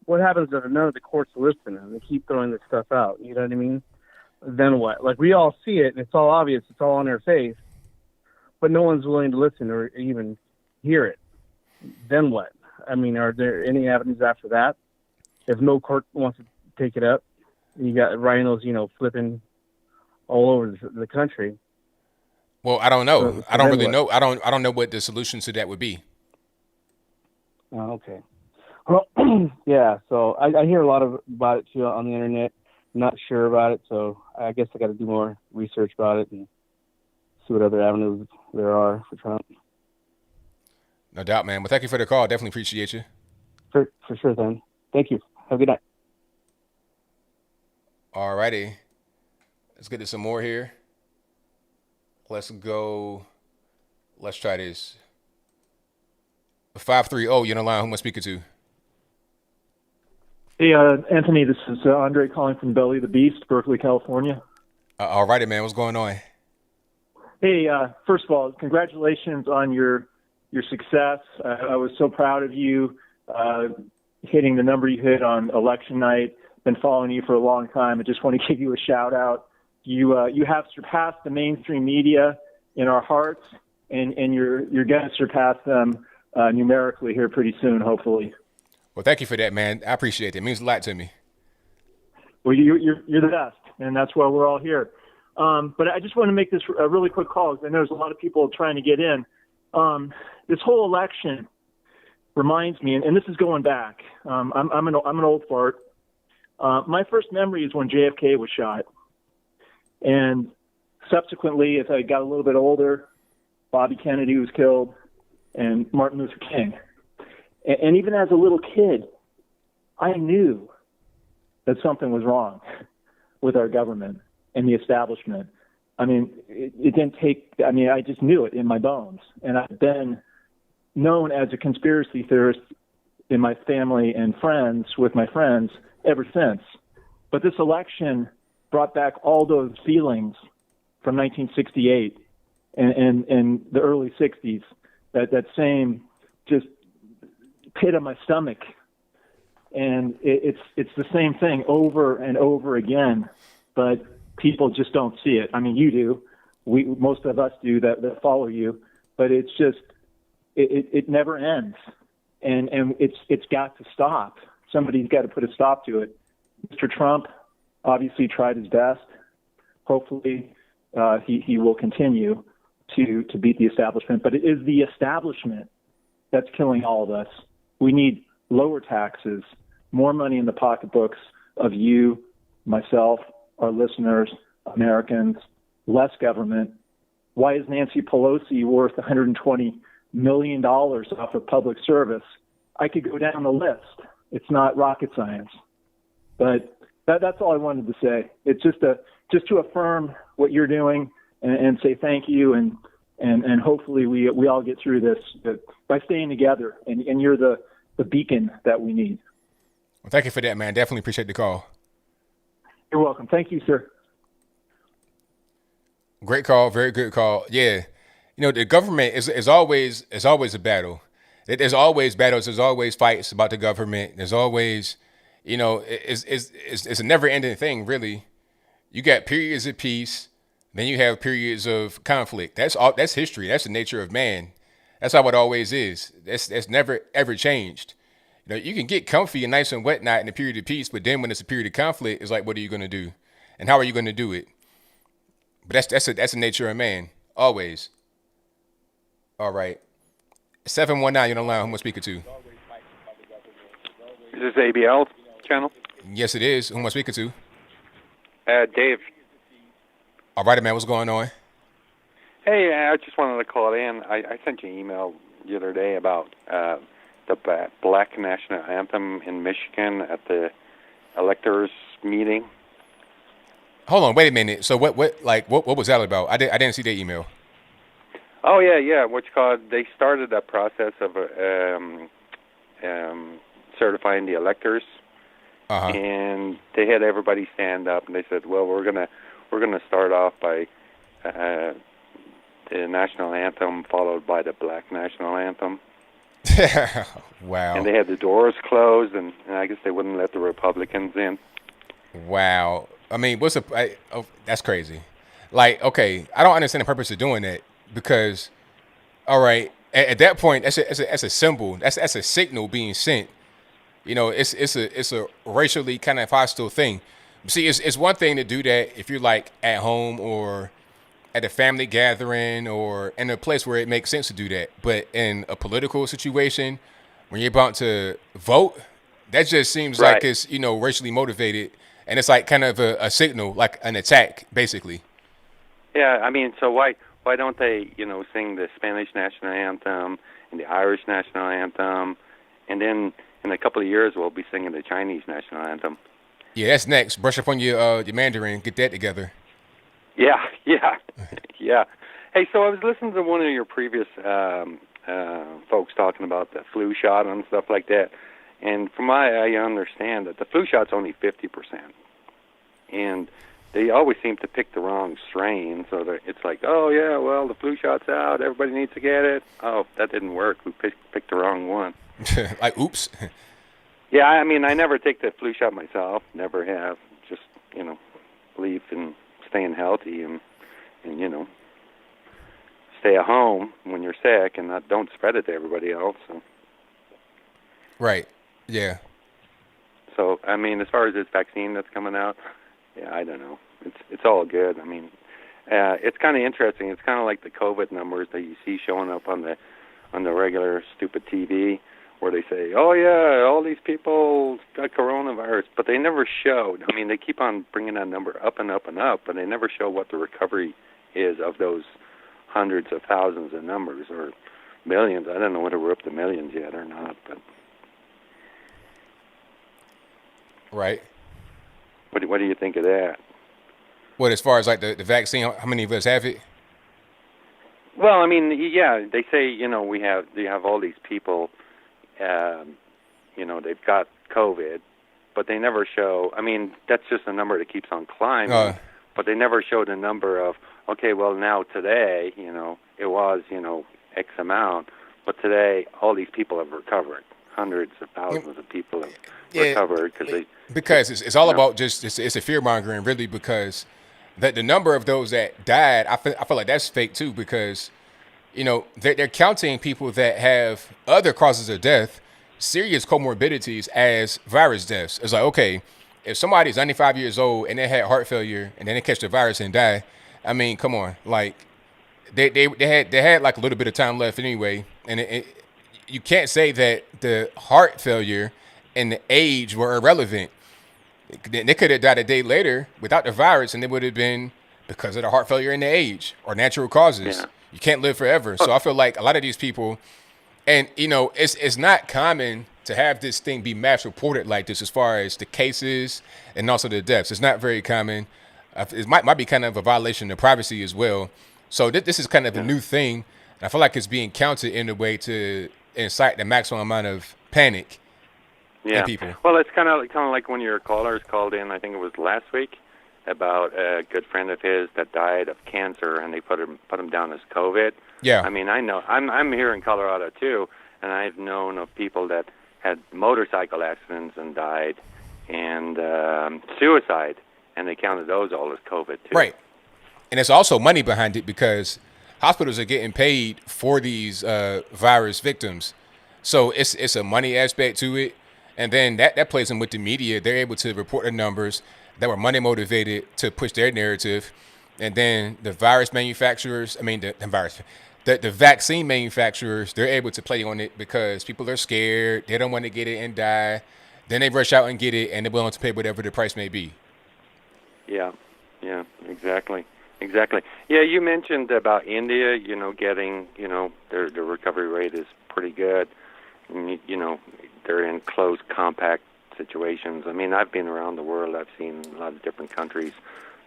what happens if none of the courts listen and they keep throwing this stuff out? You know what I mean? Then what? Like, we all see it, and it's all obvious. It's all on their face. But no one's willing to listen or even hear it. Then what? I mean, are there any avenues after that? If no court wants to take it up, you got rhinos, flipping all over the country. Well, I don't know. So I don't really what? know. I don't know what the solution to that would be. Oh, okay. Well, yeah. So I hear a lot about it too on the internet. I'm not sure about it, so I guess I got to do more research about it and see what other avenues there are for Trump. No doubt, man. Well, thank you for the call. Definitely appreciate you. For sure, then. Thank you. Have a good night. All righty. Let's get to some more here. Let's go. Let's try this. 530, you're on the line. Who am I speaking to? Hey, Anthony, this is Andre calling from Belly of the Beast, Berkeley, California. All righty, man. What's going on? Hey, first of all, congratulations on your success. I was so proud of you hitting the number you hit on election night. Been following you for a long time. I just want to give you a shout out. You have surpassed the mainstream media in our hearts, and you're going to surpass them numerically here pretty soon, hopefully. Well, thank you for that, man. I appreciate it. It means a lot to me. Well, you're the best, and that's why we're all here. But I just want to make this a really quick call because I know there's a lot of people trying to get in. This whole election reminds me, and this is going back. I'm an old fart. My first memory is when JFK was shot, and subsequently, as I got a little bit older, Bobby Kennedy was killed, and Martin Luther King. And even as a little kid, I knew that something was wrong with our government and the establishment. I mean, it didn't take, I just knew it in my bones. And I've been known as a conspiracy theorist in my family and friends, with my friends, ever since. But this election brought back all those feelings from 1968 and the early 60s, that same just pit of my stomach. And it's the same thing over and over again, but people just don't see it. I mean, you do. Most of us do that follow you, but it's just, it never ends. And it's got to stop. Somebody's got to put a stop to it. Mr. Trump obviously tried his best. Hopefully, he will continue to beat the establishment, but it is the establishment that's killing all of us. We need lower taxes, more money in the pocketbooks of you, myself, our listeners, Americans, less government. Why is Nancy Pelosi worth $120 million off of public service? I could go down the list. It's not rocket science. But that's all I wanted to say. It's just to affirm what you're doing and say thank you, and hopefully we all get through this by staying together, and you're the beacon that we need. Well, thank you for that, man. Definitely appreciate the call. You're welcome. Thank you, sir. Great call. Very good call. Yeah. The government is always a battle. There's always battles. There's always fights about the government. There's always, it's a never ending thing, really. You got periods of peace. Then you have periods of conflict. That's history. That's the nature of man. That's how it always is. That's never ever changed. You know, you can get comfy and nice and whatnot in a period of peace, but then when it's a period of conflict, it's like, what are you going to do, and how are you going to do it? But that's the nature of man, always. All right, 719. You're on the line. Who am I speaking to? Is this ABL channel? Yes, it is. Who am I speaking to? Dave. All right, man. What's going on? Hey, I just wanted to call in. I sent you an email the other day about the Black National Anthem in Michigan at the electors meeting. Hold on, wait a minute. So what was that about? I didn't see that email. Oh yeah. They started a process of certifying the electors, and they had everybody stand up, and they said, "Well, we're gonna start off by the national anthem, followed by the Black National Anthem." Wow. And they had the doors closed, and I guess they wouldn't let the Republicans in. Wow. I mean, that's crazy. Like, okay, I don't understand the purpose of doing that because, all right, at that point, that's a symbol. That's a signal being sent. You know, it's a racially kind of hostile thing. See, it's one thing to do that if you're like at home or at a family gathering or in a place where it makes sense to do that. But in a political situation, when you're about to vote, that just seems like it's, you know, racially motivated. And it's like kind of a signal, like an attack, basically. Yeah, I mean, so why don't they, you know, sing the Spanish national anthem and the Irish national anthem, and then in a couple of years we'll be singing the Chinese national anthem. Yeah, that's next. Brush up on your Mandarin, get that together. Yeah. Hey, so I was listening to one of your previous folks talking about the flu shot and stuff like that. And from what I understand, that the flu shot's only 50%. And they always seem to pick the wrong strain. So that it's like, oh, yeah, well, the flu shot's out. Everybody needs to get it. Oh, that didn't work. We picked the wrong one. Like, oops. Yeah, I mean, I never take the flu shot myself. Never have. Just, you know, believe in staying healthy and you know, stay at home when you're sick and don't spread it to everybody else. So. Right. Yeah. So, I mean, as far as this vaccine that's coming out, yeah, I don't know. It's all good. I mean, it's kind of interesting. It's kind of like the COVID numbers that you see showing up on the regular stupid TV, where they say, "Oh yeah, all these people got coronavirus," but they never show. I mean, they keep on bringing that number up and up and up, but they never show what the recovery is of those hundreds of thousands of numbers or millions. I don't know whether we're up to millions yet or not, but. Right. What do you think of that? What, as far as like the vaccine, how many of us have it? Well, I mean, yeah, they say, you know, you have all these people, you know, they've got COVID, but they never show. I mean, that's just a number that keeps on climbing, but they never show the number of, okay, well, now today, you know, it was, you know, X amount, but today all these people have recovered. Hundreds of thousands of people have recovered because it's all about just it's a fear mongering, really, because the number of those that died, I feel like that's fake too, because you know they're counting people that have other causes of death, serious comorbidities, as virus deaths. It's like, okay, if somebody's 95 years old and they had heart failure and then they catch the virus and die, I mean, come on, like they had like a little bit of time left anyway, and you can't say that the heart failure and the age were irrelevant. They could have died a day later without the virus, and it would have been because of the heart failure and the age or natural causes. Yeah. You can't live forever. So I feel like a lot of these people, and you know, it's not common to have this thing be mass reported like this as far as the cases and also the deaths. It's not very common. It might be kind of a violation of privacy as well. So this is kind of a new thing. And I feel like it's being counted in a way to incite the maximum amount of panic in people. Well, it's kind of like when your callers called in, I think it was last week, about a good friend of his that died of cancer, and they put him down as COVID. Yeah. I mean, I know I'm here in Colorado too, and I've known of people that had motorcycle accidents and died, and suicide, and they counted those all as COVID too. Right. And there's also money behind it because hospitals are getting paid for these virus victims. So it's a money aspect to it. And then that plays in with the media. They're able to report the numbers that were money motivated to push their narrative. And then the virus manufacturers, I mean, the vaccine manufacturers, they're able to play on it because people are scared. They don't want to get it and die. Then they rush out and get it, and they're willing to pay whatever the price may be. Yeah, exactly. Yeah, you mentioned about India, getting, their recovery rate is pretty good. They're in closed, compact situations. I mean, I've been around the world. I've seen a lot of different countries.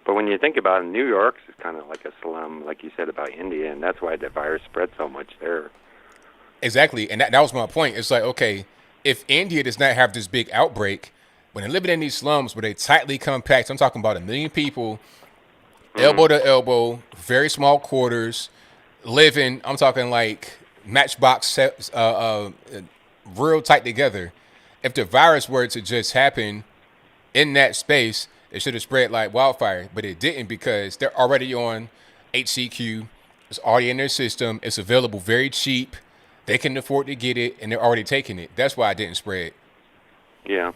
But when you think about it, New York is kind of like a slum, like you said about India, and that's why the virus spread so much there. Exactly, and that was my point. It's like, okay, if India does not have this big outbreak, when they're living in these slums where they tightly compact, I'm talking about 1 million people, elbow to elbow, very small quarters, living, I'm talking like matchbox sets, real tight together. If the virus were to just happen in that space, it should have spread like wildfire, but it didn't because they're already on HCQ. It's already in their system. It's available very cheap. They can afford to get it, and they're already taking it. That's why it didn't spread. Yeah.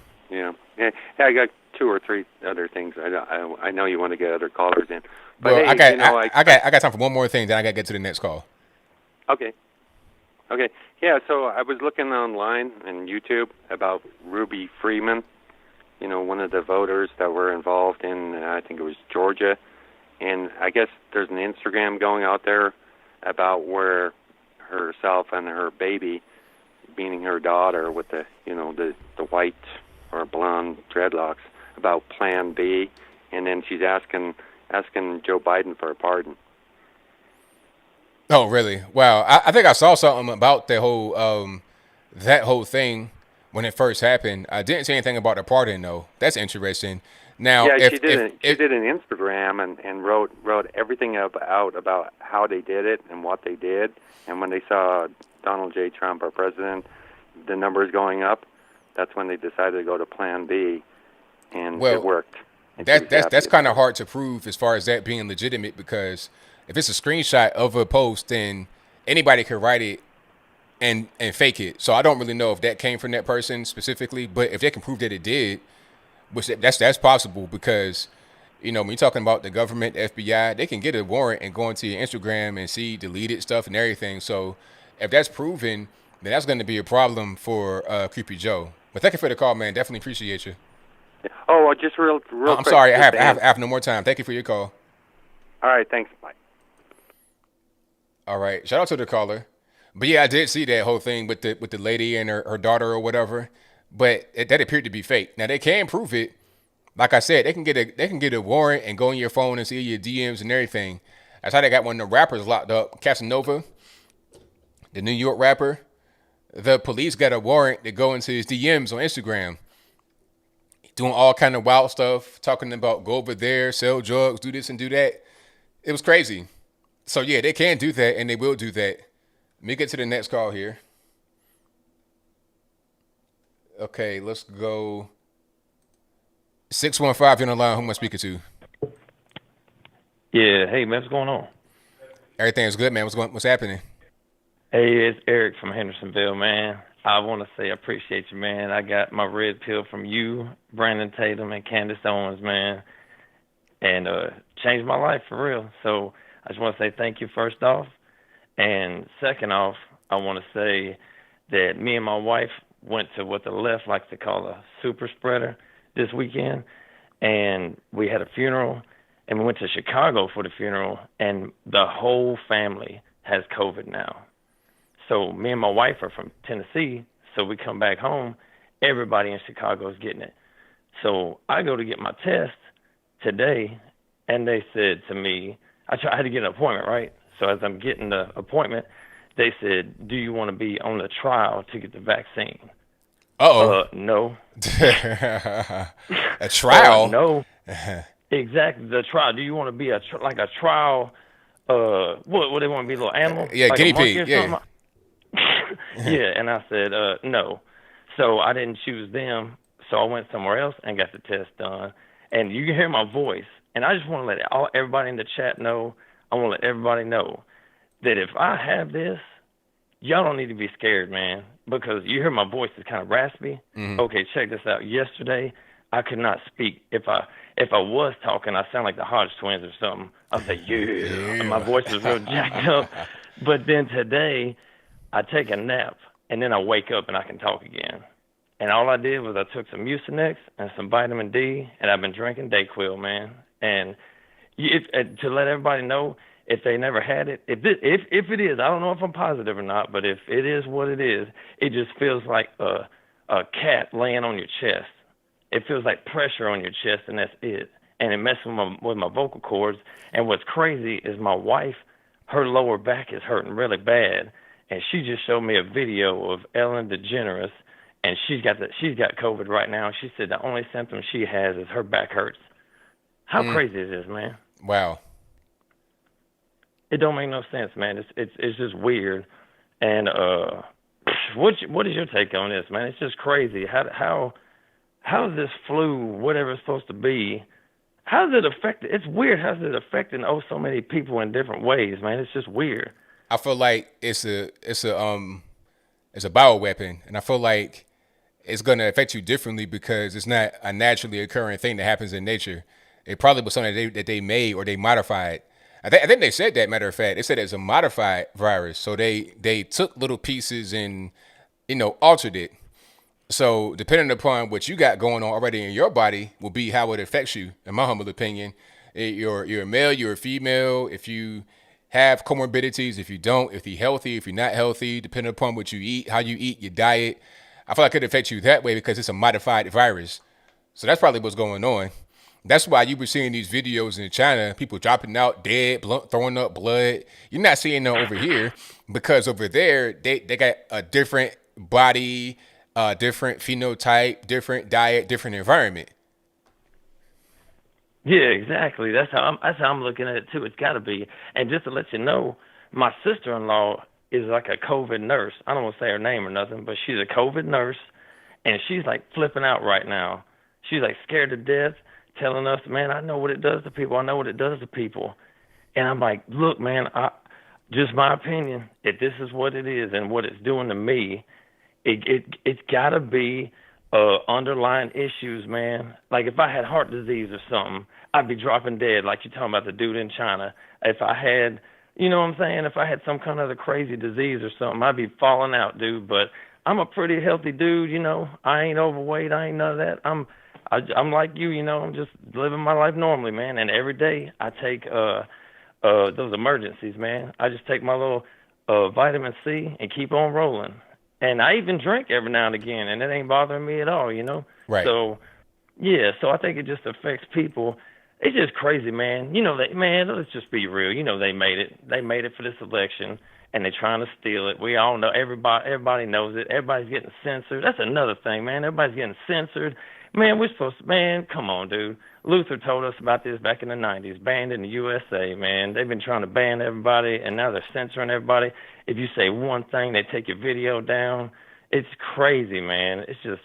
I got 2 or 3 other things. I know you want to get other callers in. But Well, hey, I got time for one more thing, then I got to get to the next call. Okay. Yeah, so I was looking online and YouTube about Ruby Freeman, one of the voters that were involved in, I think it was Georgia. And I guess there's an Instagram going out there about where herself and her baby, meaning her daughter with the white or blonde dreadlocks, about Plan B. And then she's asking Joe Biden for a pardon. Oh, really? Wow. I think I saw something about that whole thing when it first happened. I didn't see anything about the pardon, though. That's interesting. Now, Yeah, she did an Instagram and wrote everything out about how they did it and what they did. And when they saw Donald J. Trump, our president, the numbers going up, that's when they decided to go to Plan B, and it worked. And that's kind of hard to prove as far as that being legitimate, because if it's a screenshot of a post, then anybody could write it and fake it. So I don't really know if that came from that person specifically, but if they can prove that it did, which that's possible, because when you're talking about the government, the FBI, they can get a warrant and go into your Instagram and see deleted stuff and everything. So if that's proven, then that's going to be a problem for Creepy Joe. But thank you for the call, man. Definitely appreciate you. Oh, just real I'm quick. sorry, I have no more time. Thank you for your call. All right, thanks. Bye. All right, shout out to the caller. But yeah, I did see that whole thing with the lady and her daughter or whatever. But that appeared to be fake. Now they can prove it. Like I said, they can get a warrant and go on your phone and see your DMs and everything. That's how they got one of the rappers locked up, Casanova, the New York rapper. The police got a warrant to go into his DMs on Instagram, doing all kind of wild stuff, talking about go over there, sell drugs, do this and do that. It was crazy. So yeah, they can do that, and they will do that. Let me get to the next call here. Okay, let's go. 615, you're on the line. Who am I speaking to? Yeah, hey man, what's going on? Everything's good, man. What's happening? Hey, it's Eric from Hendersonville, man. I want to say I appreciate you, man. I got my red pill from you, Brandon Tatum, and Candace Owens, man, and changed my life for real. So I just want to say thank you first off, and second off, I want to say that me and my wife went to what the left likes to call a super spreader this weekend, and we had a funeral, and we went to Chicago for the funeral, and the whole family has COVID now. So me and my wife are from Tennessee, so we come back home, everybody in Chicago is getting it. So I go to get my test today, and they said to me, I had to get an appointment, right? So as I'm getting the appointment, they said, do you want to be on the trial to get the vaccine? No. A trial? No. Exactly, the trial. Do you want to be like a trial? What they want to be, a little animal? Yeah, like guinea pig. Yeah. Yeah, and I said no. So I didn't choose them. So I went somewhere else and got the test done. And you can hear my voice. And I just want to let everybody in the chat know. I want to let everybody know that if I have this, y'all don't need to be scared, man, because you hear my voice is kind of raspy. Mhm. Okay, check this out. Yesterday, I could not speak. If I was talking, I sound like the Hodge twins or something. I'd say, yeah. And my voice was real jacked up. But then today, I take a nap, and then I wake up and I can talk again. And all I did was I took some Mucinex and some vitamin D, and I've been drinking Dayquil, man. And to let everybody know, if they never had it, if it is, I don't know if I'm positive or not, but if it is what it is, it just feels like a cat laying on your chest. It feels like pressure on your chest, and that's it. And it messes with my vocal cords. And what's crazy is my wife, her lower back is hurting really bad, and she just showed me a video of Ellen DeGeneres, and she's got COVID right now. She said the only symptom she has is her back hurts. How crazy is this, man? Wow. It don't make no sense, man. It's just weird. And what is your take on this, man? It's just crazy. How is this flu, whatever it's supposed to be, how does it affect? It's weird. How's it affecting so many people in different ways, man? It's just weird. I feel like it's a bioweapon, and I feel like it's going to affect you differently because it's not a naturally occurring thing that happens in nature. It probably was something that they made or they modified. I think they said that, matter of fact. They said it's a modified virus. So they took little pieces and, altered it. So depending upon what you got going on already in your body will be how it affects you, in my humble opinion. You're a male, you're a female. If you have comorbidities, if you don't, if you're healthy, if you're not healthy, depending upon what you eat, how you eat, your diet. I feel like it affects you that way because it's a modified virus. So that's probably what's going on. That's why you were seeing these videos in China, people dropping out dead, throwing up blood. You're not seeing them over here because over there, they got a different body, different phenotype, different diet, different environment. Yeah, exactly. That's how I'm looking at it too. It's got to be. And just to let you know, my sister-in-law is like a COVID nurse. I don't want to say her name or nothing, but she's a COVID nurse, and she's like flipping out right now. She's like scared to death, telling us, man, I know what it does to people. I know what it does to people. And I'm like, look, man, just my opinion, if this is what it is and what it's doing to me, it's got to be underlying issues, man. Like if I had heart disease or something, I'd be dropping dead like you're talking about the dude in China. If I had, you know what I'm saying, if I had some kind of other crazy disease or something, I'd be falling out, dude. But I'm a pretty healthy dude, I ain't overweight. I ain't none of that. I'm like you, I'm just living my life normally, man. And every day I take those emergencies, man. I just take my little vitamin C and keep on rolling. And I even drink every now and again, and it ain't bothering me at all, Right. So, yeah, so I think it just affects people. It's just crazy, man. Man, let's just be real. They made it. They made it for this election, and they're trying to steal it. We all know. Everybody knows it. Everybody's getting censored. That's another thing, man. Everybody's getting censored. Man, we're supposed to, man, come on, dude. Luther told us about this back in the 90s, banned in the USA, man. They've been trying to ban everybody, and now they're censoring everybody. If you say one thing, they take your video down. It's crazy, man. It's just,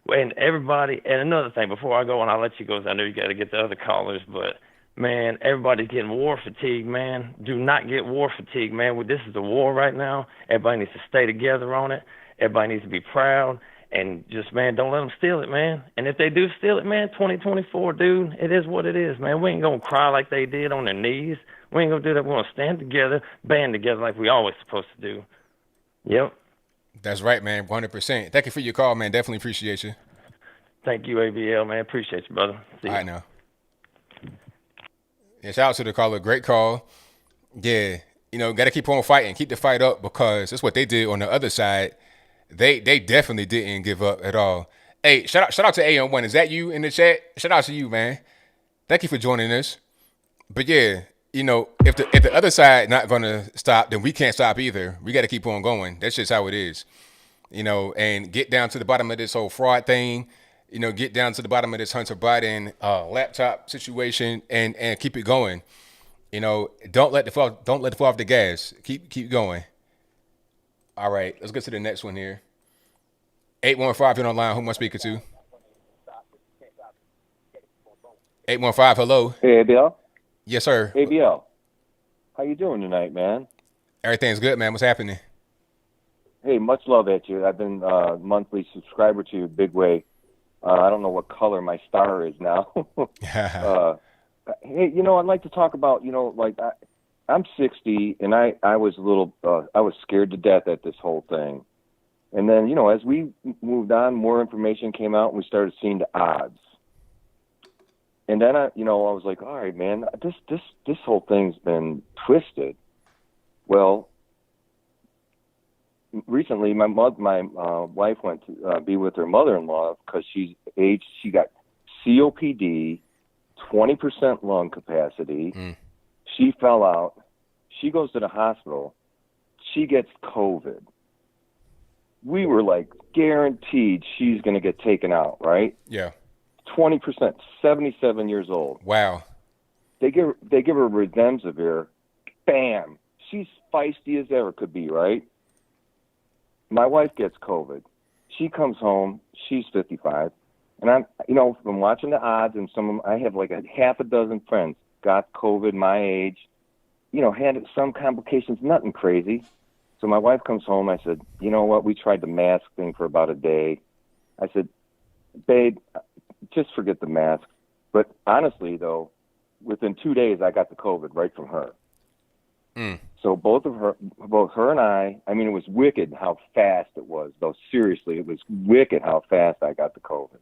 and everybody, and another thing, before I go and I'll let you go, 'cause I know you got to get the other callers, but, man, everybody's getting war fatigue, man. Do not get war fatigue, man. This is a war right now. Everybody needs to stay together on it. Everybody needs to be proud. And just, man, don't let them steal it, man. And if they do steal it, man, 2024, dude, it is what it is, man. We ain't going to cry like they did on their knees. We ain't going to do that. We're going to stand together, band together like we always supposed to do. Yep. That's right, man, 100%. Thank you for your call, man. Definitely appreciate you. Thank you, ABL, man. Appreciate you, brother. See All you. right, now. Yeah, shout out to the caller. Great call. Yeah, got to keep on fighting. Keep the fight up because that's what they did on the other side. They definitely didn't give up at all. Hey, shout out to AM1. Is that you in the chat? Shout out to you, man. Thank you for joining us. But yeah, if the other side not gonna stop, then we can't stop either. We got to keep on going. That's just how it is. And get down to the bottom of this whole fraud thing. Get down to the bottom of this Hunter Biden laptop situation and keep it going. Don't let the foot off the gas. Keep going. All right, let's get to the next one here. 815, you're online. Who am I speaking to? 815, hello. Hey, ABL. Yes, sir. ABL. How you doing tonight, man? Everything's good, man. What's happening? Hey, much love at you. I've been a monthly subscriber to you, big way. I don't know what color my star is now. Hey, I'd like to talk about, I'm 60, and I was a little, I was scared to death at this whole thing. And then, as we moved on, more information came out, and we started seeing the odds. And then I was like, all right, man, this whole thing's been twisted. Well, recently, my wife went to be with her mother-in-law because she got COPD, 20% lung capacity. She fell out. She goes to the hospital. She gets COVID. We were like guaranteed she's going to get taken out, right? Yeah. 20%, 77 years old. Wow. They give her remdesivir. Bam. She's feisty as ever could be, right? My wife gets COVID. She comes home. She's 55. And I'm, from watching the odds, and I have like a half a dozen friends got COVID my age, had some complications, nothing crazy. So my wife comes home. I said, you know what? We tried the mask thing for about a day. I said, babe, just forget the mask. But honestly, though, within 2 days, I got the COVID right from her. So both her and I mean, it was wicked how fast it was, though. Seriously, it was wicked how fast I got the COVID.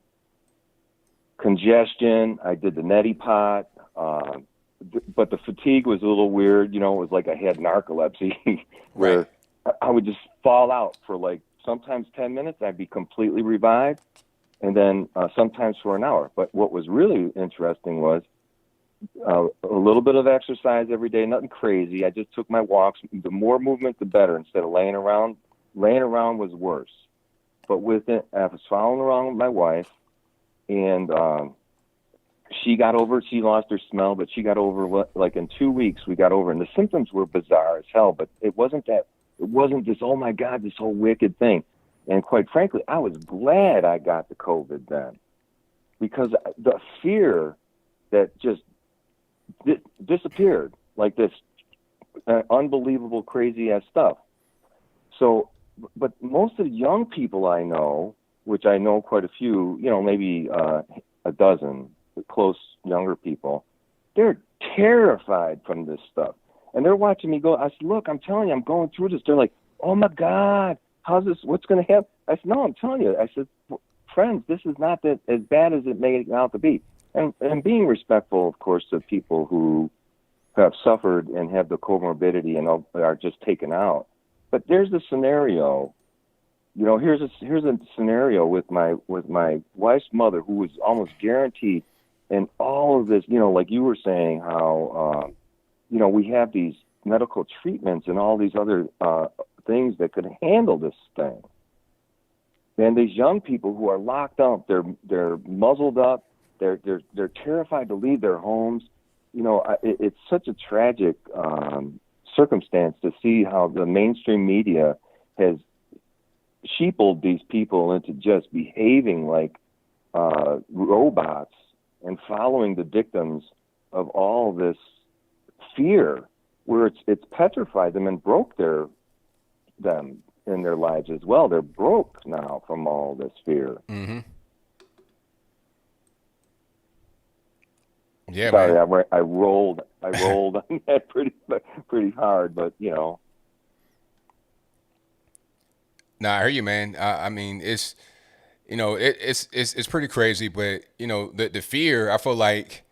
Congestion, I did the neti pot, but the fatigue was a little weird. It was like I had narcolepsy, where I would just fall out for like sometimes 10 minutes. I'd be completely revived, and then sometimes for an hour. But what was really interesting was a little bit of exercise every day, nothing crazy. I just took my walks. The more movement, the better. Instead of laying around. Laying around was worse. But with it, I was following around with my wife, and she got over it. She lost her smell, but she got over it. Like in 2 weeks, we got over it. And the symptoms were bizarre as hell, but it wasn't this, oh my God, this whole wicked thing. And quite frankly, I was glad I got the COVID then, because the fear that just disappeared, like this unbelievable, crazy ass stuff. So, but most of the young people I know, which I know quite a few, maybe a dozen close younger people, they're terrified from this stuff. And they're watching me go. I said, look, I'm telling you, I'm going through this. They're like, oh my God, what's going to happen? I said, no, I'm telling you. I said, friends, this is not that as bad as it made out to be. And being respectful, of course, to people who have suffered and have the comorbidity and are just taken out. But there's a scenario, here's a scenario with my wife's mother, who was almost guaranteed, and all of this, like you were saying, how, we have these medical treatments and all these other things that could handle this thing. And these young people who are locked up, they're muzzled up. They're terrified to leave their homes. It's such a tragic circumstance to see how the mainstream media has sheepled these people into just behaving like robots and following the dictums of all this fear, where it's petrified them and broke them in their lives as well. They're broke now from all this fear. Mm-hmm. Yeah, sorry, man. I rolled on that pretty hard, but No, I hear you, man. I mean, it's it's pretty crazy, but the fear. I feel like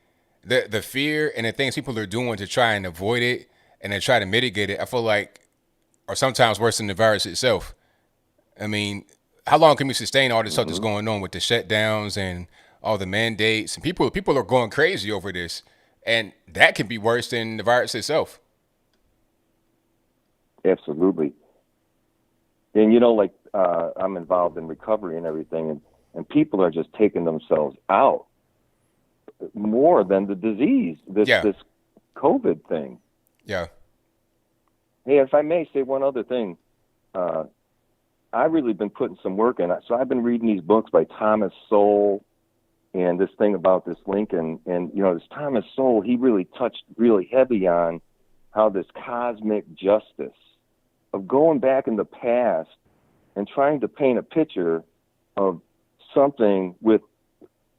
the fear and the things people are doing to try and avoid it and then try to mitigate it, I feel like are sometimes worse than the virus itself. I mean, how long can we sustain all this stuff that's going on with the shutdowns and all the mandates, and people are going crazy over this, and that can be worse than the virus itself. Absolutely. And I'm involved in recovery and everything, and people are just taking themselves out more than the disease, this COVID thing. Yeah. Hey, if I may say one other thing, I've really been putting some work in. So I've been reading these books by Thomas Sowell, and this thing about this Lincoln, and this Thomas Sowell, he really touched really heavy on how this cosmic justice of going back in the past and trying to paint a picture of something with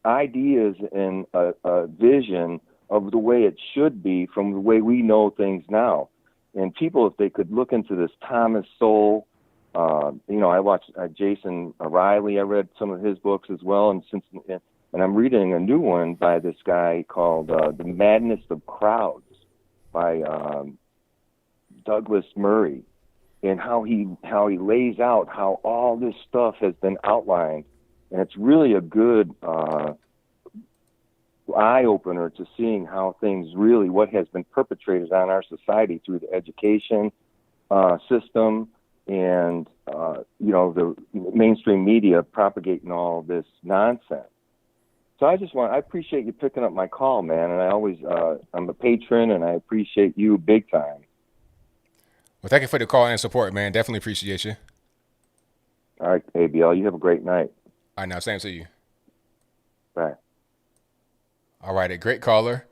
ideas and a vision of the way it should be from the way we know things now. And people, if they could look into this Thomas Sowell, I watched Jason Riley. I read some of his books as well, and I'm reading a new one by this guy called The Madness of Crowds by Douglas Murray, and how he lays out how all this stuff has been outlined, and it's really a good eye opener to seeing how things really, what has been perpetrated on our society through the education system and the mainstream media propagating all this nonsense. So I appreciate you picking up my call, man. And I'm a patron, and I appreciate you big time. Well, thank you for the call and support, man. Definitely appreciate you. All right, ABL, you have a great night. All right, now, same to you. Bye. All right, a great caller.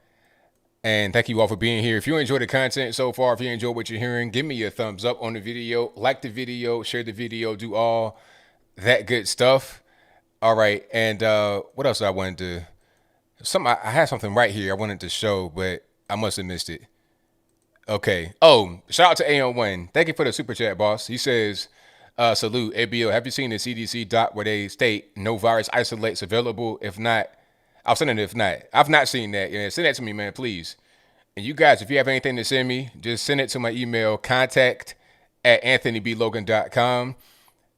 And thank you all for being here. If you enjoy the content so far, if you enjoy what you're hearing, give me a thumbs up on the video, like the video, share the video, do all that good stuff. All right, and what else I wanted to... I had something right here I wanted to show, but I must have missed it. Okay. Oh, shout out to AM1. Thank you for the super chat, boss. He says, salute, ABO. Have you seen the CDC doc where they state no virus isolates available? If not, I'll send it if not. I've not seen that. Yeah, send that to me, man, please. And you guys, if you have anything to send me, just send it to my email, contact@anthonyblogan.com.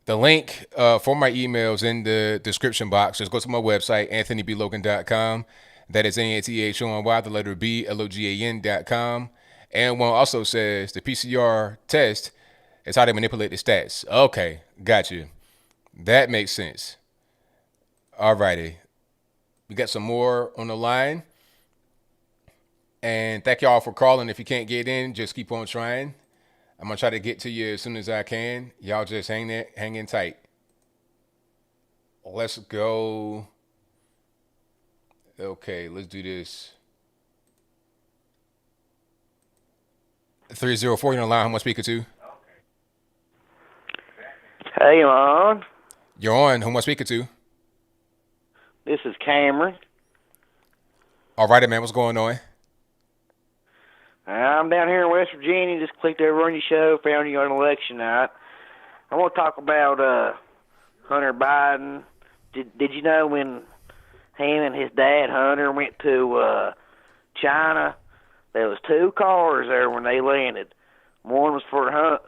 The link for my emails in the description box. Just go to my website, anthonyblogan.com. That is ANTHONY, the letter B, LOGAN.com. And one also says the PCR test is how they manipulate the stats. Okay, got you. That makes sense. All righty. We got some more on the line. And thank y'all for calling. If you can't get in, just keep on trying. I'm going to try to get to you as soon as I can. Y'all just hang in tight. Let's go. Okay, let's do this. 304, you're on the line. Who am I speaking to? Hey, I'm on. You're on. Who am I speaking to? This is Cameron. All righty, man. What's going on? I'm down here in West Virginia. Just clicked over on your show, found you on election night. I want to talk about Hunter Biden. Did you know when him and his dad Hunter went to China? There was 2 cars there when they landed. One was for Hunter.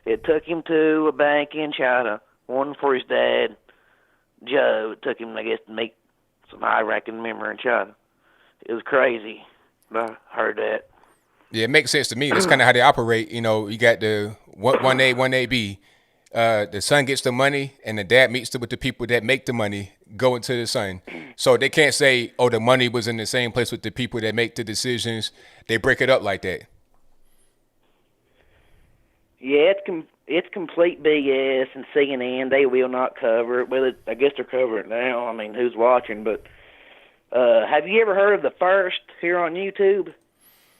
It took him to a bank in China. One for his dad, Joe. It took him, I guess, to meet some high-ranking member in China. It was crazy. I heard that. Yeah, it makes sense to me. That's kind of how they operate. You know, you got the 1A, 1AB. The son gets the money, and the dad meets with the people that make the money go into the son. So they can't say, oh, the money was in the same place with the people that make the decisions. They break it up like that. Yeah, it's complete BS, and CNN, they will not cover it. Well, I guess they're covering it now. I mean, who's watching? But have you ever heard of The First here on YouTube?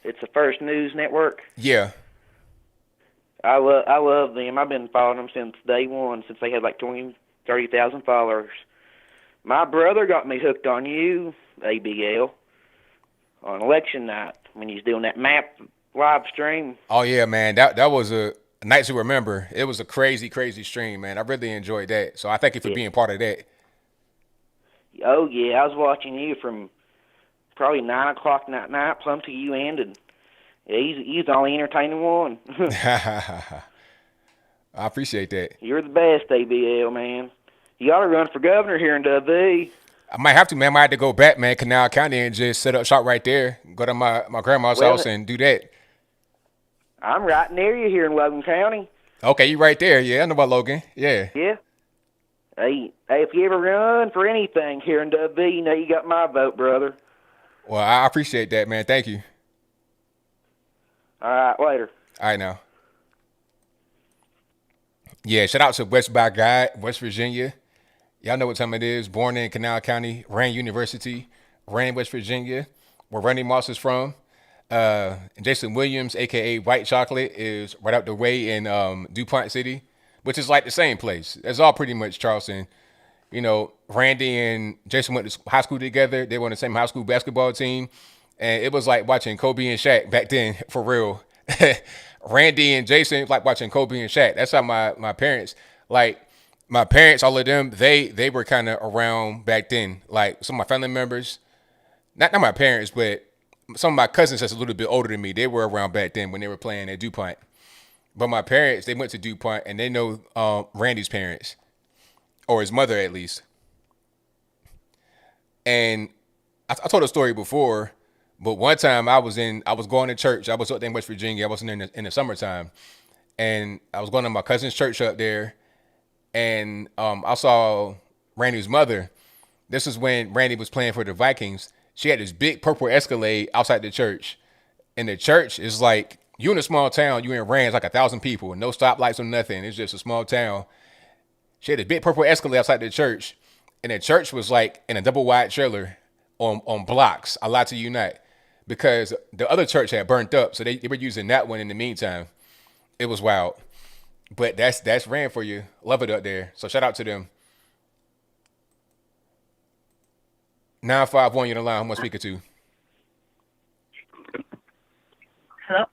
It's the First News Network. Yeah. I love them. I've been following them since day one, since they had like 30,000 followers. My brother got me hooked on you, ABL, on election night when he was doing that map live stream. Oh, yeah, man. That was a night to remember. It was a crazy, crazy stream, man. I really enjoyed that. So I thank you for being part of that. Oh, yeah. I was watching you from probably 9 o'clock that night, plumb to you ended. Yeah, he's the only entertaining one. I appreciate that. You're the best, ABL, man. You ought to run for governor here in W. I might have to, man. I might have to go back, man, Canal County, and just set up shop right there. Go to my grandma's house and do that. I'm right near you here in Logan County. Okay, you right there. Yeah, I know about Logan. Yeah. Yeah. Hey, if you ever run for anything here in W, you know you got my vote, brother. Well, I appreciate that, man. Thank you. All right, later. All right, now. Yeah, shout out to West by God, West Virginia. Y'all know what time it is. Born in Canal County, ran University, ran West Virginia, where Randy Moss is from. Jason Williams, aka White Chocolate, is right out the way in DuPont City, which is like the same place. It's all pretty much Charleston. You know, Randy and Jason went to high school together. They were on the same high school basketball team, and it was like watching Kobe and Shaq back then, for real. Randy and Jason like watching Kobe and Shaq. That's how my parents like. My parents, all of them, they were kind of around back then. Like some of my family members, not my parents, but some of my cousins that's a little bit older than me. They were around back then when they were playing at DuPont. But my parents, they went to DuPont and they know Randy's parents, or his mother at least. And I told a story before, but one time I was going to church. I was up there in West Virginia. I was in the summertime, and I was going to my cousin's church up there, and I saw Randy's mother. This is when Randy was playing for the Vikings. She had this big purple Escalade outside the church, and the church is like, you in a small town, you in Rand's like 1,000 people, no stoplights or nothing. It's just a small town. She had a big purple Escalade outside the church, and the church was like in a double wide trailer on blocks. I lied to you not, because the other church had burnt up, so they were using that one in the meantime. It was wild, but that's Rand for you. Love it up there. So shout out to them. 951, you're on the line. Who am I speaking to? Hello.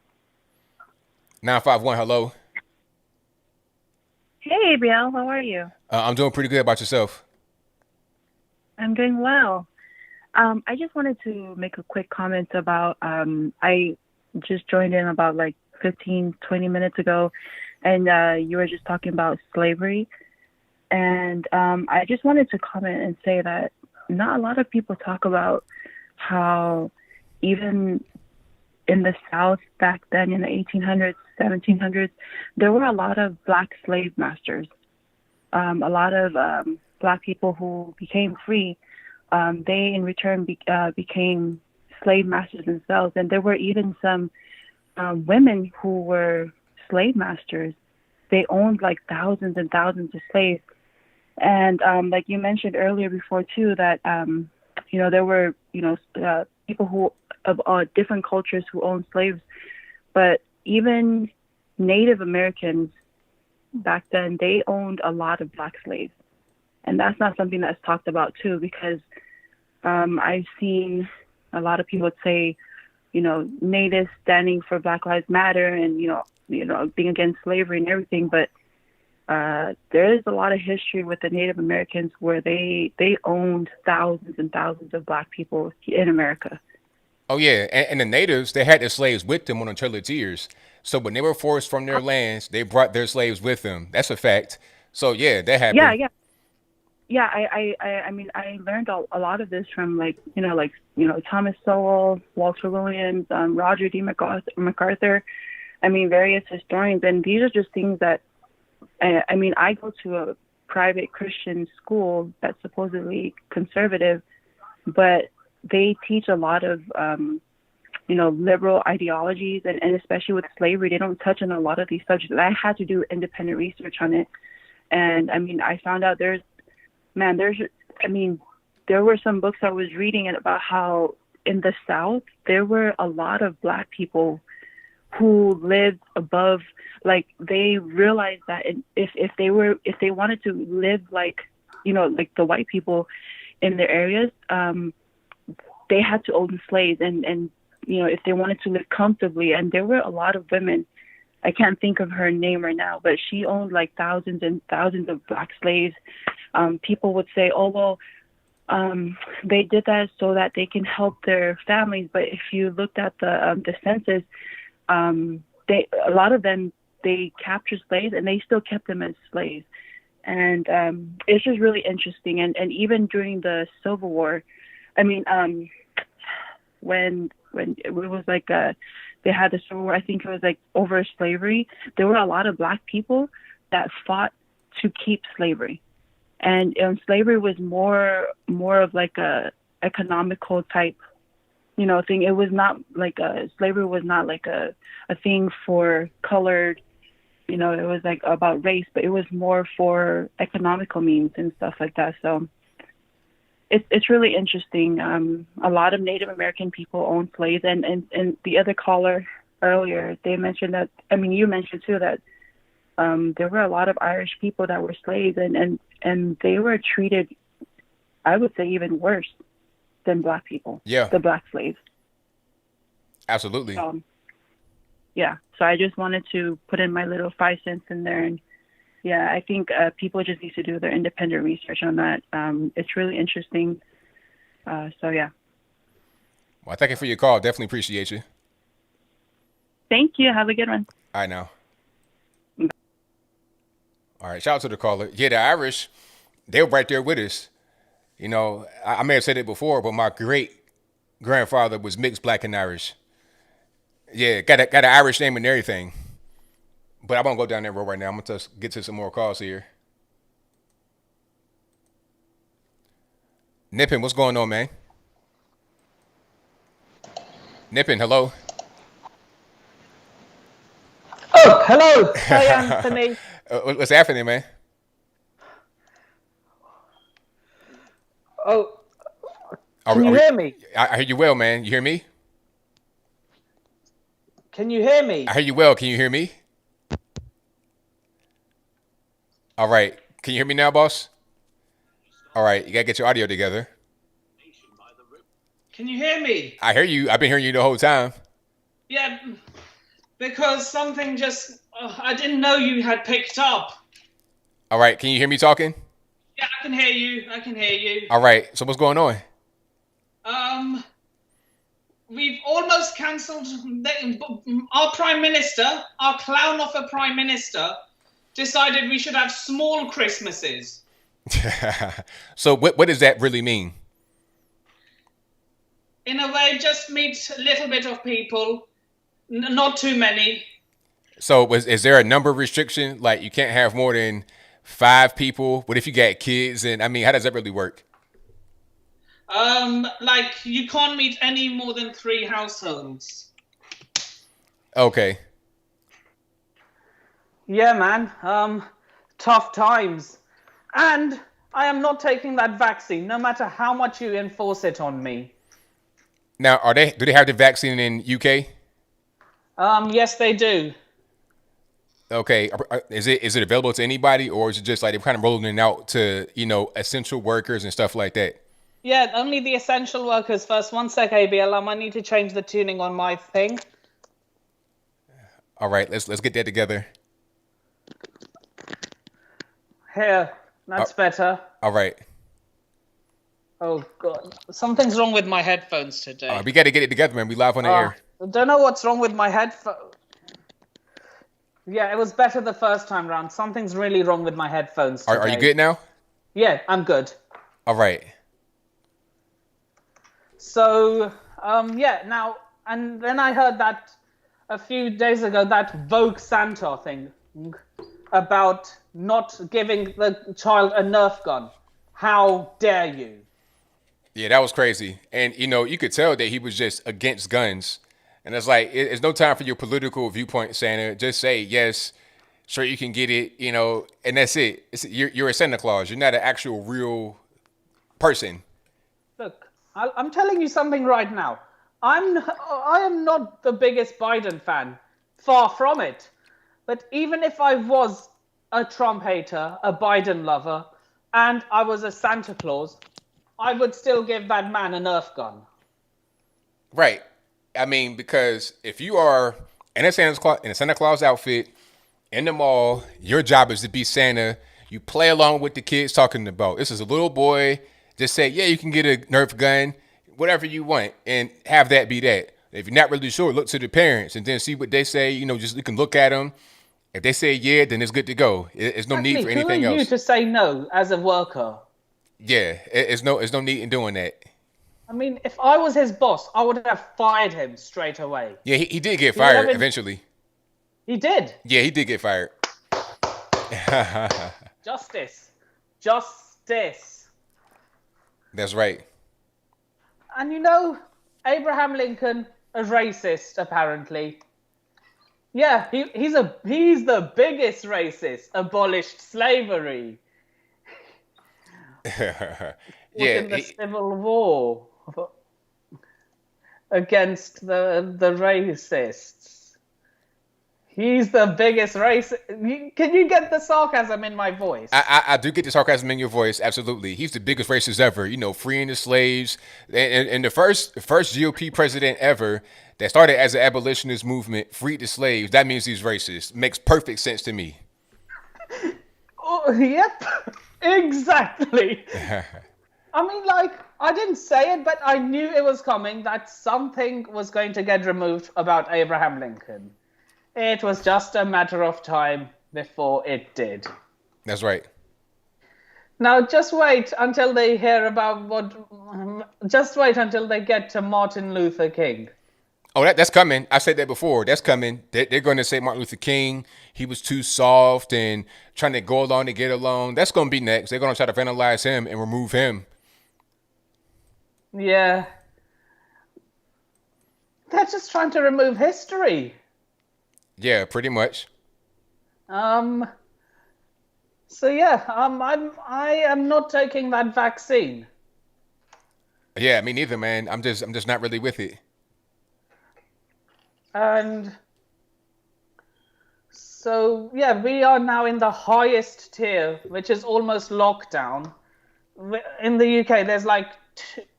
951, hello. Hey, ABL, how are you? I'm doing pretty good. About yourself? I'm doing well. I just wanted to make a quick comment about, I just joined in about like 15, 20 minutes ago, and you were just talking about slavery. And I just wanted to comment and say that not a lot of people talk about how even in the South back then in the 1800s, 1700s, there were a lot of black slave masters. A lot of black people who became free, they in return became slave masters themselves. And there were even some women who were slave masters. They owned like thousands and thousands of slaves. And like you mentioned earlier before too, that there were people who of different cultures who owned slaves, but even Native Americans back then, they owned a lot of black slaves, and that's not something that's talked about too, because I've seen a lot of people say, natives standing for Black Lives Matter and being against slavery and everything, but there is a lot of history with the Native Americans where they owned thousands and thousands of black people in America. Oh yeah, and the natives, they had their slaves with them on the Trail of Tears. So when they were forced from their lands, they brought their slaves with them. That's a fact. So yeah, that happened. Yeah. I mean, I learned a lot of this from Thomas Sowell, Walter Williams, Roger D. MacArthur. I mean, various historians, and these are just things that. I mean, I go to a private Christian school that's supposedly conservative, but they teach a lot of, liberal ideologies, and especially with slavery, they don't touch on a lot of these subjects. I had to do independent research on it. And I mean, I found out there were some books I was reading about how in the South, there were a lot of black people who lived above, like they realized that if they wanted to live like the white people in their areas, they had to own slaves, and if they wanted to live comfortably. And there were a lot of women, I can't think of her name right now, but she owned like thousands and thousands of black slaves. People would say, oh, well, they did that so that they can help their families. But if you looked at the census, a lot of them, they captured slaves and they still kept them as slaves. And it's just really interesting. And even during the Civil War, I mean, when it was like they had the Civil War, I think it was like over slavery, there were a lot of black people that fought to keep slavery. And slavery was more of like a economical type thing. It was not like slavery was not like a thing for colored, it was like about race, but it was more for economical means and stuff like that. So it's really interesting. A lot of Native American people own slaves, and the other caller earlier, they mentioned that. I mean, you mentioned too that there were a lot of Irish people that were slaves, and they were treated, I would say, even worse than black people. Yeah. The black slaves. Absolutely. Yeah. So I just wanted to put in my little 5 cents in there, and yeah, I think people just need to do their independent research on that. It's really interesting. So yeah. Well, thank you for your call. Definitely appreciate you. Thank you. Have a good one. All right, now. All right, shout out to the caller. Yeah, the Irish, they were right there with us. You know, I may have said it before, but my great grandfather was mixed black and Irish. Yeah, got an Irish name and everything. But I won't go down that road right now. I'm going to get to some more calls here. Nippin, what's going on, man? Nippin, hello. Oh, hello. Hi, Anthony. What's happening, man? Oh, can you hear me? I hear you well, man. You hear me? Can you hear me? I hear you well. Can you hear me? All right. Can you hear me now, boss? All right. You got to get your audio together. Can you hear me? I hear you. I've been hearing you the whole time. Yeah, because something just, I didn't know you had picked up. All right. Can you hear me talking? Yeah, I can hear you. I can hear you. All right. So what's going on? We've almost cancelled our Prime Minister, our clown of a Prime Minister, decided we should have small Christmases. So what does that really mean? In a way, just meet a little bit of people, not too many. So is there a number restriction? Like you can't have more than 5 people? What if you got kids? And I mean, how does that really work? Like you can't meet any more than 3 households. Okay. Yeah, man. Tough times. And I am not taking that vaccine, no matter how much you enforce it on me. Now, do they have the vaccine in UK? Yes, they do. Okay. Is it available to anybody, or is it just like they're kind of rolling it out to, essential workers and stuff like that? Yeah, only the essential workers first. One sec, ABL. I might need to change the tuning on my thing. All right, let's get that together. Here, that's better. All right. Oh God, something's wrong with my headphones today. We got to get it together, man. We live on the air. I don't know what's wrong with my headphones. Yeah, it was better the first time round. Something's really wrong with my headphones today. Are you good now? Yeah, I'm good. All right. So, yeah, now, and then I heard that a few days ago, that Vogue Santa thing about not giving the child a Nerf gun. How dare you? Yeah, that was crazy. And, you could tell that he was just against guns. And it's like, it's no time for your political viewpoint, Santa. Just say, yes, sure, you can get it, and that's it. You're a Santa Claus. You're not an actual real person. Look, I'm telling you something right now. I am not the biggest Biden fan. Far from it. But even if I was a Trump hater, a Biden lover, and I was a Santa Claus, I would still give that man a Nerf gun. Right. I mean, because if you are in a Santa Claus outfit in the mall, your job is to be Santa. You play along with the kids talking about, this is a little boy. Just say, yeah, you can get a Nerf gun, whatever you want, and have that be that. If you're not really sure, look to the parents and then see what they say. Just you can look at them. If they say yeah, then it's good to go. There's no need for anything else. Who are you to say no as a worker? Yeah, there's no need in doing that. I mean, if I was his boss, I would have fired him straight away. Yeah, he did get fired eventually. He did? Yeah, he did get fired. Justice. Justice. That's right. And Abraham Lincoln, a racist, apparently. Yeah, he's the biggest racist. Abolished slavery. Yeah, in the Civil War against the racists. He's the biggest racist. Can you get the sarcasm in my voice? I do get the sarcasm in your voice. Absolutely, he's the biggest racist ever. You know, freeing the slaves, and the first GOP president ever that started as an abolitionist movement, freed the slaves. That means he's racist. Makes perfect sense to me. Oh, yep, exactly. I mean, like, I didn't say it, but I knew it was coming, that something was going to get removed about Abraham Lincoln. It was just a matter of time before it did. That's right. Now, just wait until they hear about just wait until they get to Martin Luther King. Oh, that's coming. I said that before. That's coming. They're going to say Martin Luther King, he was too soft and trying to go along to get along. That's going to be next. They're going to try to vandalize him and remove him. Yeah. They're just trying to remove history. Yeah, pretty much. So yeah, I am not taking that vaccine. Yeah, me neither, man. I'm just not really with it. And so yeah, we are now in the highest tier, which is almost lockdown. In the UK, there's like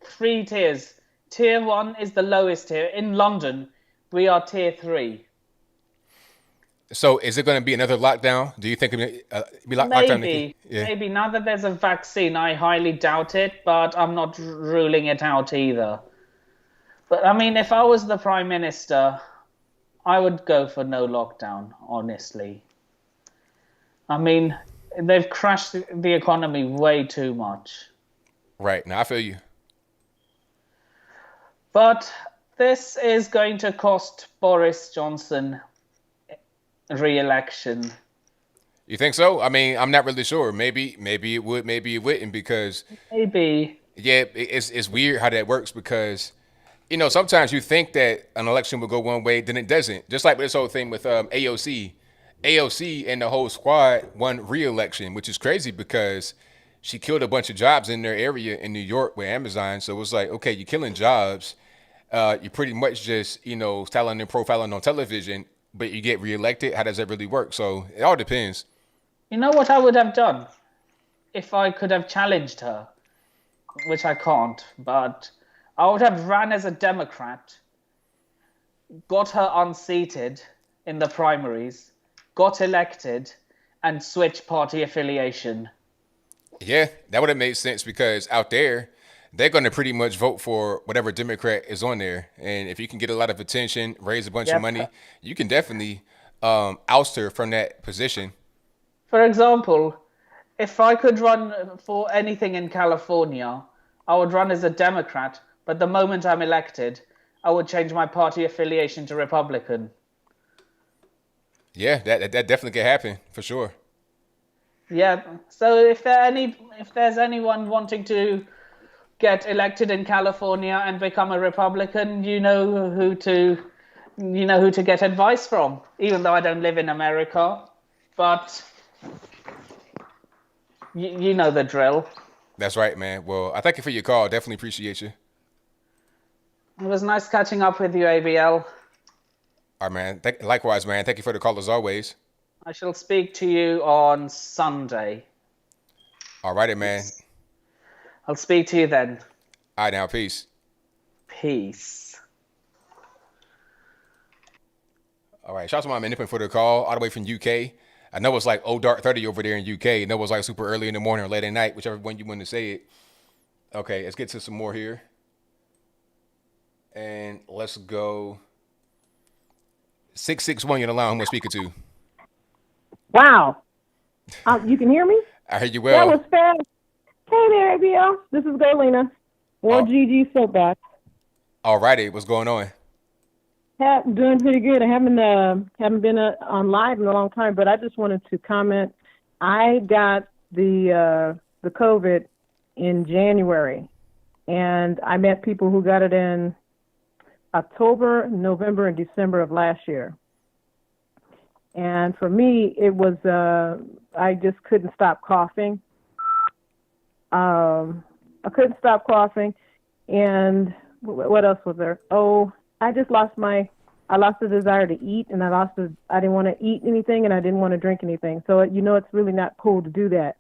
three tiers. Tier 1 is the lowest tier. In London, we are tier 3. So is it going to be another lockdown? Do you think it'll be lockdown? Maybe. Now that there's a vaccine, I highly doubt it, but I'm not ruling it out either. But I mean, if I was the Prime Minister, I would go for no lockdown, honestly. I mean, they've crashed the economy way too much. Right. Now I feel you. But this is going to cost Boris Johnson re-election. You think so? I mean, I'm not really sure. Maybe it would, maybe it wouldn't, because maybe. Yeah, it's weird how that works, because you know, sometimes you think that an election will go one way, then it doesn't. Just like with this whole thing with AOC. AOC and the whole squad won re-election, which is crazy because she killed a bunch of jobs in their area in New York with Amazon. So it was like, okay, you're killing jobs. You're pretty much just, you know, styling and profiling on television, but you get reelected. How does that really work? So it all depends. You know what I would have done if I could have challenged her, which I can't, but I would have ran as a Democrat, got her unseated in the primaries, got elected, and switched party affiliation. Yeah, that would have made sense, because out there, they're going to pretty much vote for whatever Democrat is on there. And if you can get a lot of attention, raise a bunch of money, you can definitely oust her from that position. For example, if I could run for anything in California, I would run as a Democrat, but the moment I'm elected, I would change my party affiliation to Republican. Yeah, that definitely could happen, for sure. Yeah, so if there's anyone wanting to get elected in California and become a Republican, you know who to get advice from. Even though I don't live in America, but you know the drill. That's right, man. Well, I thank you for your call. Definitely appreciate you. It was nice catching up with you, ABL. All right, man. Likewise, man. Thank you for the call as always. I shall speak to you on Sunday. All righty, man. I'll speak to you then. All right, now, peace. Peace. All right, shout out to my man Nippon for the call, all the way from UK. I know it's like dark 30 over there in UK. I know it's like super early in the morning or late at night, whichever one you want to say it. Okay, let's get to some more here. And let's go. 661, you're the line. Who am I speaking to? Wow. You can hear me? I hear you well. That was fast. Hey there, ABL. This is Galena. More GG soapbox. All righty. What's going on? Doing pretty good. I haven't been on live in a long time, but I just wanted to comment. I got the COVID in January, and I met people who got it in October, November, and December of last year. And for me, it was I just couldn't stop coughing. I couldn't stop coughing, and what else was there? Oh, I lost the desire to eat, and I didn't want to eat anything, and I didn't want to drink anything. So it's really not cool to do that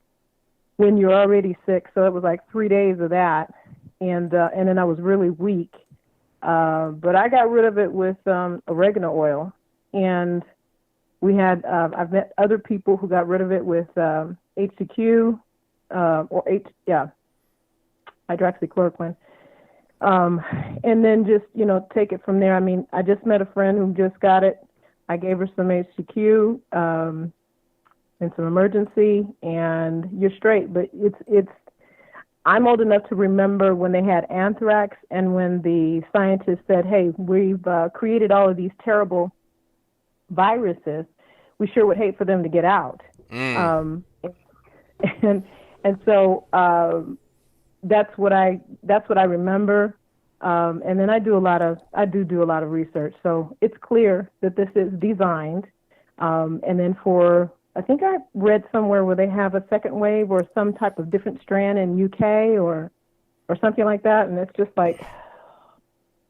when you're already sick. So it was like 3 days of that, and then I was really weak. But I got rid of it with oregano oil, and I've met other people who got rid of it with HCQ hydroxychloroquine. And then just, take it from there. I mean, I just met a friend who just got it. I gave her some HCQ and some emergency, and you're straight. But I'm old enough to remember when they had anthrax and when the scientists said, hey, we've created all of these terrible viruses. We sure would hate for them to get out. And so that's what I remember. And then I do a lot of research. So it's clear that this is designed. And then I think I read somewhere where they have a second wave or some type of different strand in UK or something like that. And it's just like,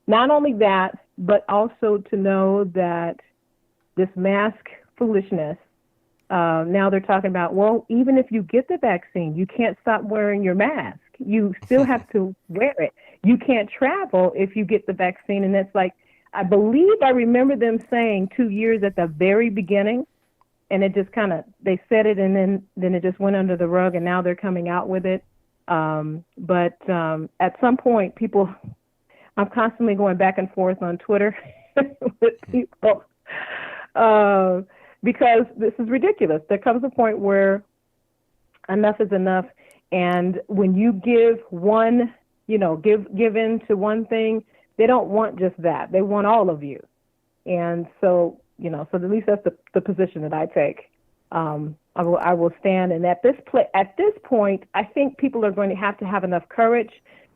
not only that, but also to know that this mask foolishness, now they're talking about, well, even if you get the vaccine, you can't stop wearing your mask. You still have to wear it. You can't travel if you get the vaccine. And it's like, I believe I remember them saying 2 years at the very beginning, and it just they said it, and then it just went under the rug, and now they're coming out with it. But at some point, I'm constantly going back and forth on Twitter with people because this is ridiculous. There comes a point where enough is enough. And when you give give in to one thing, they don't want just that. They want all of you. And so, so at least that's the position that I take. I will stand. And at this point, I think people are going to have enough courage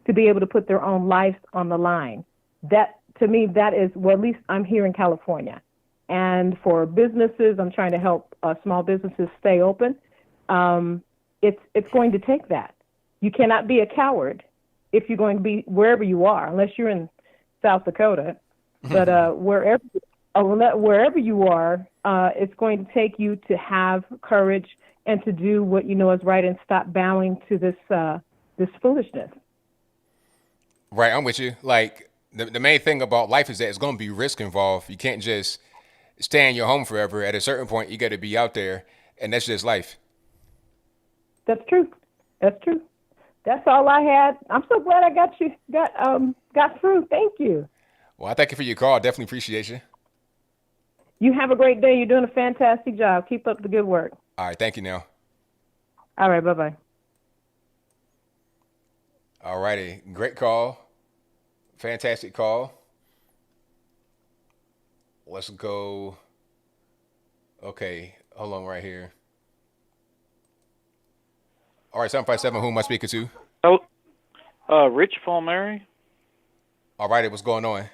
to be able to put their own lives on the line. That, to me, that is, well, at least I'm here in California. And for businesses, I'm trying to help small businesses stay open. It's going to take that. You cannot be a coward if you're going to be wherever you are, unless you're in South Dakota. But wherever you are, it's going to take you to have courage and to do what you know is right and stop bowing to this foolishness. Right, I'm with you. Like the main thing about life is that it's going to be risk involved. You can't just stay in your home forever. At a certain point, you got to be out there, and that's just life. That's true. That's all I had. I'm so glad I got through. Thank you. Well, I thank you for your call. I definitely appreciate you. You have a great day. You're doing a fantastic job. Keep up the good work. All right, thank you now. All right, bye-bye. All righty, great call. Fantastic call. Let's go. Okay, hold on right here. All right, 757, who am I speaking to? Rich Palmieri. All righty, what's going on?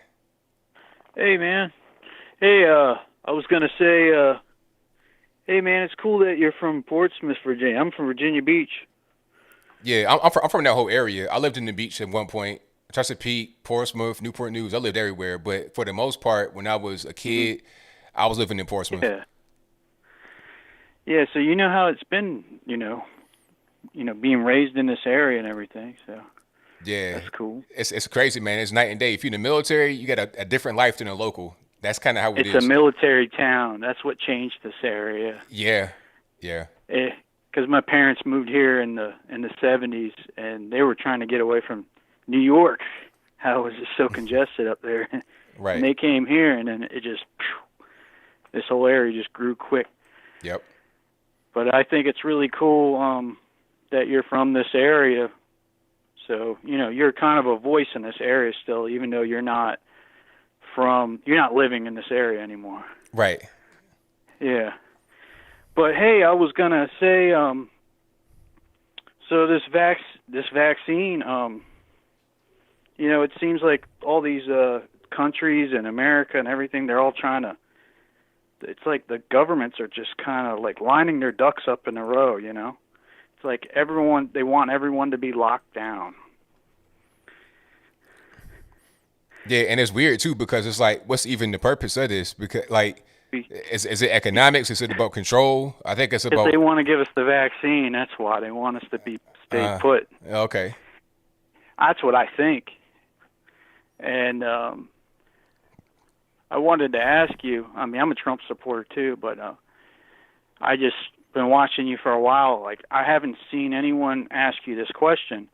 Hey, man. Hey, I was going to say, hey, man, it's cool that you're from Portsmouth, Virginia. I'm from Virginia Beach. Yeah, I'm from that whole area. I lived in the beach at one point. Chesapeake, Portsmouth, Newport News. I lived everywhere. But for the most part, when I was a kid, I was living in Portsmouth. Yeah, so you know how it's been, being raised in this area and everything. So yeah, that's cool. It's crazy, man. It's night and day. If you're in the military, you got a different life than a local. That's kind of how it is. It's a military town. That's what changed this area. Yeah. Because my parents moved here in the 70s, and they were trying to get away from New York. How it was just so congested up there. Right. And they came here, and then this whole area just grew quick. Yep. But I think it's really cool that you're from this area. So, you're kind of a voice in this area still, even though you're not living in this area anymore. Right. Yeah. But hey, I was going to say, so this vaccine, it seems like all these countries in America and everything, they're all trying to, it's like the governments are just kind of like lining their ducks up in a row, It's It's like they want everyone to be locked down. Yeah, and it's weird too because it's like, what's even the purpose of this? Because like, is it economics? Is it about control? I think it's Because about. they want to give us the vaccine. That's why they want us to stay put. Okay. That's what I think. And I wanted to ask you. I mean, I'm a Trump supporter too, but I just been watching you for a while. Like, I haven't seen anyone ask you this question.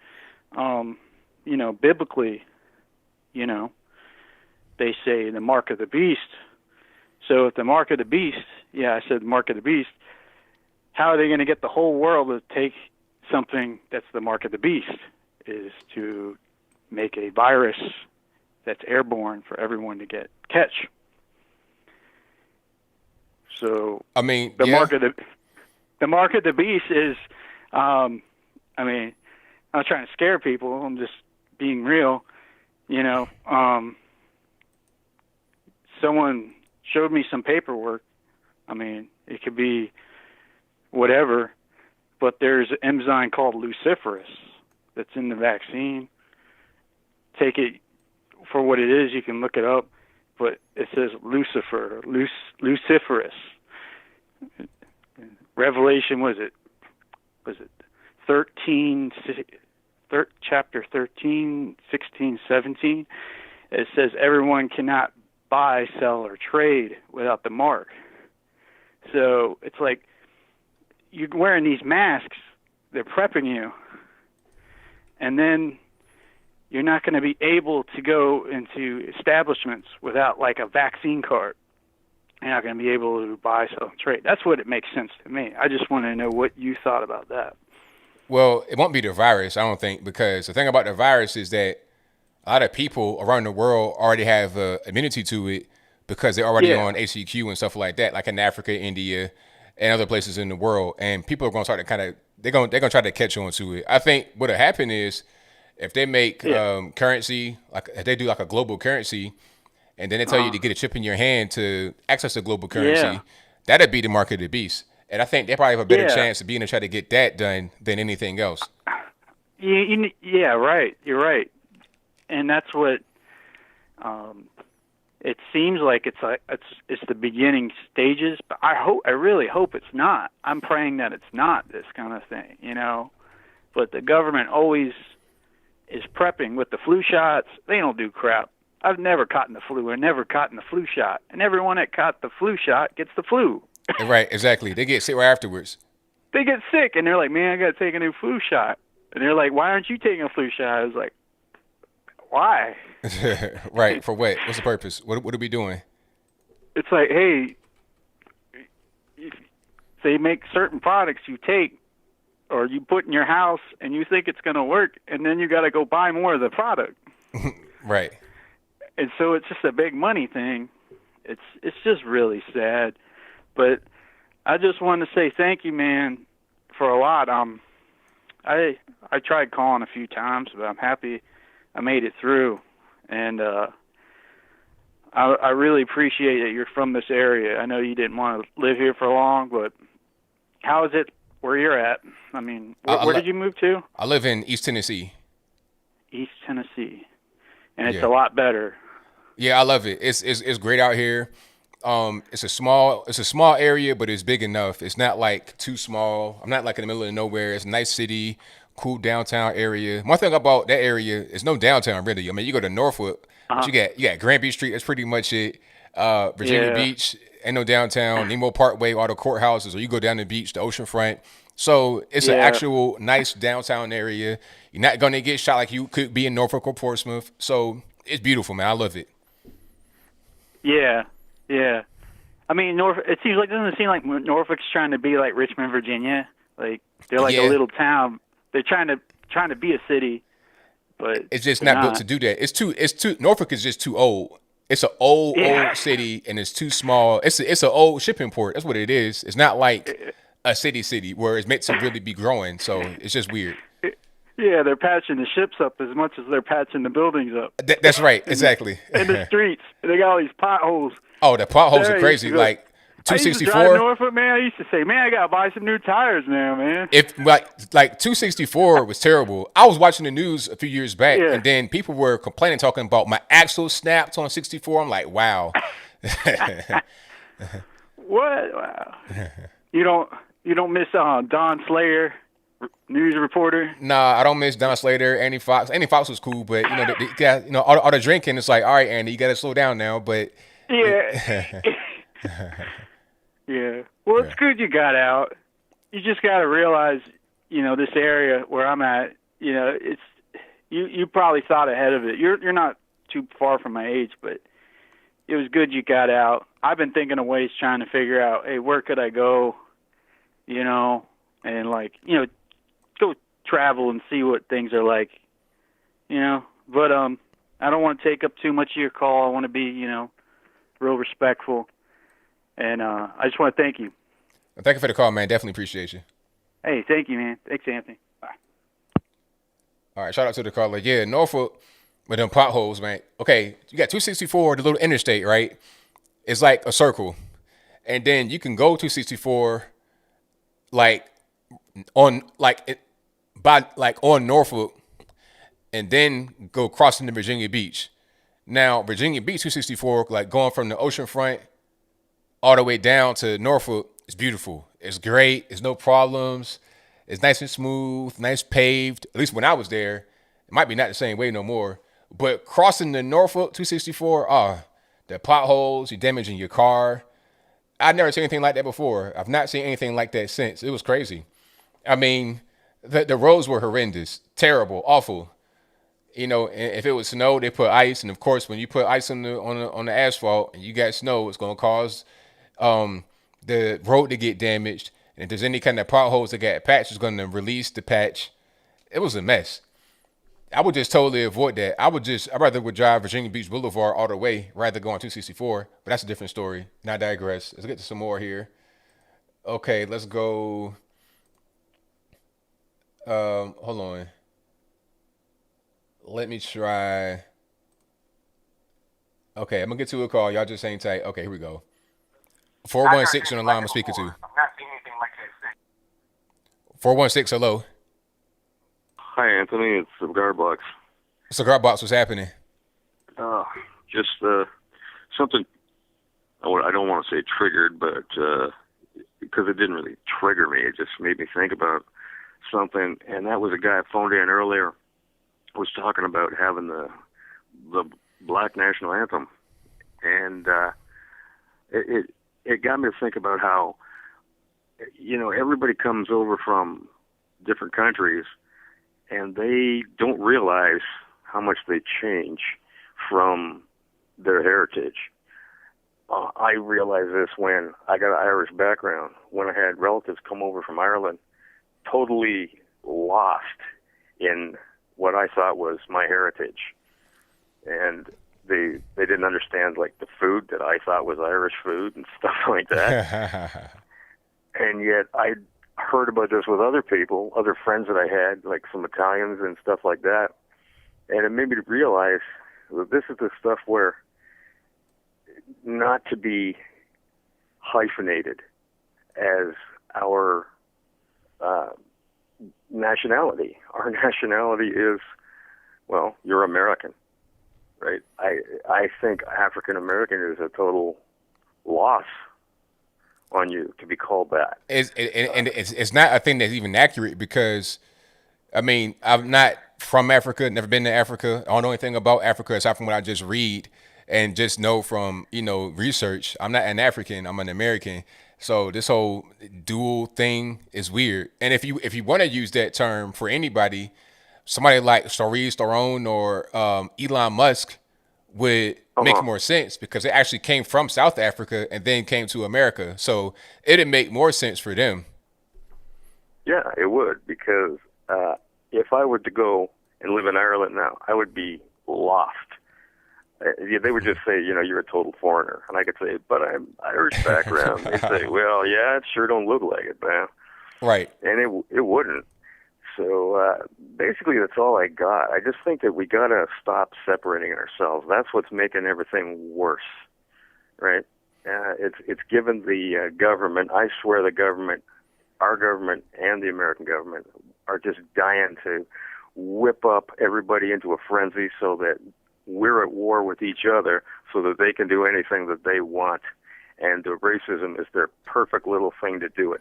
Biblically, they say the mark of the beast. So if the mark of the beast, I said the mark of the beast, how are they going to get the whole world to take something that's the mark of the beast? Is to make a virus that's airborne for everyone to catch. So I mean, the mark of the beast is, I'm not trying to scare people. I'm just being real. Someone showed me some paperwork. I mean, it could be whatever, but there's an enzyme called luciferase that's in the vaccine. Take it for what it is. You can look it up, but it says luciferase. Revelation, was it 13, chapter 13, 16, 17? It says everyone cannot buy, sell, or trade without the mark. So it's like you're wearing these masks, they're prepping you, and then you're not going to be able to go into establishments without like a vaccine card. You're not going to be able to buy, sell, and trade. That's what it makes sense to me. I just want to know what you thought about that. Well, it won't be the virus, I don't think, because the thing about the virus is that a lot of people around the world already have immunity to it because they're already on HCQ and stuff like that, like in Africa, India, and other places in the world. And people are going to start to they're going to try to catch on to it. I think what'll happen is if they make currency, like if they do like a global currency, and then they tell you to get a chip in your hand to access the global currency, that'd be the mark of the beast. And I think they probably have a better chance of being to try to get that done than anything else. Yeah, right. You're right. And that's what it seems like. It's the beginning stages, but I really hope it's not. I'm praying that it's not this kind of thing, But the government always is prepping with the flu shots. They don't do crap. I've never caught the flu. I've never caught the flu shot. And everyone that caught the flu shot gets the flu. Right, exactly. They get sick right afterwards. They get sick, and they're like, man, I got to take a new flu shot. And they're like, why aren't you taking a flu shot? I was like, why? Right, for what? What's the purpose? What are we doing? It's like, hey, if they make certain products you take or you put in your house and you think it's going to work, and then you got to go buy more of the product. Right. And so it's just a big money thing. It's just really sad. But I just want to say thank you, man, for a lot. I tried calling a few times, but I'm happy I made it through. And I really appreciate that you're from this area. I know you didn't want to live here for long, but how is it where you're at? I mean, where did you move to? I live in East Tennessee. East Tennessee. And it's a lot better. Yeah, I love it. It's great out here. It's a small area, but it's big enough. It's not like too small. I'm not like in the middle of nowhere. It's a nice city, cool downtown area. One thing about that area is no downtown really. I mean, you go to Norfolk, but you got Granby Street. That's pretty much it. Virginia Beach, ain't no downtown. Nemo Parkway, all the courthouses, or you go down the beach, the oceanfront. So it's an actual nice downtown area. You're not gonna get shot like you could be in Norfolk or Portsmouth. So it's beautiful, man. I love it. Yeah. Yeah, I mean, it seems like, doesn't it seem like Norfolk's trying to be like Richmond, Virginia? Like they're like a little town. They're trying to be a city, but it's just not built to do that. It's too. Norfolk is just too old. It's an old city, and it's too small. It's an old shipping port. That's what it is. It's not like a city where it's meant to really be growing. So it's just weird. Yeah, they're patching the ships up as much as they're patching the buildings up. That's right, exactly. In the streets, they got all these potholes. Oh, the potholes are crazy. Like I used to drive Norfolk, man. I used to say, man, I gotta buy some new tires now, man. If like 264 was terrible. I was watching the news a few years back, and then people were complaining, talking about my axle snapped on 64. I'm like, wow. What? Wow. You don't miss Don Slayer, news reporter. Nah, I don't miss Don Slater, Andy Fox. Andy Fox was cool, but all the drinking. It's like, all right, Andy, you got to slow down now. But yeah, yeah. Well, it's good you got out. You just got to realize, this area where I'm at. It's you probably thought ahead of it. You're not too far from my age, but it was good you got out. I've been thinking of ways trying to figure out, hey, where could I go? And go travel and see what things are like, But I don't want to take up too much of your call. I want to be, real respectful. And I just want to thank you. Thank you for the call, man. Definitely appreciate you. Hey, thank you, man. Thanks, Anthony. Bye. All right, shout out to the caller. Yeah, Norfolk with them potholes, man. Okay, you got 264, the little interstate, right? It's like a circle. And then you can go 264 on Norfolk, and then go crossing to Virginia Beach. Now, Virginia Beach 264, like going from the ocean front all the way down to Norfolk, is beautiful. It's great. There's no problems. It's nice and smooth, nice paved. At least when I was there, it might be not the same way no more. But crossing the Norfolk 264, the potholes, you're damaging your car. I've never seen anything like that before. I've not seen anything like that since. It was crazy. I mean, the roads were horrendous, terrible, awful. If it was snow, they put ice, and of course, when you put ice on the asphalt and you got snow, it's gonna cause the road to get damaged. And if there's any kind of potholes that got patched, it's gonna release the patch. It was a mess. I would just totally avoid that. I'd rather drive Virginia Beach Boulevard all the way rather go on 264. But that's a different story. And I digress. Let's get to some more here. Okay, let's go. Hold on. Let me try. Okay, I'm gonna get to a call. Y'all just hang tight. Okay, here we go. 416 on the line I'm speaking to. 416, hello. Hi, Anthony. It's Cigar Box. Cigar Box, what's happening? Just something. I don't want to say triggered, but because it didn't really trigger me, it just made me think about something. And that was a guy phoned in earlier, was talking about having the Black National Anthem, and it got me to think about how everybody comes over from different countries, and they don't realize how much they change from their heritage. I realized this when I got an Irish background, when I had relatives come over from Ireland, totally lost in what I thought was my heritage. And they didn't understand, like, the food that I thought was Irish food and stuff like that. And yet I heard about this with other people, other friends that I had, like some Italians and stuff like that. And it made me realize that this is the stuff where not to be hyphenated as our nationality. Our nationality is, well, you're American, right? I think African American is a total loss on you to be called that. It's not a thing that's even accurate, because, I mean, I'm not from Africa, never been to Africa. I don't know anything about Africa aside from what I just read and just know from, research. I'm not an African, I'm an American. So this whole dual thing is weird. And if you want to use that term for anybody, somebody like Charlize Theron or Elon Musk would make more sense, because it actually came from South Africa and then came to America. So it'd make more sense for them. Yeah, it would, because if I were to go and live in Ireland now, I would be lost. They would just say, you're a total foreigner. And I could say, but I'm Irish background. They'd say, well, yeah, it sure don't look like it, man. Right. And it wouldn't. So basically, that's all I got. I just think that we got to stop separating ourselves. That's what's making everything worse, right? It's given the government. I swear the government, our government, and the American government are just dying to whip up everybody into a frenzy so that we're at war with each other so that they can do anything that they want. And the racism is their perfect little thing to do it.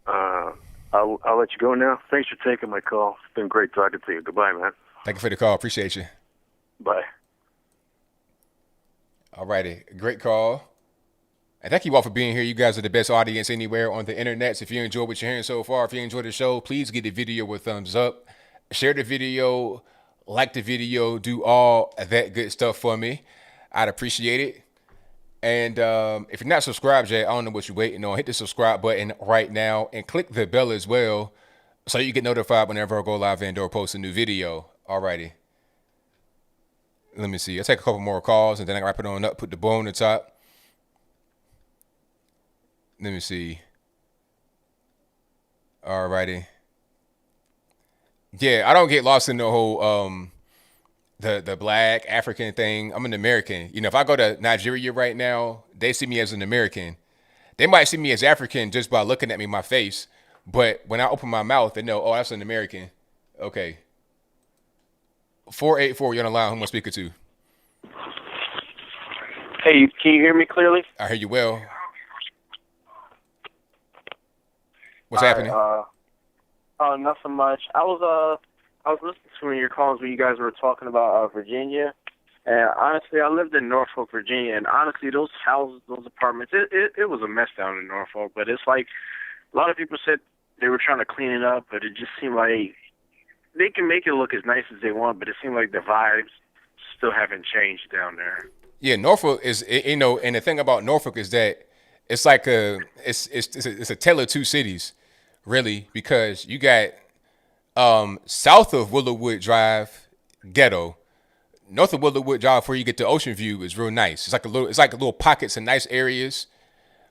I'll let you go now. Thanks for taking my call. It's been great talking to you. Goodbye, man. Thank you for the call. Appreciate you. Bye. All righty. Great call. And thank you all for being here. You guys are the best audience anywhere on the internet. So if you enjoy what you're hearing so far, if you enjoyed the show, please give the video a thumbs up. Share the video, like the video, do all that good stuff for me. I'd appreciate it. And if you're not subscribed yet, I don't know what you're waiting on. Hit the subscribe button right now and click the bell as well so you get notified whenever I go live and or post a new video. All righty. Let me see. I'll take a couple more calls and then I wrap it on up, put the bow on the top. Let me see. All righty. Yeah, I don't get lost in the whole the black African thing. I'm an American. You know, if I go to Nigeria right now, they see me as an American. They might see me as African just by looking at me, my face. But when I open my mouth, they know, oh, that's an American. Okay. 484, you're on the line. Who am I speaking to? Hey, can you hear me clearly? I hear you well. What's happening? Nothing much. I was listening to one of your calls where you guys were talking about Virginia, and honestly, I lived in Norfolk, Virginia, and honestly, those houses, those apartments, it was a mess down in Norfolk. But it's like a lot of people said they were trying to clean it up, but it just seemed like they can make it look as nice as they want, but it seemed like the vibes still haven't changed down there. Yeah, Norfolk is, you know, and the thing about Norfolk is that it's like it's a tale of two cities, really, because you got south of Willowwood Drive, ghetto. North of Willowwood Drive, before you get to Ocean View, is real nice. It's like a little pockets of nice areas,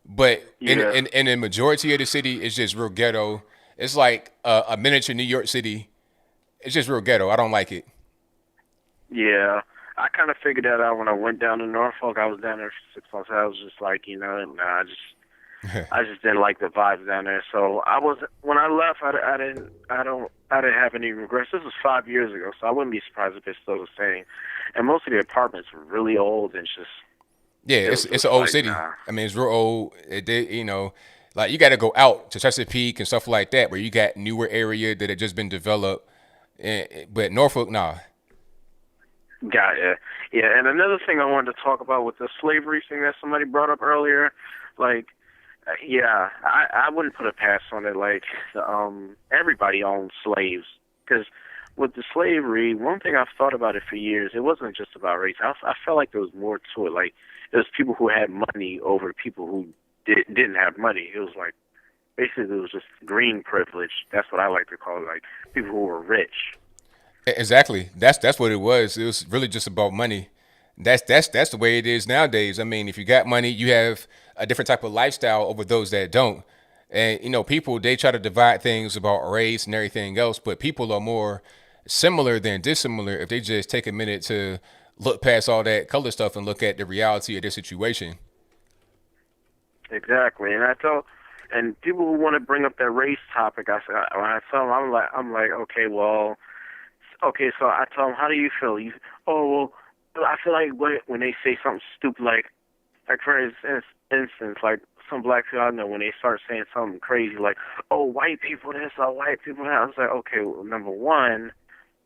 but in the majority of the city, it's just real ghetto. It's like a miniature New York City. It's just real ghetto. I don't like it. Yeah, I kind of figured that out when I went down to Norfolk. I was down there for 6 months. I was just like, I just didn't like the vibes down there. So when I left, I didn't have any regrets. This was 5 years ago, so I wouldn't be surprised if it's still the same. And most of the apartments were really old and just. Yeah, it's an old city. Nah. I mean, it's real old. Like you got to go out to Chesapeake and stuff like that, where you got newer area that had just been developed. But Norfolk, nah. Got it. Yeah, and another thing I wanted to talk about with the slavery thing that somebody brought up earlier, like, yeah, I wouldn't put a pass on it. Like, everybody owned slaves, because with the slavery, one thing I've thought about it for years, it wasn't just about race. I felt like there was more to it. Like, there was people who had money over people who didn't have money. It was like, basically, it was just green privilege. That's what I like to call it, like people who were rich. Exactly. That's what it was. It was really just about money. That's the way it is nowadays. I mean, if you got money, you have a different type of lifestyle over those that don't. And people, they try to divide things about race and everything else, but people are more similar than dissimilar if they just take a minute to look past all that color stuff and look at the reality of their situation. Exactly. And people who want to bring up that race topic, when I tell them, I'm like, okay, so I tell them, how do you feel? I feel like when they say something stupid, like for instance, like some black people I know, when they start saying something crazy, like, oh, white people this, or white people that, I was like, okay, well, number one,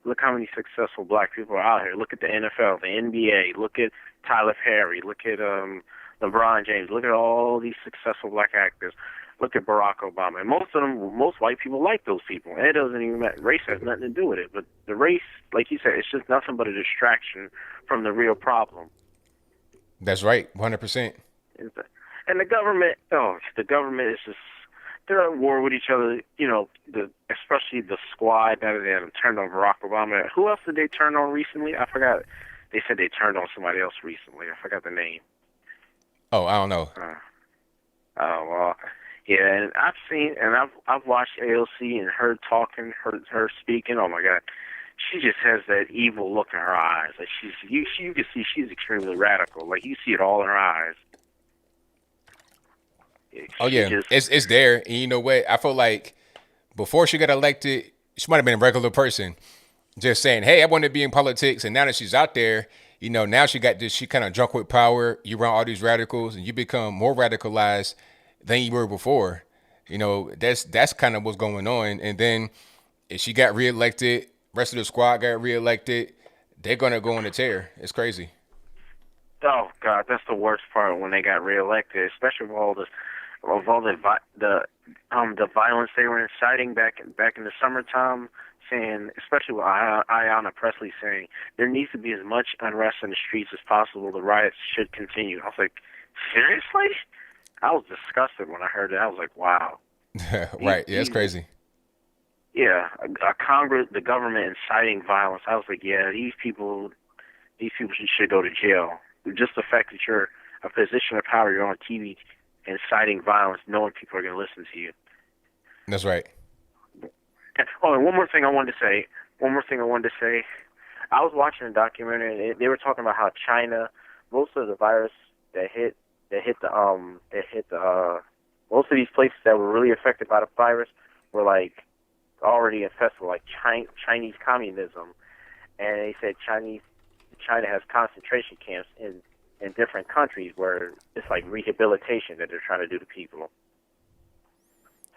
look how many successful black people are out here. Look at the NFL, the NBA, look at Tyler Perry, look at LeBron James, look at all these successful black actors. Look at Barack Obama. And most white people like those people. And it doesn't even matter. Race has nothing to do with it. But the race, like you said, it's just nothing but a distraction from the real problem. That's right, 100%. And the government is just, they're at war with each other. Especially the squad that turned on Barack Obama. Who else did they turn on recently? I forgot. They said they turned on somebody else recently. I forgot the name. Oh, I don't know. Well. Yeah, and I've watched AOC and her talking, her speaking. Oh my God, she just has that evil look in her eyes. Like you can see she's extremely radical. Like you see it all in her eyes. Oh She yeah, just it's there. And you know what? I feel like before she got elected, she might have been a regular person, just saying, "Hey, I want to be in politics." And now that she's out there, now she got this. She kind of drunk with power. You around all these radicals, and you become more radicalized than you were before. That's kind of what's going on. And then if she got reelected, rest of the squad got reelected, they're gonna go on a tear. It's crazy. Oh God, that's the worst part when they got reelected, especially with all the violence they were inciting back in the summertime, saying, especially with Ayanna Pressley saying there needs to be as much unrest in the streets as possible. The riots should continue. I was like, seriously? I was disgusted when I heard that. I was like, wow. Right? Yeah, it's crazy. Yeah, a Congress, the government inciting violence. I was like, yeah, these people should go to jail. Just the fact that you're a position of power, you're on TV inciting violence, knowing people are going to listen to you. That's right. Oh, and one more thing I wanted to say. I was watching a documentary, and they were talking about how China, most of the virus most of these places that were really affected by the virus were like already infested with like Chinese communism, and they said China has concentration camps in different countries where it's like rehabilitation that they're trying to do to people.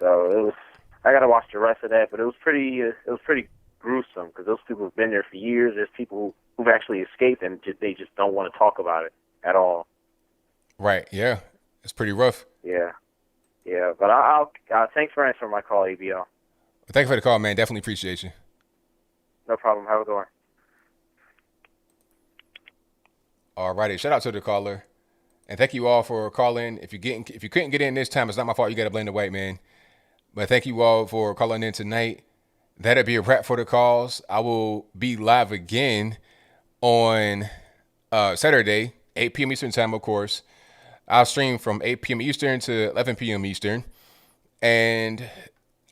So I got to watch the rest of that, but it was pretty gruesome because those people have been there for years. There's people who've actually escaped and they just don't want to talk about it at all. Right. Yeah. It's pretty rough. Yeah. But I'll thanks for answering my call, ABL. Thank you for the call, man. Definitely appreciate you. No problem. Have a good one. All righty. Shout out to the caller. And thank you all for calling. If you couldn't get in this time, it's not my fault. You got to blame the white man. But thank you all for calling in tonight. That'll be a wrap for the calls. I will be live again on Saturday, 8 p.m. Eastern time, of course. I'll stream from 8 p.m. Eastern to 11 p.m. Eastern. And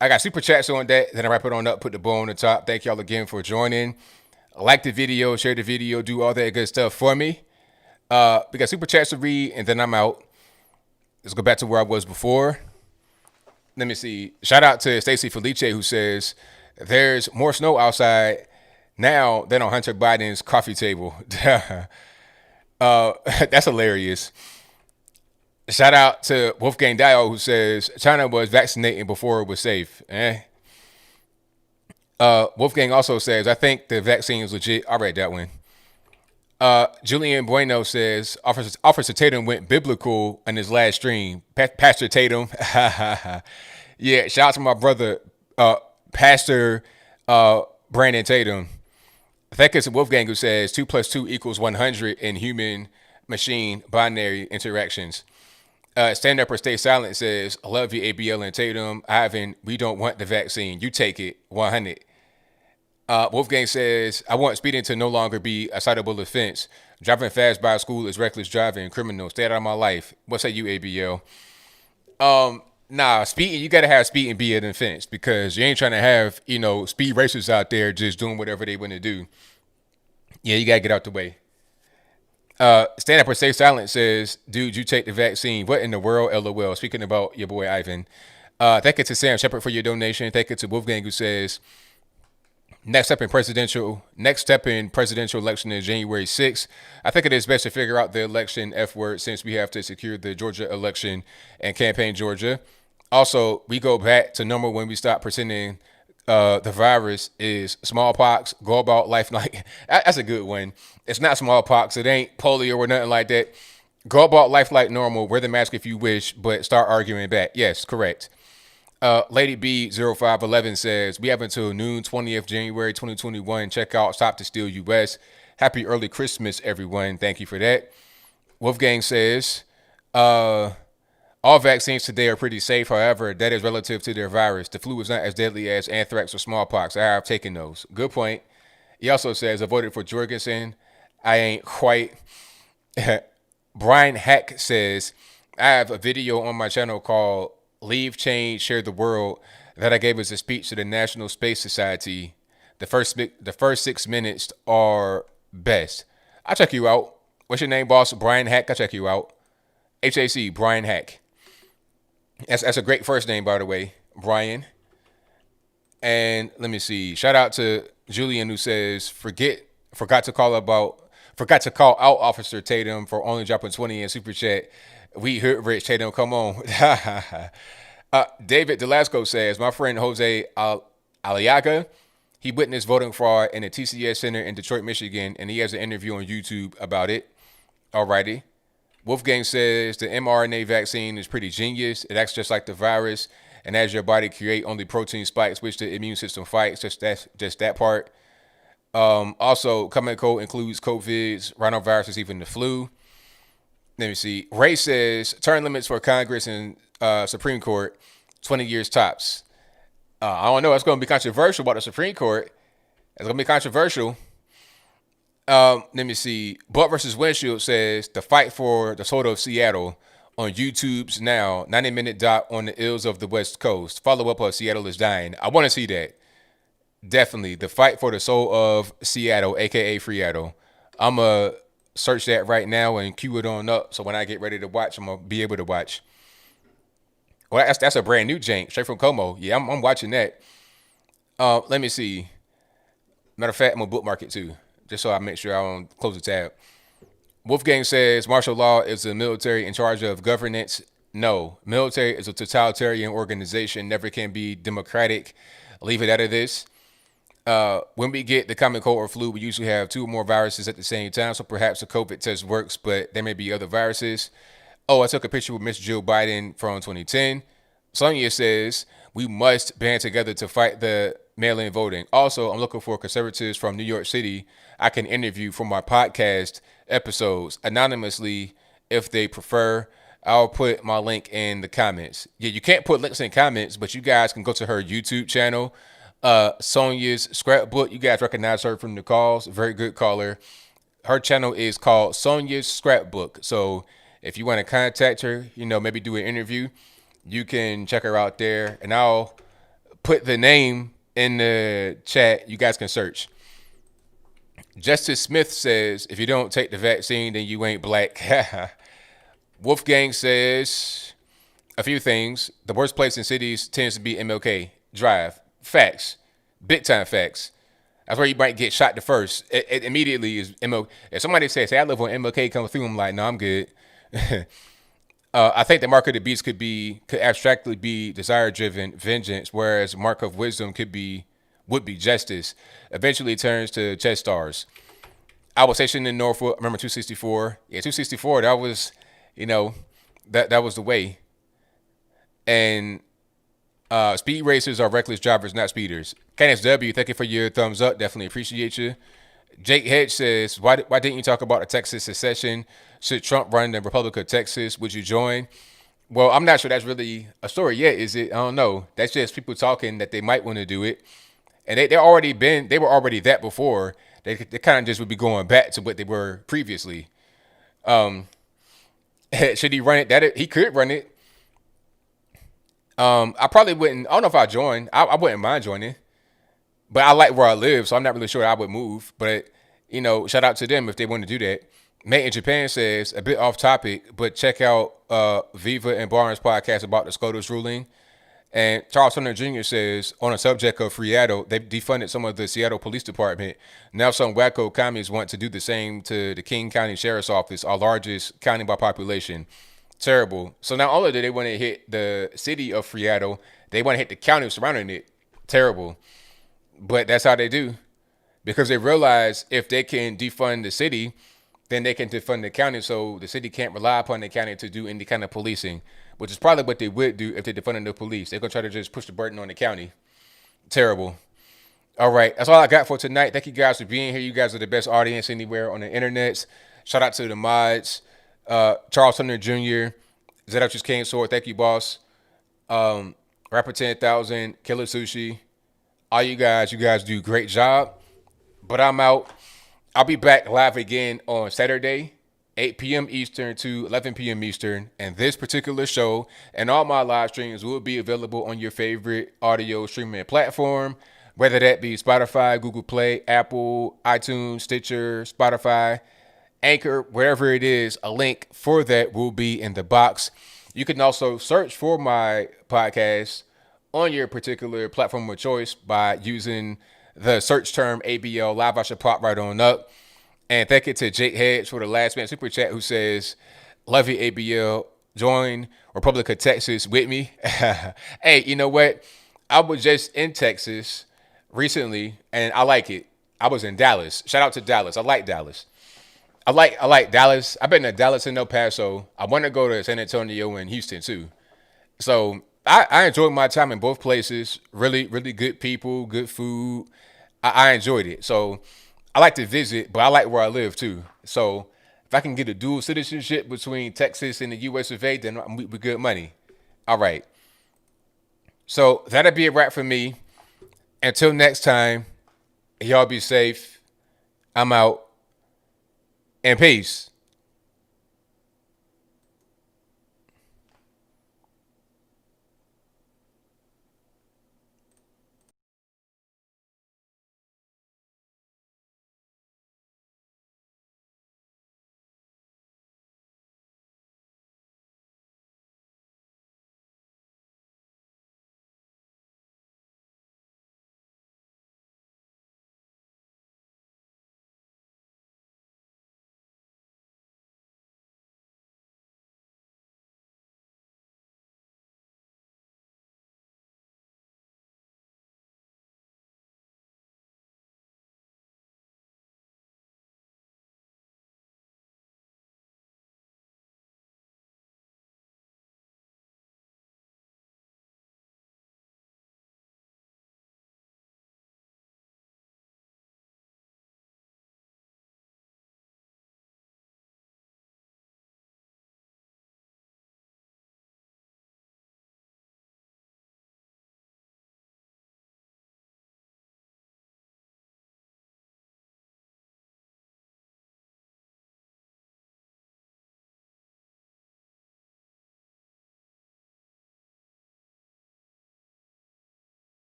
I got super chats on that. Then I wrap it on up, put the bow on the top. Thank y'all again for joining. Like the video, share the video, do all that good stuff for me. We got super chats to read, and then I'm out. Let's go back to where I was before. Let me see. Shout out to Stacy Felice, who says, there's more snow outside now than on Hunter Biden's coffee table. That's hilarious. Shout out to Wolfgang Dio, who says, China was vaccinating before it was safe. Wolfgang also says, I think the vaccine is legit. I read that one. Julian Bueno says, Officer Tatum went biblical in his last stream. Pastor Tatum. Yeah, shout out to my brother, Pastor Brandon Tatum. I think it's Wolfgang who says 2 + 2 = 100 in human-machine binary interactions. Stand Up or Stay Silent says, I love you, ABL and Tatum. Ivan, we don't want the vaccine. You take it, 100. Wolfgang says, I want speeding to no longer be a citable offense. Driving fast by a school is reckless driving, criminal. Stay out of my life. What say you, ABL? Nah, speeding, you got to have speeding be an offense because you ain't trying to have, speed racers out there just doing whatever they want to do. Yeah, you got to get out the way. Stand Up or Stay Silent says, dude, you take the vaccine. What in the world, LOL? Speaking about your boy, Ivan. Thank you to Sam Shepard for your donation. Thank you to Wolfgang who says, next step in presidential election is January 6th. I think it is best to figure out the election F word since we have to secure the Georgia election and campaign Georgia. Also, we go back to normal when we stop pretending the virus is smallpox. Go about life like that's a good one. It's not smallpox. It ain't polio or nothing like that. Go about life like normal. Wear the mask if you wish, but start arguing back. Yes, correct. Lady B0511 says, we have until noon, 20th January 2021. Check out Stop the Steal US. Happy early Christmas, everyone. Thank you for that. Wolfgang says, all vaccines today are pretty safe. However, that is relative to their virus. The flu is not as deadly as anthrax or smallpox. I have taken those. Good point. He also says, I voted for Jorgensen. I ain't quite. Brian Hack says, I have a video on my channel called Leave, Change, Share the World that I gave as a speech to the National Space Society. The first 6 minutes are best. I'll check you out. What's your name, boss? Brian Hack. I'll check you out. HAC, Brian Hack. That's a great first name, by the way, Brian. And let me see. Shout out to Julian who says, forgot to call out Officer Tatum for only dropping 20 in super chat. We heard Rich Tatum, come on. David Delasco says, my friend Jose Aliaga, he witnessed voting fraud in the TCS Center in Detroit, Michigan, and he has an interview on YouTube about it. Alrighty. Wolfgang says the mRNA vaccine is pretty genius. It acts just like the virus, and as your body create only protein spikes, which the immune system fights. Just that part. Also, common cold includes COVIDs, rhinoviruses, even the flu. Let me see. Ray says term limits for Congress and Supreme Court, 20 years tops. I don't know. It's going to be controversial about the Supreme Court. It's going to be controversial. Let me see. Butt versus Windshield says the fight for the soul of Seattle on YouTube's now 90-minute doc on the ills of the West Coast. Follow up on Seattle is dying. I want to see that. Definitely. The fight for the soul of Seattle, aka Freatle. I'm going to search that right now and queue it on up. So when I get ready to watch, I'm going to be able to watch. Well, that's a brand new jank, straight from Como. Yeah, I'm watching that. Let me see. Matter of fact, I'm going to bookmark it too, just so I make sure I don't close the tab. Wolfgang says martial law is the military in charge of governance. No, military is a totalitarian organization, never can be democratic. Leave it out of this. When we get the common cold or flu, we usually have 2 or more viruses at the same time, so perhaps the COVID test works, but there may be other viruses. Oh, I took a picture with Miss Jill Biden from 2010. Sonia says we must band together to fight the mail-in voting. Also, I'm looking for conservatives from New York City I can interview for my podcast episodes anonymously if they prefer. I'll put my link in the comments. Yeah, you can't put links in comments, but you guys can go to her YouTube channel, Sonia's Scrapbook. You guys recognize her from the calls. Very good caller. Her channel is called Sonia's Scrapbook. So if you want to contact her, maybe do an interview, you can check her out there. And I'll put the name in the chat. You guys can search. Justice Smith says, if you don't take the vaccine, then you ain't black. Wolfgang says a few things. The worst place in cities tends to be MLK Drive. Facts. Big time facts. That's where you might get shot the first. It immediately is MLK. If somebody says, hey, I live on MLK, come through, I'm like, no, I'm good. I think the mark of the beast could abstractly be desire-driven vengeance, whereas mark of wisdom would be justice. Eventually it turns to chess stars. I was stationed in Norfolk. I remember 264. Yeah, 264. That was, that was the way. And speed racers are reckless drivers, not speeders. Candace W, thank you for your thumbs up. Definitely appreciate you. Jake Hedge says, why didn't you talk about the Texas secession? Should Trump run the Republic of Texas? Would you join? Well, I'm not sure that's really a story yet, is it? I don't know. That's just people talking that they might want to do it. And they were already that before. They kind of just would be going back to what they were previously. Should he run it? He could run it. I probably wouldn't. I don't know if I join. I wouldn't mind joining. But I like where I live, so I'm not really sure I would move. But, shout out to them if they want to do that. Mate in Japan says, a bit off topic, but check out Viva and Barnes' podcast about the SCOTUS ruling. And Charles Hunter Jr. says, on the subject of Seattle, they've defunded some of the Seattle Police Department. Now some wacko commies want to do the same to the King County Sheriff's Office, our largest county by population. Terrible. So not only do they want to hit the city of Seattle, they want to hit the county surrounding it. Terrible. But that's how they do. Because they realize if they can defund the city, then they can defund the county, so the city can't rely upon the county to do any kind of policing, which is probably what they would do if they defunded the police. They're going to try to just push the burden on the county. Terrible. All right, that's all I got for tonight. Thank you guys for being here. You guys are the best audience anywhere on the internet. Shout out to the mods. Charles Hunter Jr., Zedouch's King Sword, thank you, boss. Rapper 10,000, Killer Sushi. All you guys do a great job. But I'm out. I'll be back live again on Saturday, 8 p.m. Eastern to 11 p.m. Eastern. And this particular show and all my live streams will be available on your favorite audio streaming platform, whether that be Spotify, Google Play, Apple, iTunes, Stitcher, Spotify, Anchor, wherever it is. A link for that will be in the box. You can also search for my podcast on your particular platform of choice by using the search term ABL Live. I should pop right on up. And thank you to Jake Hedge for the last man super chat who says, love you, ABL. Join Republic of Texas with me. Hey, you know what? I was just in Texas recently, and I like it. I was in Dallas. Shout out to Dallas. I like Dallas. I like Dallas. I've been to Dallas and El Paso. I want to go to San Antonio and Houston too. So I enjoyed my time in both places. Really, really good people, good food. I enjoyed it. So I like to visit, but I like where I live too. So if I can get a dual citizenship between Texas and the U.S. of A., then we good money. All right. So that'll be a wrap for me. Until next time, y'all be safe. I'm out. And peace.